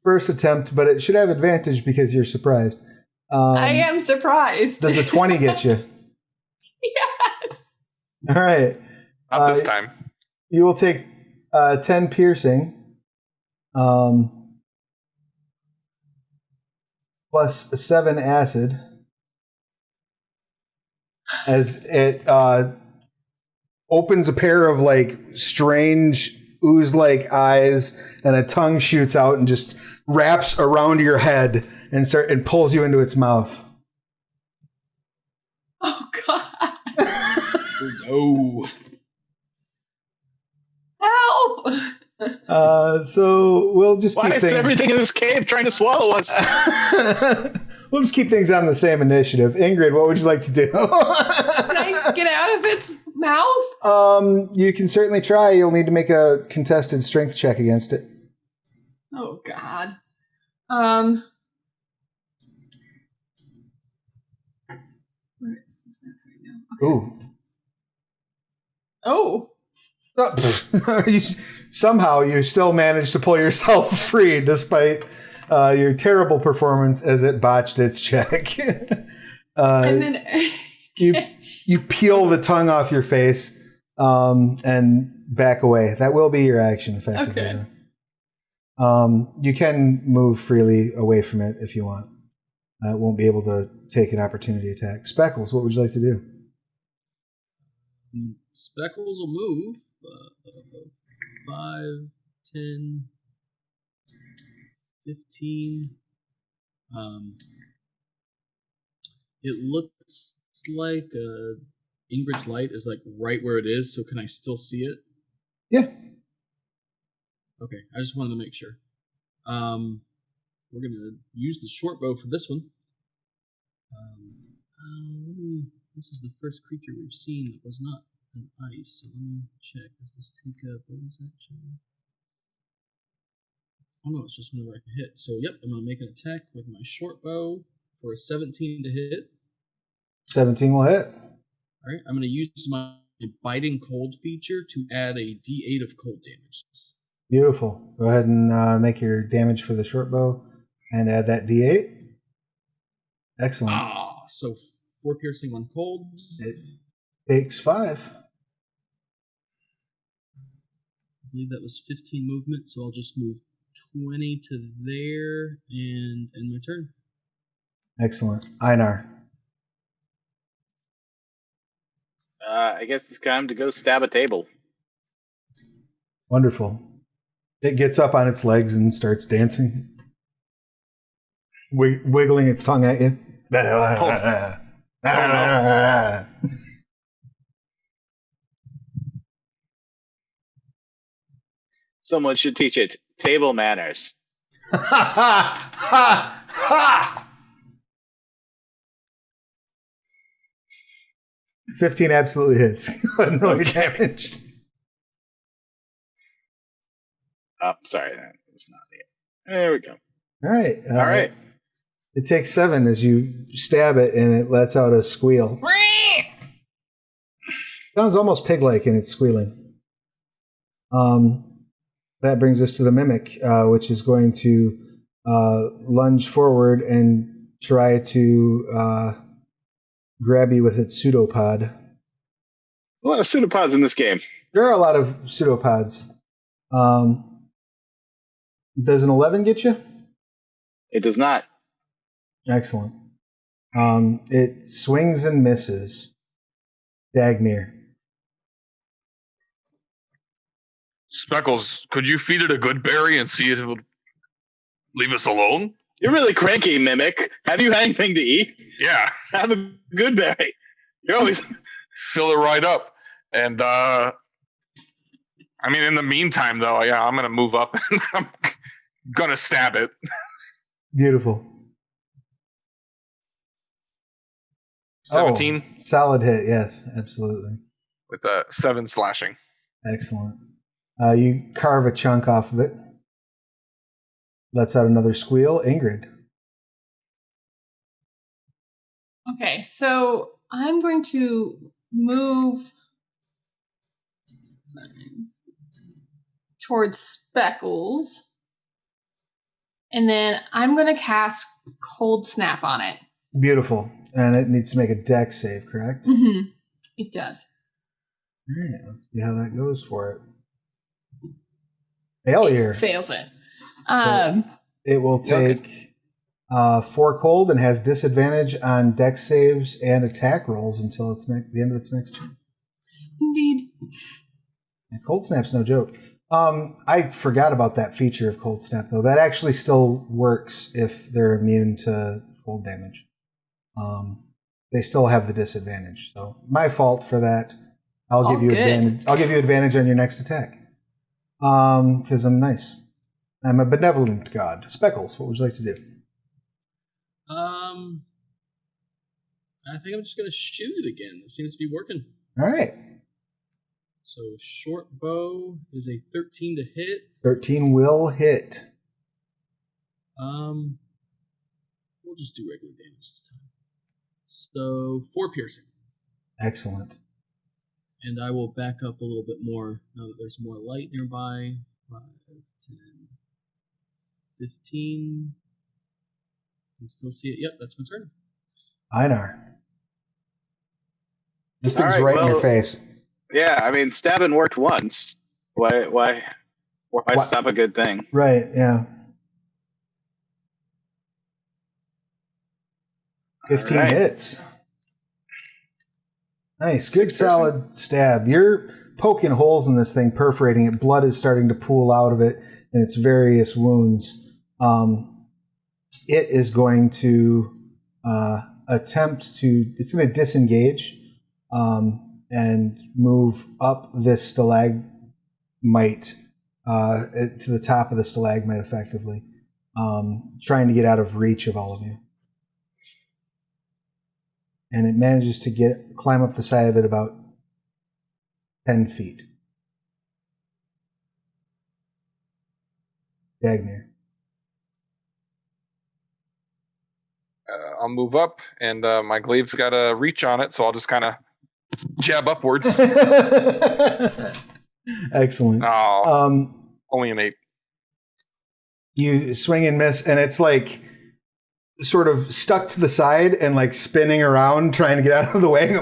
first attempt, but it should have advantage because you're surprised. I am surprised. Does a 20 get you? Yes. All right. Not this time. You will take 10 piercing. Plus 7 acid. As it opens a pair of like strange ooze-like eyes, and a tongue shoots out and just wraps around your head and pulls you into its mouth. Oh God! Oh Help! So we'll just Why keep is things... everything in this cave trying to swallow us? We'll just keep things on the same initiative. Ingrid, what would you like to do? Can I get out of its mouth? You can certainly try. You'll need to make a contested strength check against it. Oh God. Where is this at right now? Okay. Ooh. Oh. Somehow you still managed to pull yourself free despite your terrible performance as it botched its check. And then you peel the tongue off your face and back away. That will be your action, effectively. Okay. You can move freely away from it if you want. It won't be able to take an opportunity attack. Speckles, what would you like to do? Speckles will move 5, 10, 15. It looks like Ingrid's light is like right where it is, so can I still see it? Yeah. Okay, I just wanted to make sure. We're gonna use the short bow for this one. This is the first creature we've seen that was not an ice, so let me check. Does this take a bonus action? Oh no, it's just whenever I can hit. So yep, I'm gonna make an attack with my short bow for a 17 to hit. 17 will hit. Alright, I'm gonna use my biting cold feature to add a D8 of cold damage. Beautiful. Go ahead and make your damage for the short bow and add that D8. Excellent. So 4 piercing, 1 cold. It takes 5. I believe that was 15 movement, so I'll just move 20 to there and end my turn. Excellent. Einar. I guess it's time to go stab a table. Wonderful. It gets up on its legs and starts dancing, wiggling its tongue at you. Someone should teach it table manners. Ha ha ha ha! 15 absolutely hits. Go ahead and roll your damage. Oh, sorry, that was not it. There we go. All right. All right. It takes 7 as you stab it, and it lets out a squeal. Sounds almost pig-like in its squealing. That brings us to the mimic, which is going to lunge forward and try to grab you with its pseudopod. A lot of pseudopods in this game. There are a lot of pseudopods. Does an 11 get you? It does not. Excellent. It swings and misses. Dagmir. Speckles, could you feed it a good berry and see if it will leave us alone? You're really cranky, Mimic. Have you had anything to eat? Yeah. Have a good berry. You're always... Fill it right up. And, I mean, in the meantime, though, yeah, I'm going to move up and I'm going to stab it. Beautiful. 17? Oh, solid hit, yes, absolutely. With a 7 slashing. Excellent. You carve a chunk off of it. Lets out another squeal. Ingrid. Okay, so I'm going to move towards Speckles. And then I'm going to cast Cold Snap on it. Beautiful. And it needs to make a dex save, correct? Mm-hmm. It does. All right, let's see how that goes for it. Failure. It fails it. It will take 4 cold and has disadvantage on dex saves and attack rolls until it's the end of its next turn. Indeed. And cold snap's no joke. I forgot about that feature of cold snap, though. That actually still works if they're immune to cold damage. They still have the disadvantage. So my fault for that. I'll give you advantage. I'll give you advantage on your next attack. Because I'm nice. I'm a benevolent god. Speckles, what would you like to do? I think I'm just going to shoot it again. It seems to be working. All right. So short bow is a 13 to hit. 13 will hit. We'll just do regular damage this time. So 4 piercing. Excellent. And I will back up a little bit more now that there's more light nearby. 5, 10, 15. Can still see it. Yep, that's my turn. Einar. This thing's All right, in your face. Yeah, I mean, stabbing worked once. Why stop a good thing? Right, yeah. 15 right. hits. Nice. Good 6 solid stab. You're poking holes in this thing, perforating it. Blood is starting to pool out of it in its various wounds. It is going to it's going to disengage and move up this stalagmite to the top of the stalagmite effectively, trying to get out of reach of all of you. And it manages to climb up the side of it about 10 feet. Dagmir. I'll move up, and my glaive's got a reach on it, so I'll just kind of jab upwards. Excellent. Oh, only an 8. You swing and miss, and it's like sort of stuck to the side and like spinning around trying to get out of the way.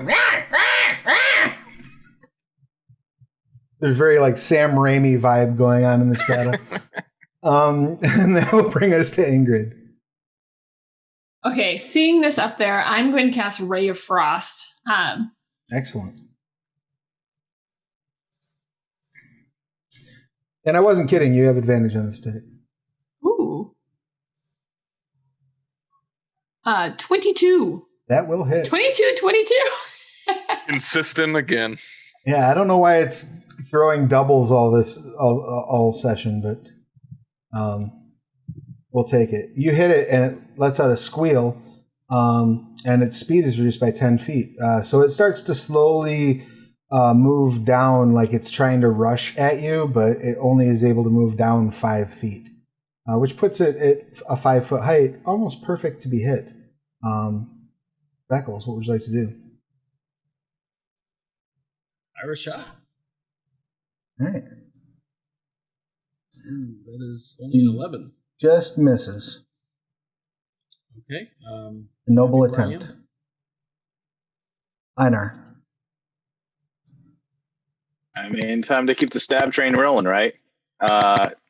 There's very like Sam Raimi vibe going on in this battle. And that will bring us to Ingrid. Okay, seeing this up there, I'm going to cast Ray of Frost. Excellent. And I wasn't kidding. You have advantage on this attack. Ooh. 22. That will hit. 22. Consistent again. Yeah, I don't know why it's throwing doubles all session, but we'll take it. You hit it, and it lets out a squeal, and its speed is reduced by 10 feet. So it starts to slowly move down like it's trying to rush at you, but it only is able to move down 5 feet, which puts it at a 5-foot height, almost perfect to be hit. Beckles, what would you like to do? Fire a shot. All right. That is only an 11. Just misses. Okay. Noble attempt. Einar. I mean, time to keep the stab train rolling, right?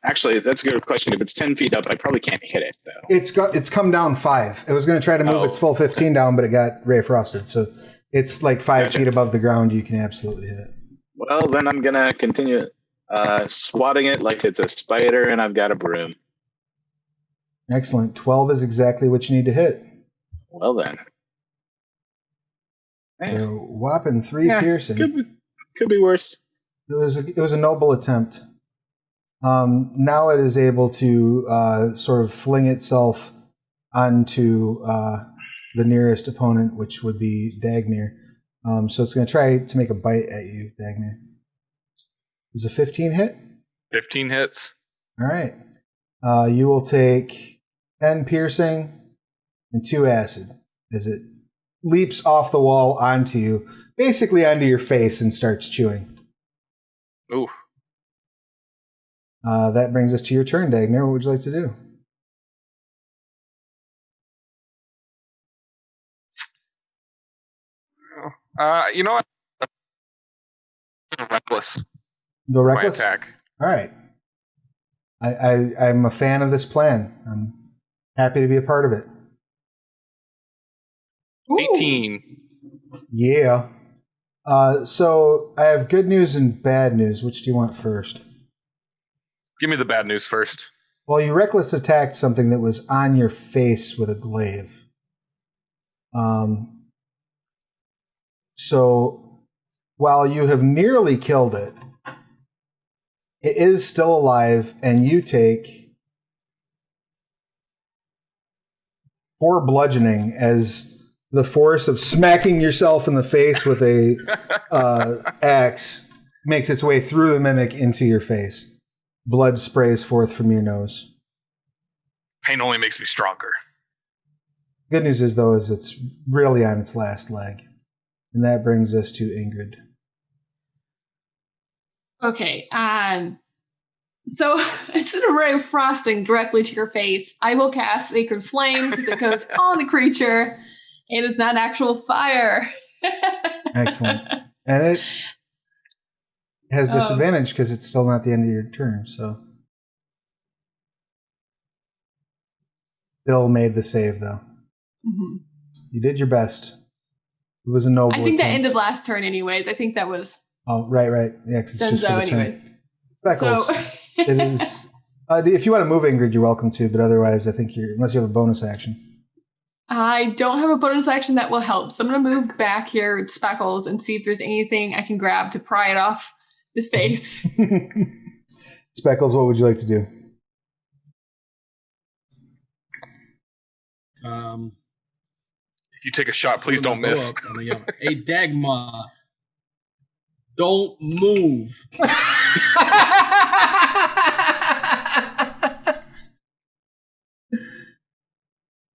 Actually, that's a good question. If it's 10 feet up, I probably can't hit it, though. It's come down 5. It was going to try to move its full 15 down, but it got Ray Frosted. So it's like 5 feet above the ground. You can absolutely hit it. Well, then I'm going to continue swatting it like it's a spider, and I've got a broom. Excellent. 12 is exactly what you need to hit. Well, then. So whopping 3 piercing. Could be worse. It was a noble attempt. Now it is able to sort of fling itself onto the nearest opponent, which would be Dagmir. So it's going to try to make a bite at you, Dagmir. Is a 15 hit? 15 hits. All right. You will take 10 piercing and 2 acid as it leaps off the wall onto you, basically onto your face, and starts chewing. Oof. That brings us to your turn, Dagmir. What would you like to do? You know what? Reckless. Go reckless? My attack. All right. I'm a fan of this plan. I'm happy to be a part of it. Ooh. 18. Yeah. So I have good news and bad news. Which do you want first? Give me the bad news first. Well, you reckless attacked something that was on your face with a glaive. So while you have nearly killed it, it is still alive, and you take 4 bludgeoning as the force of smacking yourself in the face with a axe makes its way through the mimic into your face. Blood sprays forth from your nose. Pain only makes me stronger. Good news is, though, is it's really on its last leg. And that brings us to Ingrid. Okay, so instead of Ray Frosting directly to your face, I will cast Sacred Flame because it goes on the creature. It is not actual fire. Excellent. And it has disadvantage because it's still not the end of your turn, so. Still made the save, though. Mm-hmm. You did your best. It was a noble I think that attempt. ended last turn anyways. I think that was... Oh, right. Yeah, 'cause it's just for the anyways. turn. Speckles. So... It is. If you want to move, Ingrid, you're welcome to, but otherwise, I think unless you have a bonus action. I don't have a bonus action that will help, so I'm going to move back here with Speckles and see if there's anything I can grab to pry it off his face. Speckles, what would you like to do? If you take a shot, please don't miss. Hey, Dagmar, don't move.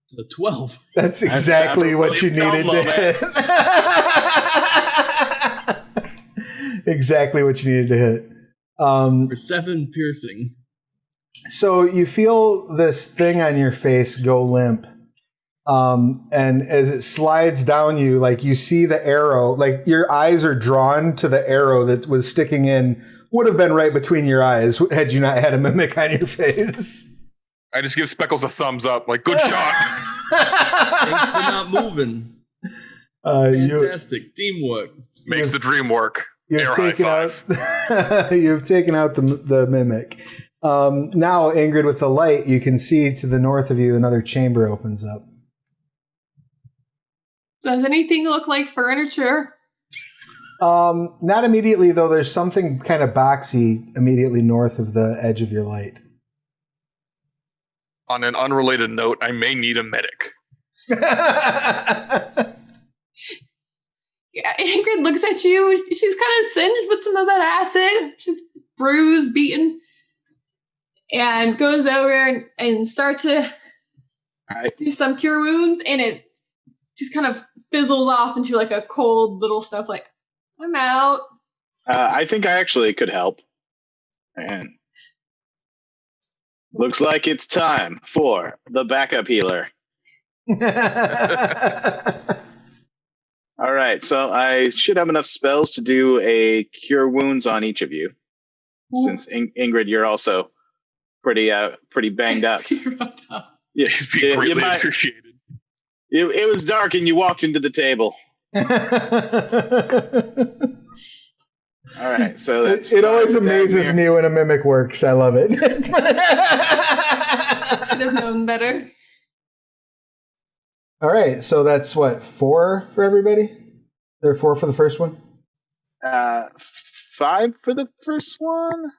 It's a 12. That's exactly what you needed to hit. Exactly what you needed to hit. For 7 piercing. So you feel this thing on your face go limp. And as it slides down you, like you see the arrow, like your eyes are drawn to the arrow that was sticking in, would have been right between your eyes had you not had a mimic on your face. I just give Speckles a thumbs up, like, good shot. Thanks for not moving. Fantastic. Teamwork. Makes the dream work. You've taken out the mimic. Now, Ingrid, with the light, you can see to the north of you another chamber opens up. Does anything look like furniture? Not immediately, though. There's something kind of boxy immediately north of the edge of your light. On an unrelated note, I may need a medic. Yeah, Ingrid looks at you. She's kind of singed with some of that acid. She's bruised, beaten, and goes over and starts to do some cure wounds, and it just kind of fizzles off into like a cold little stuff. Like, I'm out. I think I actually could help. And looks like it's time for the backup healer. All right, so I should have enough spells to do a cure wounds on each of you. Since Ingrid, you're also pretty banged up. It'd be greatly appreciated. It was dark and you walked into the table. All right, so that's it always amazes me when a mimic works. I love it. Should have known better. All right, so that's what, 4 for everybody? There are 4 for the first one? 5 for the first one.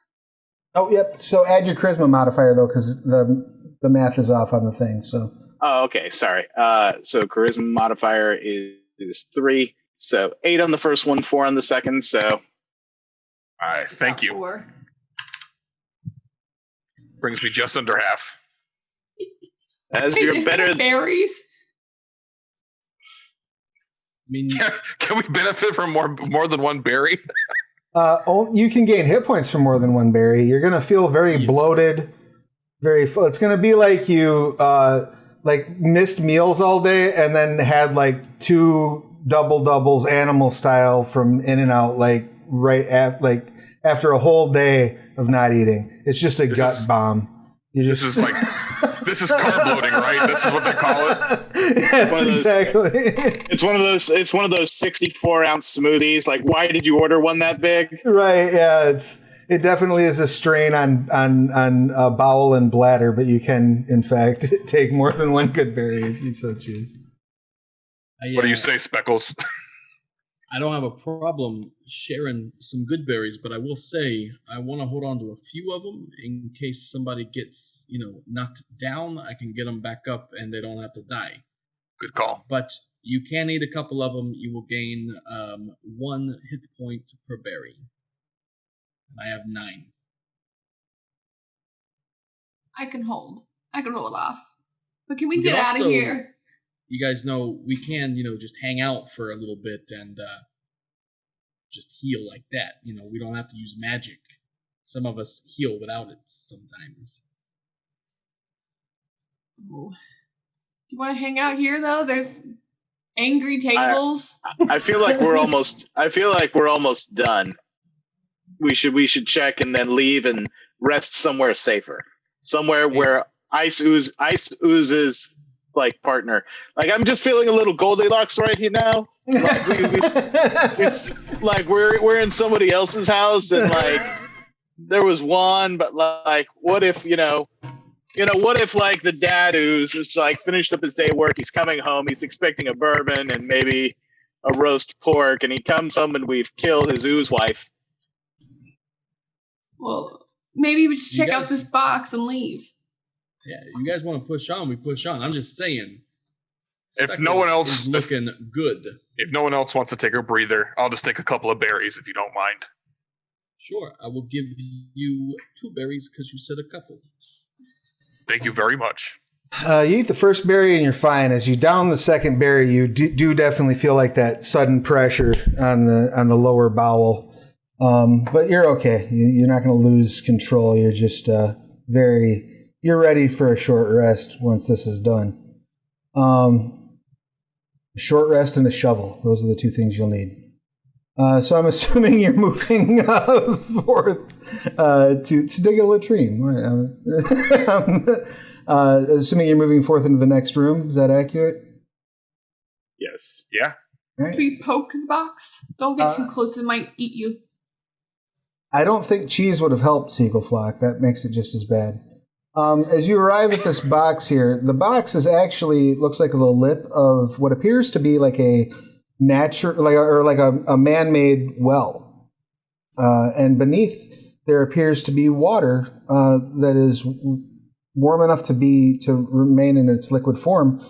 Oh, yep. So add your charisma modifier though, because the math is off on the thing. So. Oh, okay. Sorry. So charisma modifier is 3. So 8 on the first one, 4 on the second. So. All right. Thank you. 4. Brings me just under half. As you're better. Berries. I mean, can we benefit from more than one berry? You can gain hit points from more than one berry. You're going to feel very bloated, very full. It's going to be like you like missed meals all day and then had like 2 doubles animal style from In-N-Out like after a whole day of not eating. It's just a gut bomb. This is carb loading, right? This is what they call it. Yes, exactly. It's one of those 64-ounce smoothies. Like, why did you order one that big? Right. Yeah. It definitely is a strain on bowel and bladder, but you can in fact take more than one good berry if you so choose. What do you say, Speckles? I don't have a problem sharing some good berries, but I will say I want to hold on to a few of them in case somebody gets, knocked down. I can get them back up and they don't have to die. Good call. But you can eat a couple of them. You will gain 1 hit point per berry. And I have 9. I can hold it off. But can we get out of here? You guys know we can, just hang out for a little bit and just heal like that. We don't have to use magic. Some of us heal without it sometimes. Oh. You want to hang out here though? There's angry tables. I feel like we're almost done. We should check and then leave and rest somewhere safer. Somewhere where Ooze's like partner. Like, I'm just feeling a little Goldilocks right here now. Like it's like we're in somebody else's house and like there was one, but like what if what if like the dad Ooze is like finished up his day of work, he's coming home, he's expecting a bourbon and maybe a roast pork, and he comes home and we've killed his Ooze wife. Well, maybe we just check out this box and leave. Yeah, you guys want to push on, we push on. I'm just saying. If no one else is looking good. If no one else wants to take a breather, I'll just take a couple of berries if you don't mind. Sure, I will give you 2 berries because you said a couple. Thank you very much. You eat the first berry and you're fine. As you down the second berry, you do definitely feel like that sudden pressure on the lower bowel. But you're okay. You're not going to lose control. You're just you're ready for a short rest once this is done. A short rest and a shovel. Those are the 2 things you'll need. So I'm assuming you're moving forth to dig a latrine. Assuming you're moving forth into the next room. Is that accurate? Yes. Yeah. Right. Should we poke the box? Don't get too close, it might eat you. I don't think cheese would have helped, Seagullflock. That makes it just as bad. As you arrive at this box here, the box is actually looks like a little lip of what appears to be like a natural, like a man-made well, and beneath there appears to be water that is warm enough to remain in its liquid form,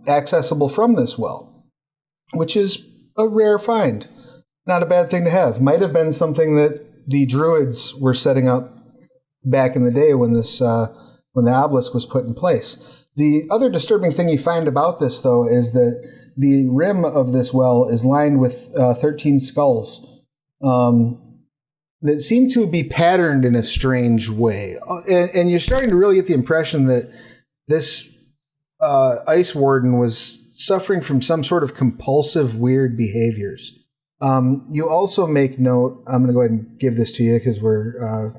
accessible from this well, which is a rare find. Not a bad thing to have. Might have been something that the druids were setting up back in the day when when the obelisk was put in place. The other disturbing thing you find about this, though, is that the rim of this well is lined with 13 skulls that seem to be patterned in a strange way. And you're starting to really get the impression that this ice warden was suffering from some sort of compulsive, weird behaviors. You also make note, I'm going to go ahead and give this to you because we're a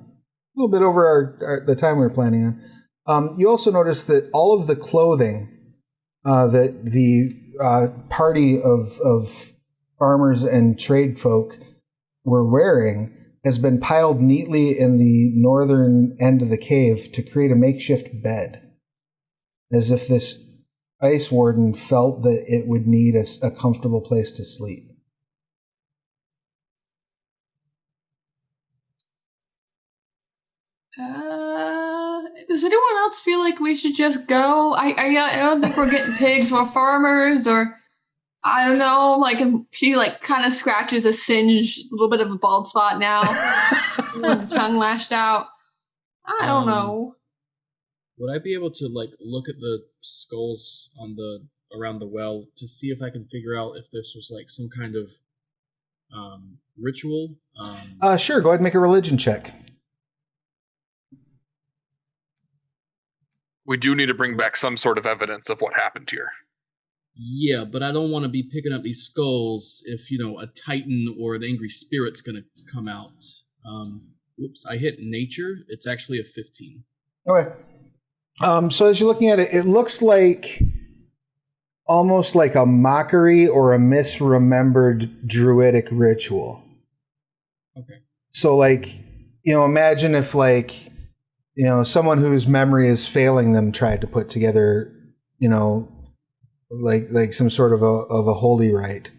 little bit over the time we were planning on. You also notice that all of the clothing that the party of farmers and trade folk were wearing has been piled neatly in the northern end of the cave to create a makeshift bed, as if this ice warden felt that it would need a comfortable place to sleep. Does anyone else feel like we should just go? I don't think we're getting pigs or farmers, or I don't know. Like, she kind of scratches a singed, little bit of a bald spot now, with the tongue lashed out. I don't know. Would I be able to look at the skulls around the well to see if I can figure out if this was some kind of ritual? Sure. Go ahead and make a religion check. We do need to bring back some sort of evidence of what happened here. Yeah, but I don't want to be picking up these skulls if, a titan or an angry spirit's going to come out. Whoops, I hit nature. It's actually a 15. Okay. So as you're looking at it, it looks like almost like a mockery or a misremembered druidic ritual. Okay. So imagine if someone whose memory is failing them tried to put together, like some sort of a holy rite.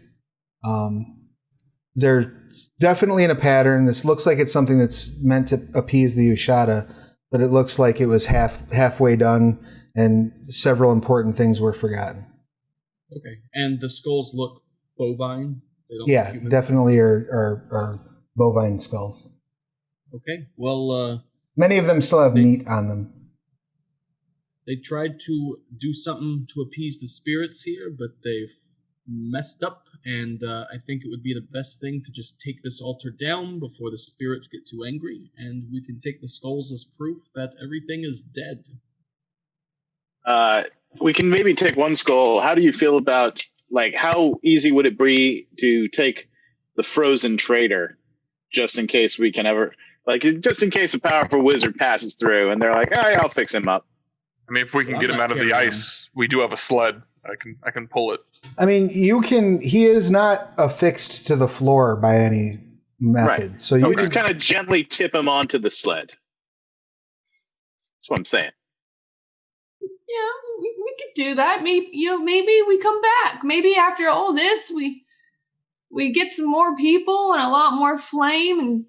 They're definitely in a pattern. This looks like it's something that's meant to appease the Ushada, but it looks like it was halfway done and several important things were forgotten. Okay. And the skulls look bovine? They don't Yeah, look definitely are bovine skulls. Okay. Well, many of them still have meat on them. They tried to do something to appease the spirits here, but they've messed up, and I think it would be the best thing to just take this altar down before the spirits get too angry, and we can take the skulls as proof that everything is dead. We can maybe take one skull. How do you feel about, how easy would it be to take the frozen trader, just in case we can ever, just in case a powerful wizard passes through, and they're like, "Hey, I'll fix him up." I mean, if we can get him out of the ice, we do have a sled. I can pull it. I mean, he is not affixed to the floor by any method. Right. So we just kind of gently tip him onto the sled. That's what I'm saying. Yeah, we could do that. Maybe we come back. Maybe after all this, we get some more people and a lot more flame, and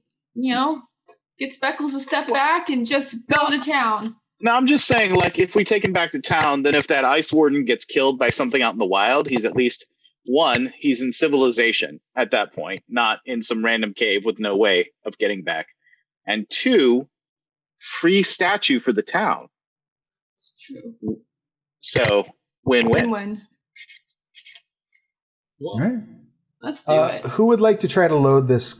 get Speckles a step back and just go to town. No, I'm just saying, if we take him back to town, then if that ice warden gets killed by something out in the wild, he's at least, one, he's in civilization at that point, not in some random cave with no way of getting back. And two, free statue for the town. It's true. So, win-win. Win-win. All right. Let's do it. Who would like to try to load this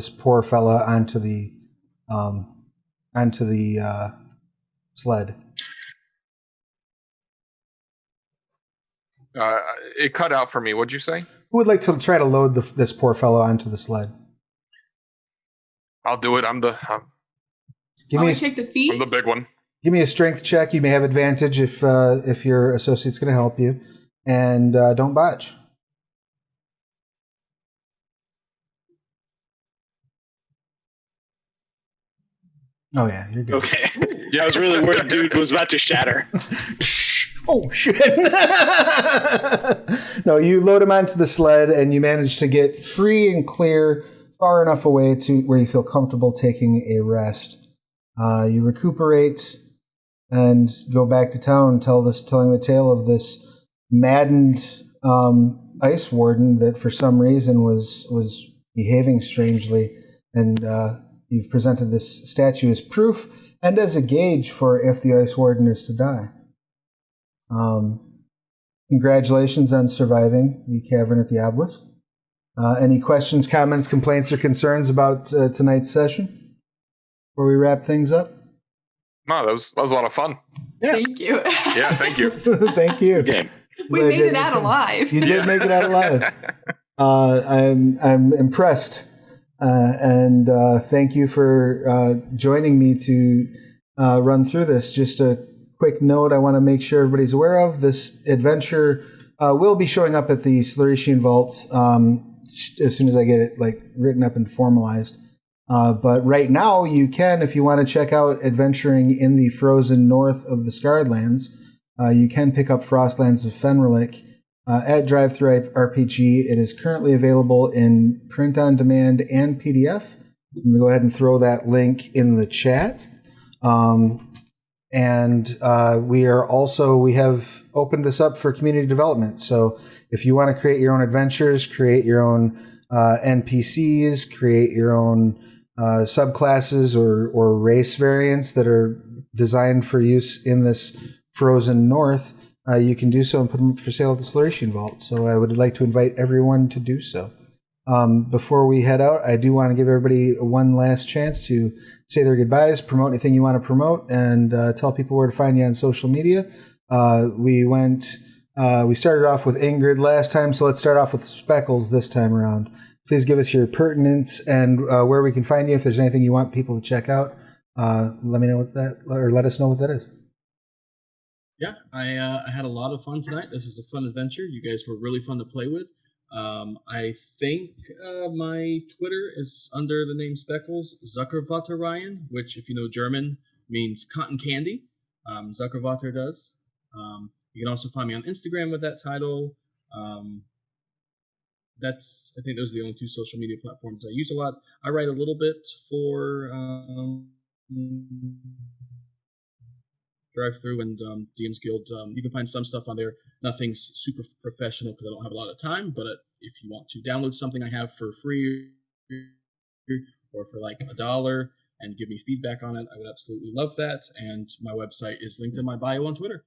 poor fella onto the sled? It cut out for me. What'd you say? Who would like to try to load this poor fellow onto the sled? I'll do it. I'm the Take the feet. I'm the big one. Give me a strength check. You may have advantage if your associate's going to help you, and don't botch. Oh yeah, you're good. Okay. Yeah, I was really worried dude was about to shatter. Oh, shit. No, you load him onto the sled and you manage to get free and clear far enough away to where you feel comfortable taking a rest. You recuperate and go back to town, telling the tale of this maddened ice warden that for some reason was behaving strangely. And you've presented this statue as proof and as a gauge for if the ice warden is to die. Congratulations on surviving the Cavern at the Obelisk. Any questions, comments, complaints, or concerns about tonight's session before we wrap things up? No, that was a lot of fun. Yeah. Thank you. Yeah, thank you. Thank you. Game. We made it out alive. You did make it out alive. I'm impressed, and thank you for joining me to run through this. Just a quick note I want to make sure everybody's aware of. This adventure will be showing up at the Sluritian Vault as soon as I get it written up and formalized. But right now you can, if you want to check out adventuring in the frozen north of the Scarred Lands, you can pick up Frostlands of Fenrilik at Drive-Thru RPG. It is currently available in print on demand and PDF. I'm going to go ahead and throw that link in the chat. And we have opened this up for community development. So if you want to create your own adventures, create your own NPCs, create your own subclasses or race variants that are designed for use in this frozen north, you can do so and put them up for sale at the Sluritian Vault. So I would like to invite everyone to do so. Before we head out, I do want to give everybody one last chance to say their goodbyes, promote anything you want to promote, and tell people where to find you on social media. We started off with Ingrid last time, so let's start off with Speckles this time around. Please give us your pertinence and where we can find you. If there's anything you want people to check out, let us know what that is. Yeah, I had a lot of fun tonight. This was a fun adventure. You guys were really fun to play with. I think my Twitter is under the name Speckles Zuckervater Ryan, which, if you know German, means cotton candy. Zuckervater does. You can also find me on Instagram with that title. I think those are the only two social media platforms I use a lot. I write a little bit for Drive-Thru and DM's Guild. You can find some stuff on there. Nothing's super professional because I don't have a lot of time, but if you want to download something I have for free or for like $1 and give me feedback on it, I would absolutely love that. And my website is linked in my bio on Twitter.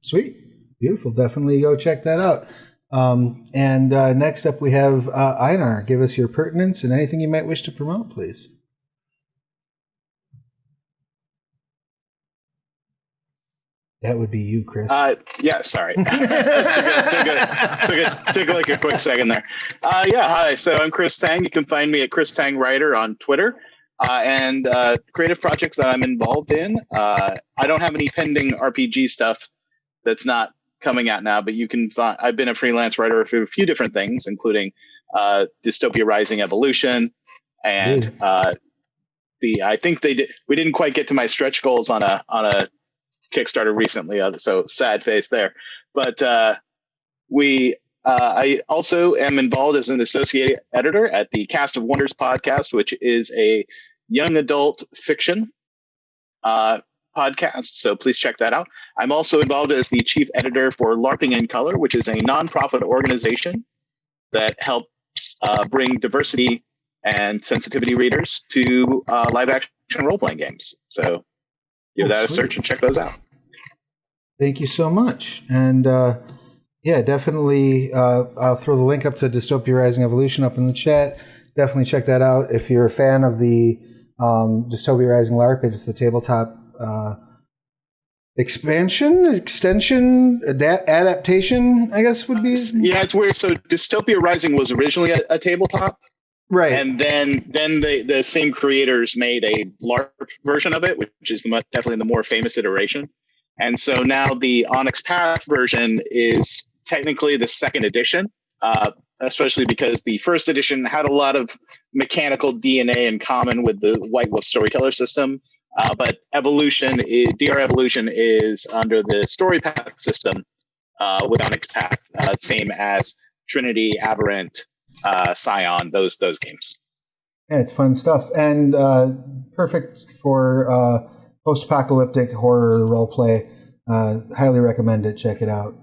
Sweet. Beautiful. Definitely go check that out. And next up we have Einar. Give us your pertinence and anything you might wish to promote, please. That would be you, Chris. Yeah, sorry. took like a quick second there. Hi. So I'm Chris Tang. You can find me at Chris Tang Writer on Twitter. And creative projects that I'm involved in. I don't have any pending RPG stuff that's not coming out now, but you can find. I've been a freelance writer for a few different things, including Dystopia Rising Evolution, and I think we didn't quite get to my stretch goals on a Kickstarter recently, so sad face there. But I also am involved as an associate editor at the Cast of Wonders podcast, which is a young adult fiction podcast. So please check that out. I'm also involved as the chief editor for LARPing in Color, which is a nonprofit organization that helps bring diversity and sensitivity readers to live action role-playing games. So give that a search and check those out. Thank you so much. And definitely I'll throw the link up to Dystopia Rising Evolution up in the chat. Definitely check that out. If you're a fan of the Dystopia Rising LARP, it's the tabletop extension, adaptation, I guess would be. Yeah, it's weird. So Dystopia Rising was originally a tabletop. Right. And then the same creators made a LARP version of it, which is definitely the more famous iteration. And so now the Onyx Path version is technically the second edition, especially because the first edition had a lot of mechanical DNA in common with the White Wolf storyteller system, But DR Evolution is under the story path system with Onyx Path, same as Trinity, Aberrant, Scion, those games. Yeah, it's fun stuff, and perfect for post-apocalyptic horror roleplay. Highly recommend it. Check it out.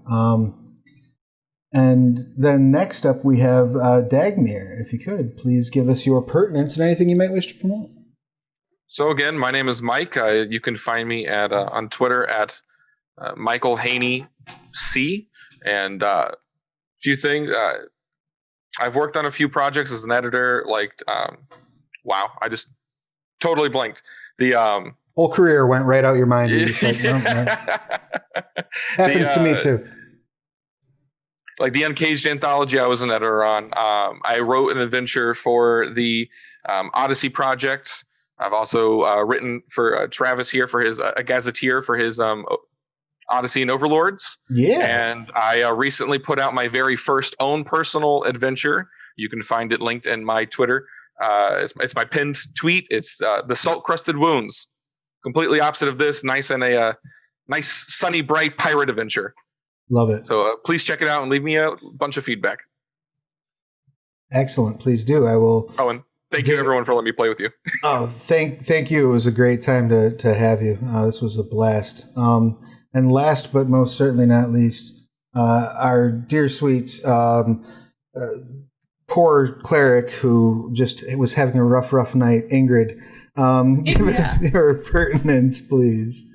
And then next up we have Dagmir. If you could, please give us your pertinence and anything you might wish to promote. So again, my name is Mike. You can find me at on Twitter at Michael Haney C. And a few things. I've worked on a few projects as an editor. Wow, I just totally blanked. The whole career went right out your mind. You're just like, no. Happens to me too. Like the Uncaged anthology, I was an editor on. I wrote an adventure for the Odyssey project. I've also written for Travis here for his a gazetteer for his Odyssey and Overlords. Yeah. And I recently put out my very first own personal adventure. You can find it linked in my Twitter. It's my pinned tweet. It's the Salt Crusted Wounds. Completely opposite of this. Nice and a nice, sunny, bright pirate adventure. Love it. So please check it out and leave me a bunch of feedback. Excellent. Please do. I will. Oh, and thank you everyone for letting me play with you. Oh, thank you. It was a great time to have you. This was a blast. And last but most certainly not least, our dear sweet poor cleric who just was having a rough night, Ingrid. Give us your pertinence, please.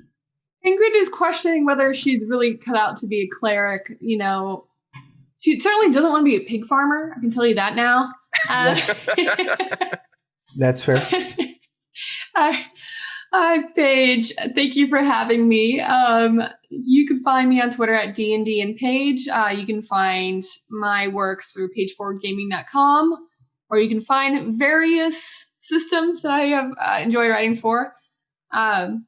Ingrid is questioning whether she's really cut out to be a cleric. You know, she certainly doesn't want to be a pig farmer. I can tell you that now. That's fair. Hi, Paige. Thank you for having me. You can find me on Twitter at D&D and Paige. You can find my works through pageforwardgaming.com, or you can find various systems that I have enjoy writing for. And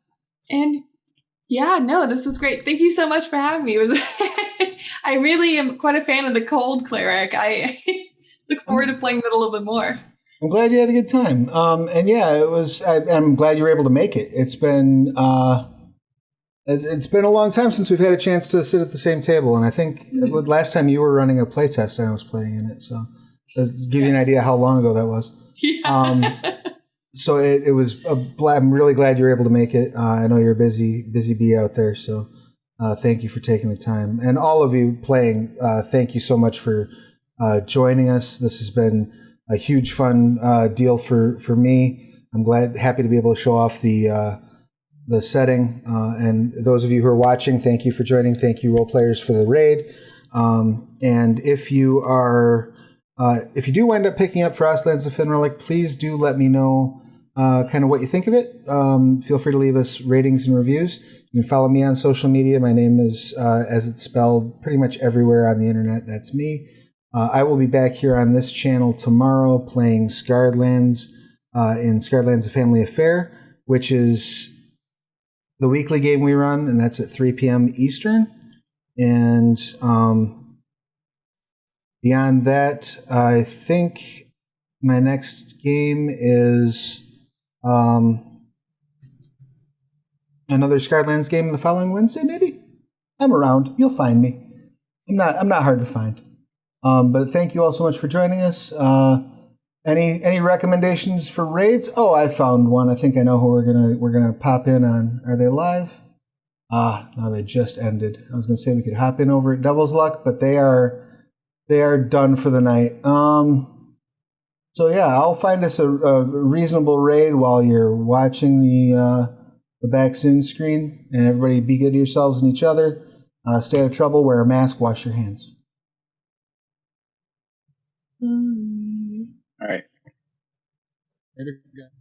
yeah, no, this was great. Thank you so much for having me. It was I really am quite a fan of the cold cleric. I look forward to playing it a little bit more. I'm glad you had a good time. And yeah, it was. I'm glad you were able to make it. It's been a long time since we've had a chance to sit at the same table. And I think last time you were running a playtest, I was playing in it. So to give you an idea how long ago that was. Yeah. So it was. I'm really glad you were able to make it. I know you're a busy bee out there. So thank you for taking the time, and all of you playing. Thank you so much for joining us. This has been a huge fun deal for me. I'm happy to be able to show off the setting. And those of you who are watching, thank you for joining. Thank you, role players, for the raid. And if you do wind up picking up Frostlands of Fenrilik, please do let me know kind of what you think of it. Feel free to leave us ratings and reviews. You can follow me on social media. My name is, as it's spelled, pretty much everywhere on the internet. That's me. I will be back here on this channel tomorrow playing Scarred Lands in Scarred Lands: A Family Affair, which is the weekly game we run, and that's at 3 p.m. Eastern. And beyond that, I think my next game is another Scarred Lands game the following Wednesday, maybe? I'm around. You'll find me. I'm not hard to find. But thank you all so much for joining us. Any recommendations for raids? Oh, I found one. I think I know who we're gonna pop in on. Are they live? No, they just ended. I was gonna say we could hop in over at Devil's Luck, but they are done for the night. So yeah, I'll find us a reasonable raid while you're watching the back soon screen. And everybody, be good to yourselves and each other. Stay out of trouble. Wear a mask. Wash your hands. All right. Later, guys.